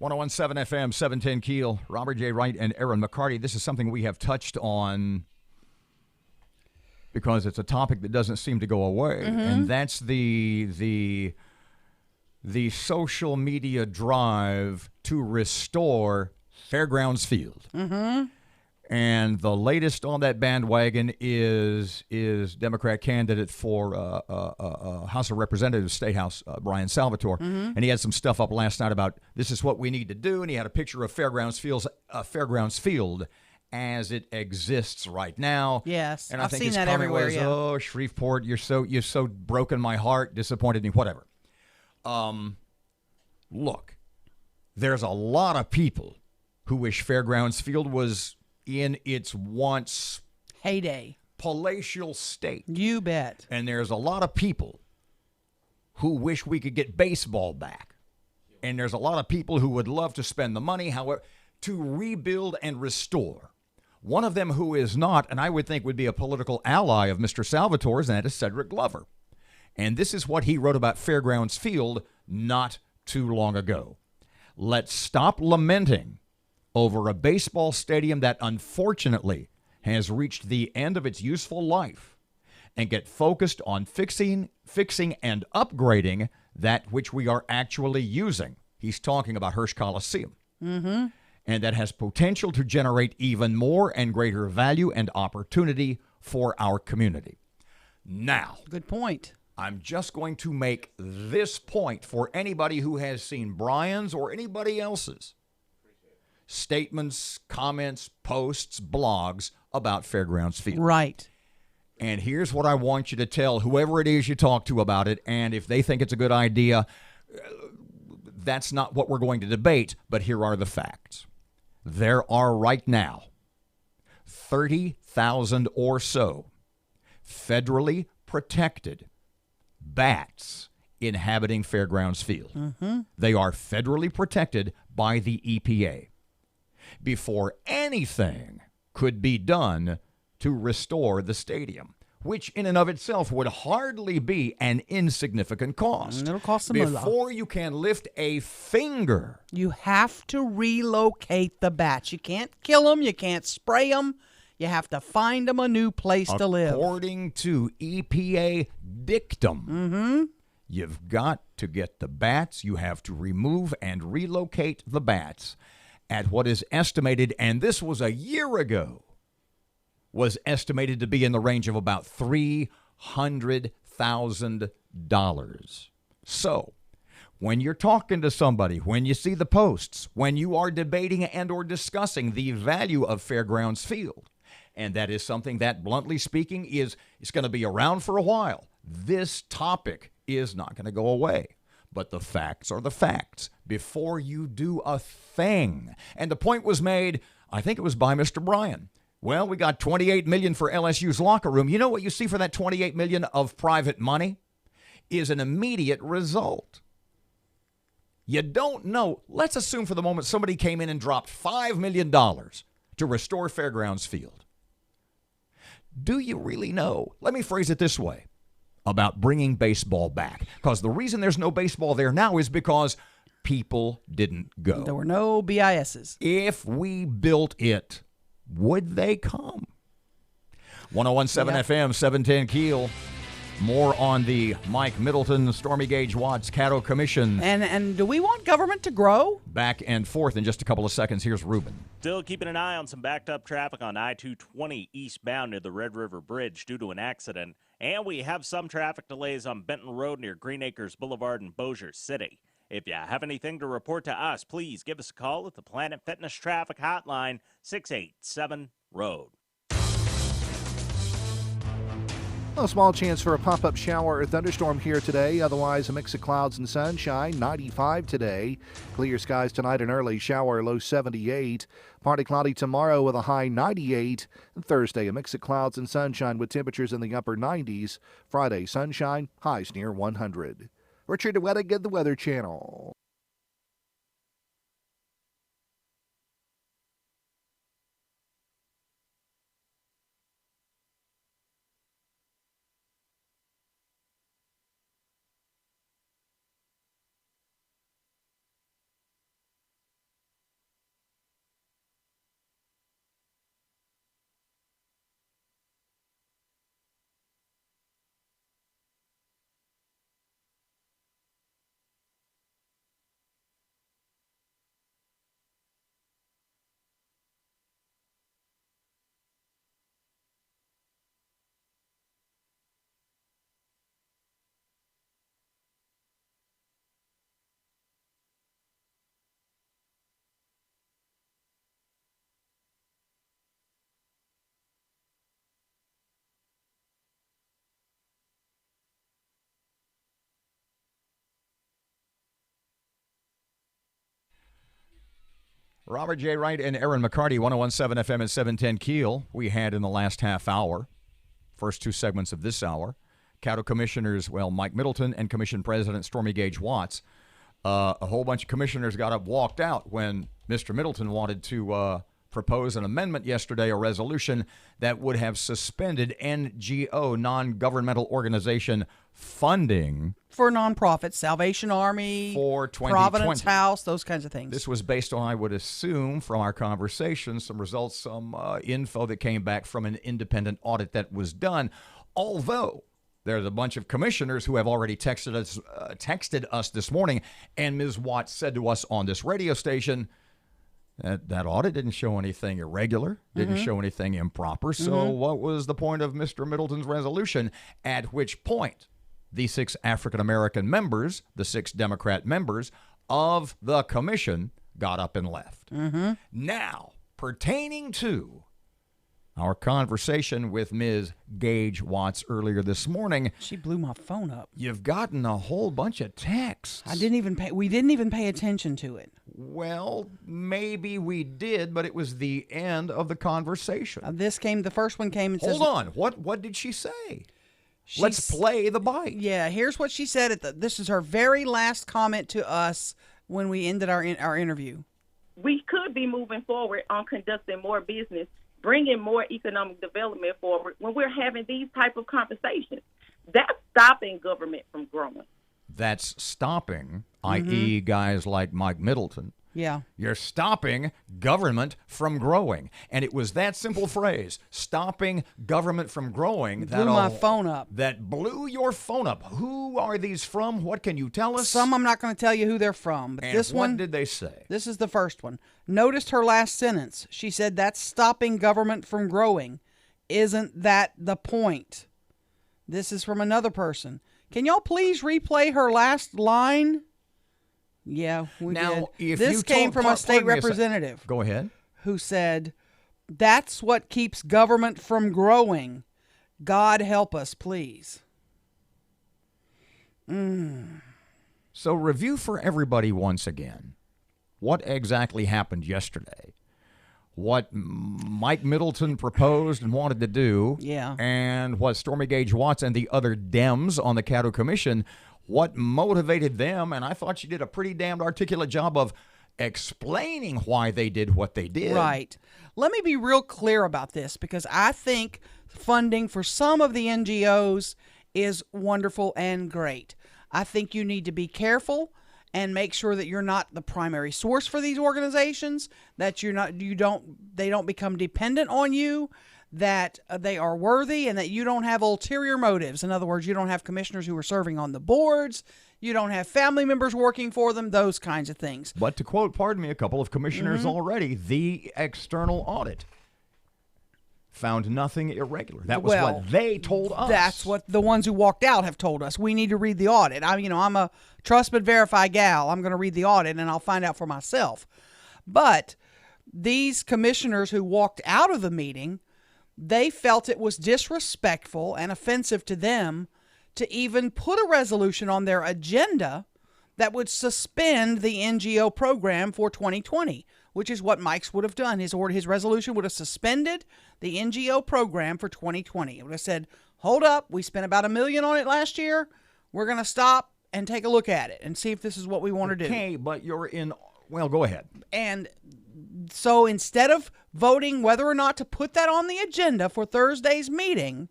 .101.7 FM, 710 KEEL. Robert J. Wright and Erin McCarty. This is something we have touched on because it's a topic that doesn't seem to go away, and that's the social media drive to restore Fairgrounds Field. And the latest on that bandwagon is Democrat candidate for House of Representatives, State House, Brian Salvatore. And he had some stuff up last night about this is what we need to do. And he had a picture of Fairgrounds Field as it exists right now. Yes, and I I've think seen his that comment everywhere. was, Yeah. "Oh, Shreveport, you've so broken my heart, disappointed me, whatever." Look, there's a lot of people who wish Fairgrounds Field was in its once heyday, palatial state. You bet. And there's a lot of people who wish we could get baseball back. And there's a lot of people who would love to spend the money, however, to rebuild and restore. One of them who is not, and I would think would be a political ally of Mr. Salvatore's, and that is Cedric Glover. And this is what he wrote about Fairgrounds Field not too long ago. Let's stop lamenting over a baseball stadium that unfortunately has reached the end of its useful life and get focused on fixing and upgrading that which we are actually using. He's talking about Hirsch Coliseum. Mm-hmm. And that has potential to generate even more and greater value and opportunity for our community. Now, good point. I'm just going to make this point for anybody who has seen Brian's or anybody else's statements, comments, posts, blogs about Fairgrounds Field. Right. And here's what I want you to tell whoever it is you talk to about it, and if they think it's a good idea, that's not what we're going to debate, but here are the facts. There are right now 30,000 or so federally protected bats inhabiting Fairgrounds Field. Mm-hmm. They are federally protected by the EPA. Before anything could be done to restore the stadium, which in and of itself would hardly be an insignificant cost. It'll cost some moolah. Before you can lift a finger. You have to relocate the bats. You can't kill them. You can't spray them. You have to find them a new place to live. According to EPA dictum, Mm-hmm. you've got to get the bats. You have to remove and relocate the bats at what is estimated, and this was a year ago, was estimated to be in the range of about $300,000. So, when you're talking to somebody, when you see the posts, when you are debating and or discussing the value of Fairgrounds Field, and that is something that, bluntly speaking, is going to be around for a while. This topic is not going to go away. But the facts are the facts before you do a thing. And the point was made, I think it was by Mr. Bryan. Well, we got $28 million for LSU's locker room. You know what you see for that $28 million of private money? Is an immediate result. You don't know. Let's assume for the moment somebody came in and dropped $5 million to restore Fairgrounds Field. Do you really know? Let me phrase it this way about bringing baseball back. Because the reason there's no baseball there now is because people didn't go. There were no BISs. If we built it, would they come? 101.7 FM, 710 Keel. More on the Mike Middleton, Stormy Gage Watts Caddo Commission. And do we want government to grow? Back and forth in just a couple of seconds. Here's Ruben. Still keeping an eye on some backed up traffic on I-220 eastbound near the Red River Bridge due to an accident. And we have some traffic delays on Benton Road near Green Acres Boulevard in Bossier City. If you have anything to report to us, please give us a call at the Planet Fitness Traffic Hotline, 687-ROAD. A small chance for a pop-up shower or thunderstorm here today. Otherwise, a mix of clouds and sunshine. 95 today. Clear skies tonight and early shower, low 78. Partly cloudy tomorrow with a high 98. And Thursday, a mix of clouds and sunshine with temperatures in the upper 90s. Friday, sunshine, highs near 100. Richard DeWettig, the Weather Channel. Robert J. Wright and Erin McCarty, 101.7 FM and 710 Keel. We had in the last half hour, first two segments of this hour, Cattle Commissioners, Mike Middleton and Commission President Stormy Gage Watts. A whole bunch of commissioners got up, walked out when Mr. Middleton wanted to propose an amendment yesterday, a resolution that would have suspended NGO, non-governmental organization funding for nonprofits, Salvation Army, for 2020. Providence House, those kinds of things. This was based on, I would assume, from our conversation, some results, some info that came back from an independent audit that was done. Although there's a bunch of commissioners who have already texted us this morning, and Ms. Watts said to us on this radio station that audit didn't show anything irregular, didn't show anything improper. So what was the point of Mr. Middleton's resolution? At which point the 6 African-American members, the 6 Democrat members of the commission got up and left. Now, pertaining to our conversation with Ms. Gage Watts earlier this morning. She blew my phone up. You've gotten a whole bunch of texts. We didn't even pay attention to it. Well, maybe we did, but it was the end of the conversation. The first one came and says... Hold on. What did she say? Let's play the bite. Yeah, here's what she said. This is her very last comment to us when we ended our interview. We could be moving forward on conducting more business, bringing more economic development forward when we're having these type of conversations. That's stopping government from growing. That's stopping, i.e. guys like Mike Middleton. Yeah. You're stopping government from growing. And it was that simple phrase, stopping government from growing. Blew my phone up. That blew your phone up. Who are these from? What can you tell us? Some I'm not going to tell you who they're from. But and this one, what did they say? This is the first one. Noticed her last sentence. She said, that's stopping government from growing. Isn't that the point? This is from another person. Can y'all please replay her last line? Yeah, we now, did. This came from a state representative. Go ahead. Who said, that's what keeps government from growing. God help us, please. So review for everybody once again. What exactly happened yesterday? What Mike Middleton proposed and wanted to do. Yeah. And what Stormy Gage Watts and the other Dems on the Cattle Commission, what motivated them, and I thought she did a pretty damned articulate job of explaining why they did what they did. Right. Let me be real clear about this, because I think funding for some of the NGOs is wonderful and great. I think you need to be careful and make sure that you're not the primary source for these organizations, that they don't become dependent on you, that they are worthy, and that you don't have ulterior motives. In other words, you don't have commissioners who are serving on the boards, you don't have family members working for them, those kinds of things. But to quote, pardon me, a couple of commissioners already, the external audit found nothing irregular. That was what they told us. That's what the ones who walked out have told us. We need to read the audit. I'm a trust but verify gal. I'm going to read the audit and I'll find out for myself. But these commissioners who walked out of the meeting, they felt it was disrespectful and offensive to them to even put a resolution on their agenda that would suspend the NGO program for 2020, which is what Mike's would have done. His resolution would have suspended the NGO program for 2020. It would have said, hold up, we spent about $1 million on it last year. We're going to stop and take a look at it and see if this is what we want to do. Okay, but you're in, well, go ahead. And so instead of voting whether or not to put that on the agenda for Thursday's meeting,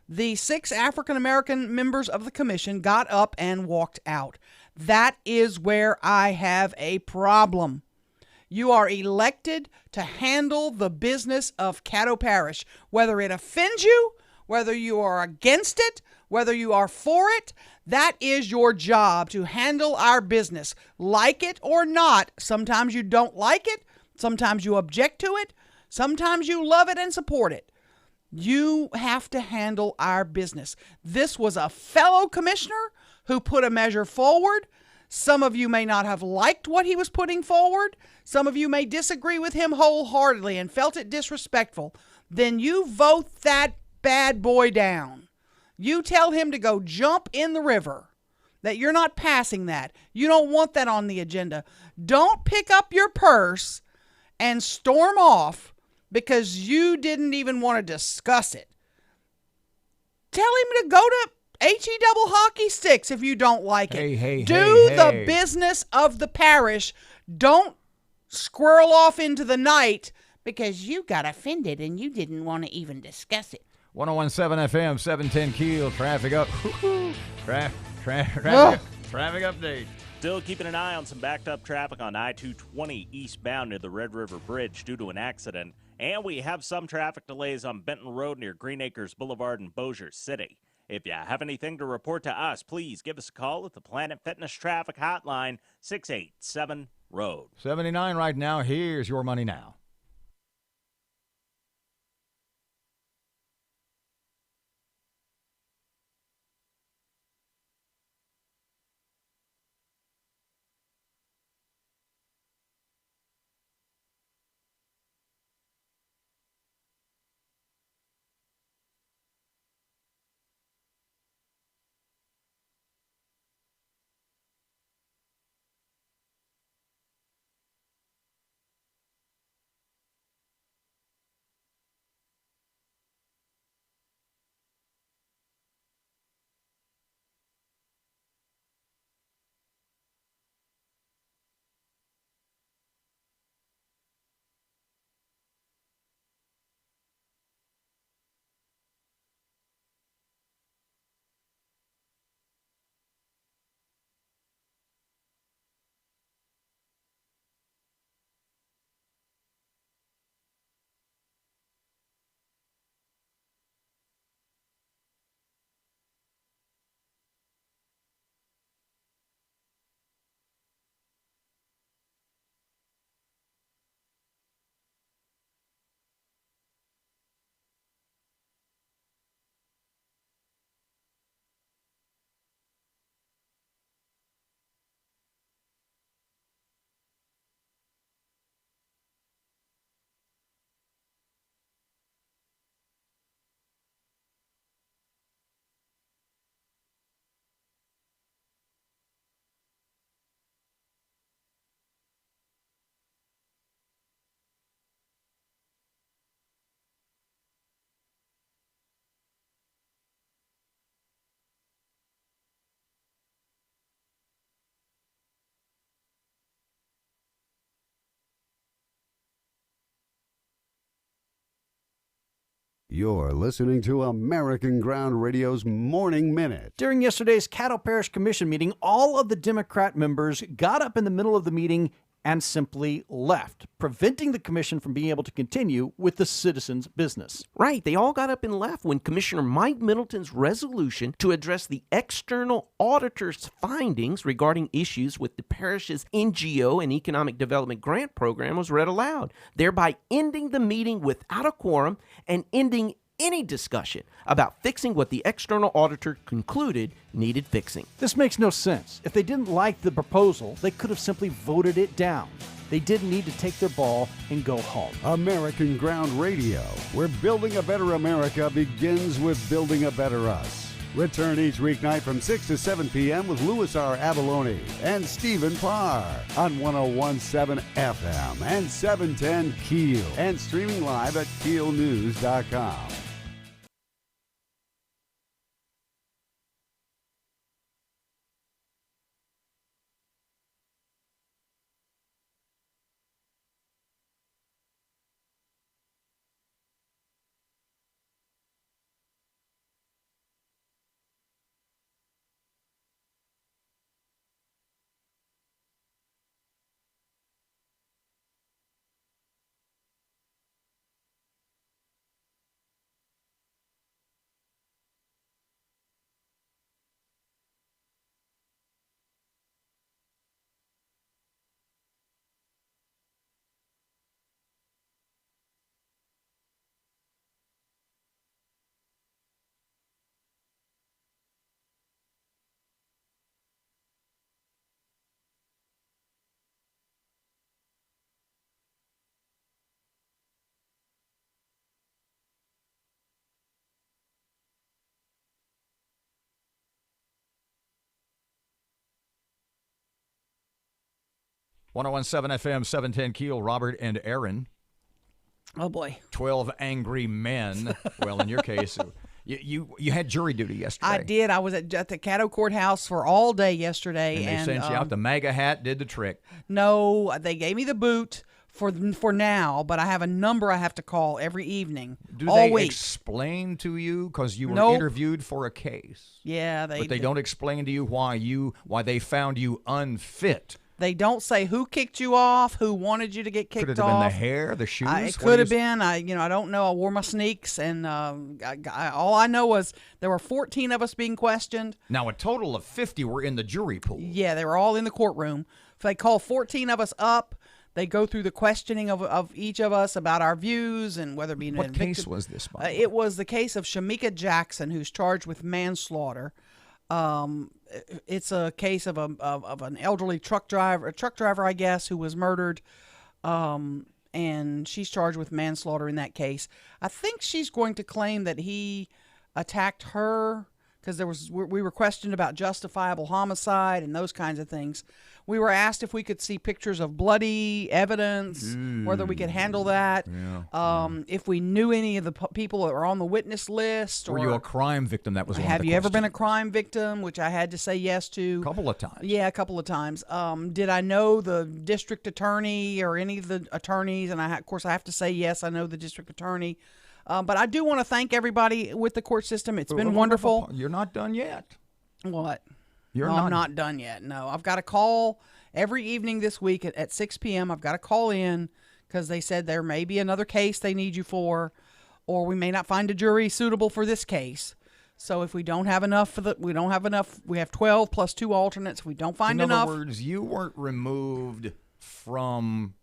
the 6 African-American members of the commission got up and walked out. That is where I have a problem. You are elected to handle the business of Caddo Parish. Whether it offends you, whether you are against it, whether you are for it, that is your job, to handle our business. Like it or not, sometimes you don't like it, sometimes you object to it, sometimes you love it and support it. You have to handle our business. This was a fellow commissioner who put a measure forward. Some of you may not have liked what he was putting forward. Some of you may disagree with him wholeheartedly and felt it disrespectful. Then you vote that bad boy down. You tell him to go jump in the river, that you're not passing that. You don't want that on the agenda. Don't pick up your purse and storm off because you didn't even want to discuss it, tell him to go to HE double hockey sticks if you don't like it. Do the business of the parish. Don't squirrel off into the night because you got offended and you didn't want to even discuss it. 101.7 FM, 710 Keel, traffic up. Traffic update. Still keeping an eye on some backed up traffic on I-220 eastbound near the Red River Bridge due to an accident. And we have some traffic delays on Benton Road near Green Acres Boulevard in Bossier City. If you have anything to report to us, please give us a call at the Planet Fitness Traffic Hotline, 687-ROAD. 79 right now. Here's your money now. You're listening to American Ground Radio's Morning Minute. During yesterday's Caddo Parish Commission meeting, all of the Democrat members got up in the middle of the meeting and simply left, preventing the commission from being able to continue with the citizens' business. Right. They all got up and left when Commissioner Mike Middleton's resolution to address the external auditor's findings regarding issues with the parish's NGO and Economic Development Grant Program was read aloud, thereby ending the meeting without a quorum and ending any discussion about fixing what the external auditor concluded needed fixing. This makes no sense. If they didn't like the proposal, they could have simply voted it down. They didn't need to take their ball and go home. American Ground Radio, where building a better America begins with building a better us. Return each weeknight from 6 to 7 p.m. with Louis R. Abalone and Stephen Parr on 101.7 FM and 710 Keel and streaming live at keelnews.com. 1017 FM, 710 Keel, Robert and Erin. Oh, boy. 12 angry men. Well, in your case, you had jury duty yesterday. I did. I was at the Caddo Courthouse for all day yesterday. And they sent you out. The MAGA hat did the trick. No, they gave me the boot for now, but I have a number I have to call every evening. Do all they week. Explain to you, because you were Nope. interviewed for a case? Yeah, but they don't explain to you why they found you unfit. They don't say who kicked you off, who wanted you to get kicked off. Could it have been the hair, the shoes? It could have been. I don't know. I wore my sneaks, and all I know was there were 14 of us being questioned. Now, a total of 50 were in the jury pool. Yeah, they were all in the courtroom. So they call 14 of us up. They go through the questioning of each of us about our views and whether being What convicted. case was this? It was the case of Shamika Jackson, who's charged with manslaughter. It's a case of an elderly truck driver, I guess, who was murdered, and she's charged with manslaughter in that case. I think she's going to claim that he attacked her because we were questioned about justifiable homicide and those kinds of things. We were asked if we could see pictures of bloody evidence, whether we could handle that, if we knew any of the people that were on the witness list. Were you a crime victim? That was one of the Have you ever been a questions. crime victim, which I had to say yes to. A couple of times. Yeah, a couple of times. Did I know the district attorney or any of the attorneys? And of course, I have to say yes, I know the district attorney. But I do want to thank everybody with the court system. It's been wonderful. You're not done yet. What? I'm not done yet. No, I've got to call every evening this week at 6 p.m. I've got to call in because they said there may be another case they need you for, or we may not find a jury suitable for this case. So if we don't have enough we have 12 plus 2 alternates. If we don't find enough. In other words, you weren't removed from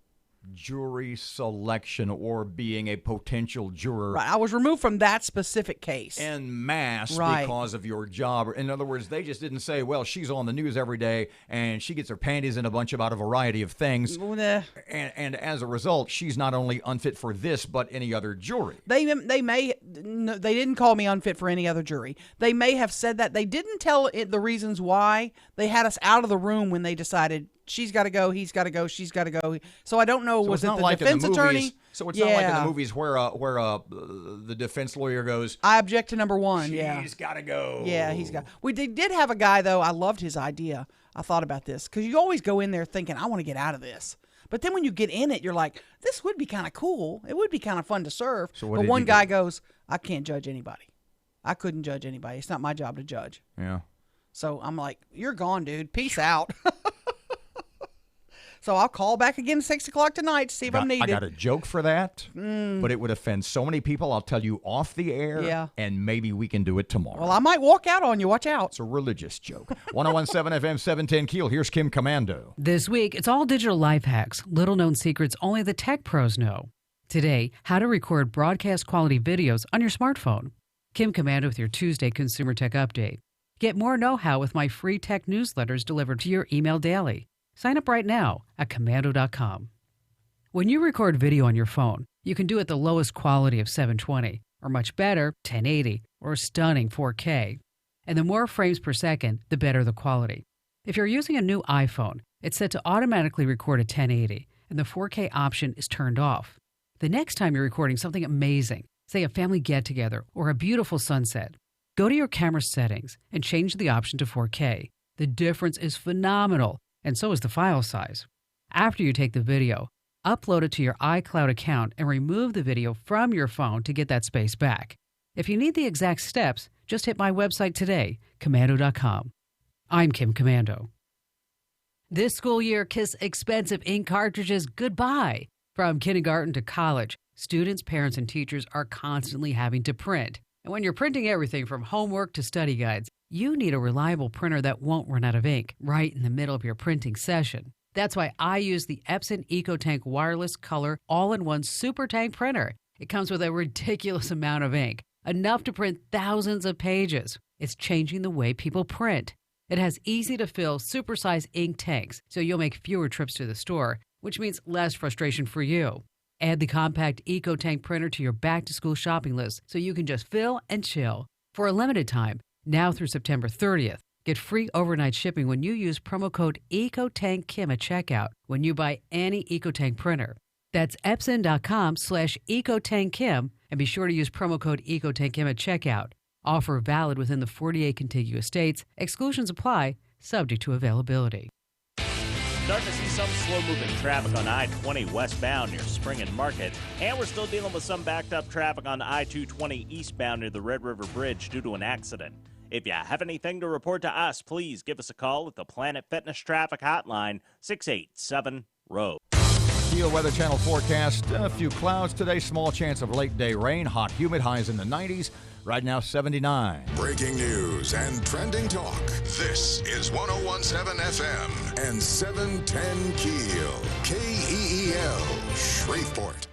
jury selection or being a potential juror. Right. I was removed from that specific case. En masse because of your job. In other words, they just didn't say, well, she's on the news every day and she gets her panties in a bunch about a variety of things. And as a result, she's not only unfit for this, but any other jury. They didn't call me unfit for any other jury. They may have said that. They didn't tell it the reasons why. They had us out of the room when they decided she's got to go, he's got to go, she's got to go. So I don't know. So was it the like defense attorney? So it's not like in the movies where the defense lawyer goes, I object to number one. She's got to go. Yeah, he's got. We did have a guy though. I loved his idea. I thought about this because you always go in there thinking I want to get out of this, but then when you get in it, you're like, this would be kind of cool. It would be kind of fun to serve. So what but did one he guy do? goes, I can't judge anybody. I couldn't judge anybody. It's not my job to judge. Yeah. So I'm like, you're gone, dude. Peace out. So I'll call back again at 6 o'clock tonight to see if I'm needed. I got a joke for that, but it would offend so many people. I'll tell you off the air, and maybe we can do it tomorrow. Well, I might walk out on you. Watch out. It's a religious joke. 1017 FM, 710 Keel. Here's Kim Commando. This week, it's all digital life hacks, little known secrets only the tech pros know. Today, how to record broadcast quality videos on your smartphone. Kim Commando with your Tuesday Consumer Tech Update. Get more know-how with my free tech newsletters delivered to your email daily. Sign up right now at commando.com. When you record video on your phone, you can do it the lowest quality of 720, or much better, 1080, or stunning 4K. And the more frames per second, the better the quality. If you're using a new iPhone, it's set to automatically record at 1080, and the 4K option is turned off. The next time you're recording something amazing, say a family get-together or a beautiful sunset, go to your camera settings and change the option to 4K. The difference is phenomenal, and so is the file size. After you take the video, upload it to your iCloud account and remove the video from your phone to get that space back. If you need the exact steps, just hit my website today, commando.com. I'm Kim Commando. This school year, kiss expensive ink cartridges goodbye. From kindergarten to college, students, parents, and teachers are constantly having to print. And when you're printing everything from homework to study guides, you need a reliable printer that won't run out of ink right in the middle of your printing session. That's why I use the Epson EcoTank Wireless Color All-in-One Super Tank Printer. It comes with a ridiculous amount of ink, enough to print thousands of pages. It's changing the way people print. It has easy-to-fill, super-sized ink tanks, so you'll make fewer trips to the store, which means less frustration for you. Add the compact EcoTank printer to your back-to-school shopping list so you can just fill and chill. For a limited time, now through September 30th, Get free overnight shipping when you use promo code EcoTankKim at checkout when you buy any EcoTank printer. That's Epson.com/EcoTankKim, and be sure to use promo code EcoTankKim at checkout. Offer valid within the 48 contiguous states. Exclusions apply, subject to availability. Starting to see some slow-moving traffic on I-20 westbound near Spring and Market, and we're still dealing with some backed-up traffic on I-220 eastbound near the Red River Bridge due to an accident. If you have anything to report to us, please give us a call at the Planet Fitness Traffic Hotline, 687-ROAD. KEEL Weather Channel forecast, a few clouds today, small chance of late-day rain, hot, humid, highs in the 90s, right now 79. Breaking news and trending talk. This is 101.7 FM and 710 KEEL. KEEL, Shreveport.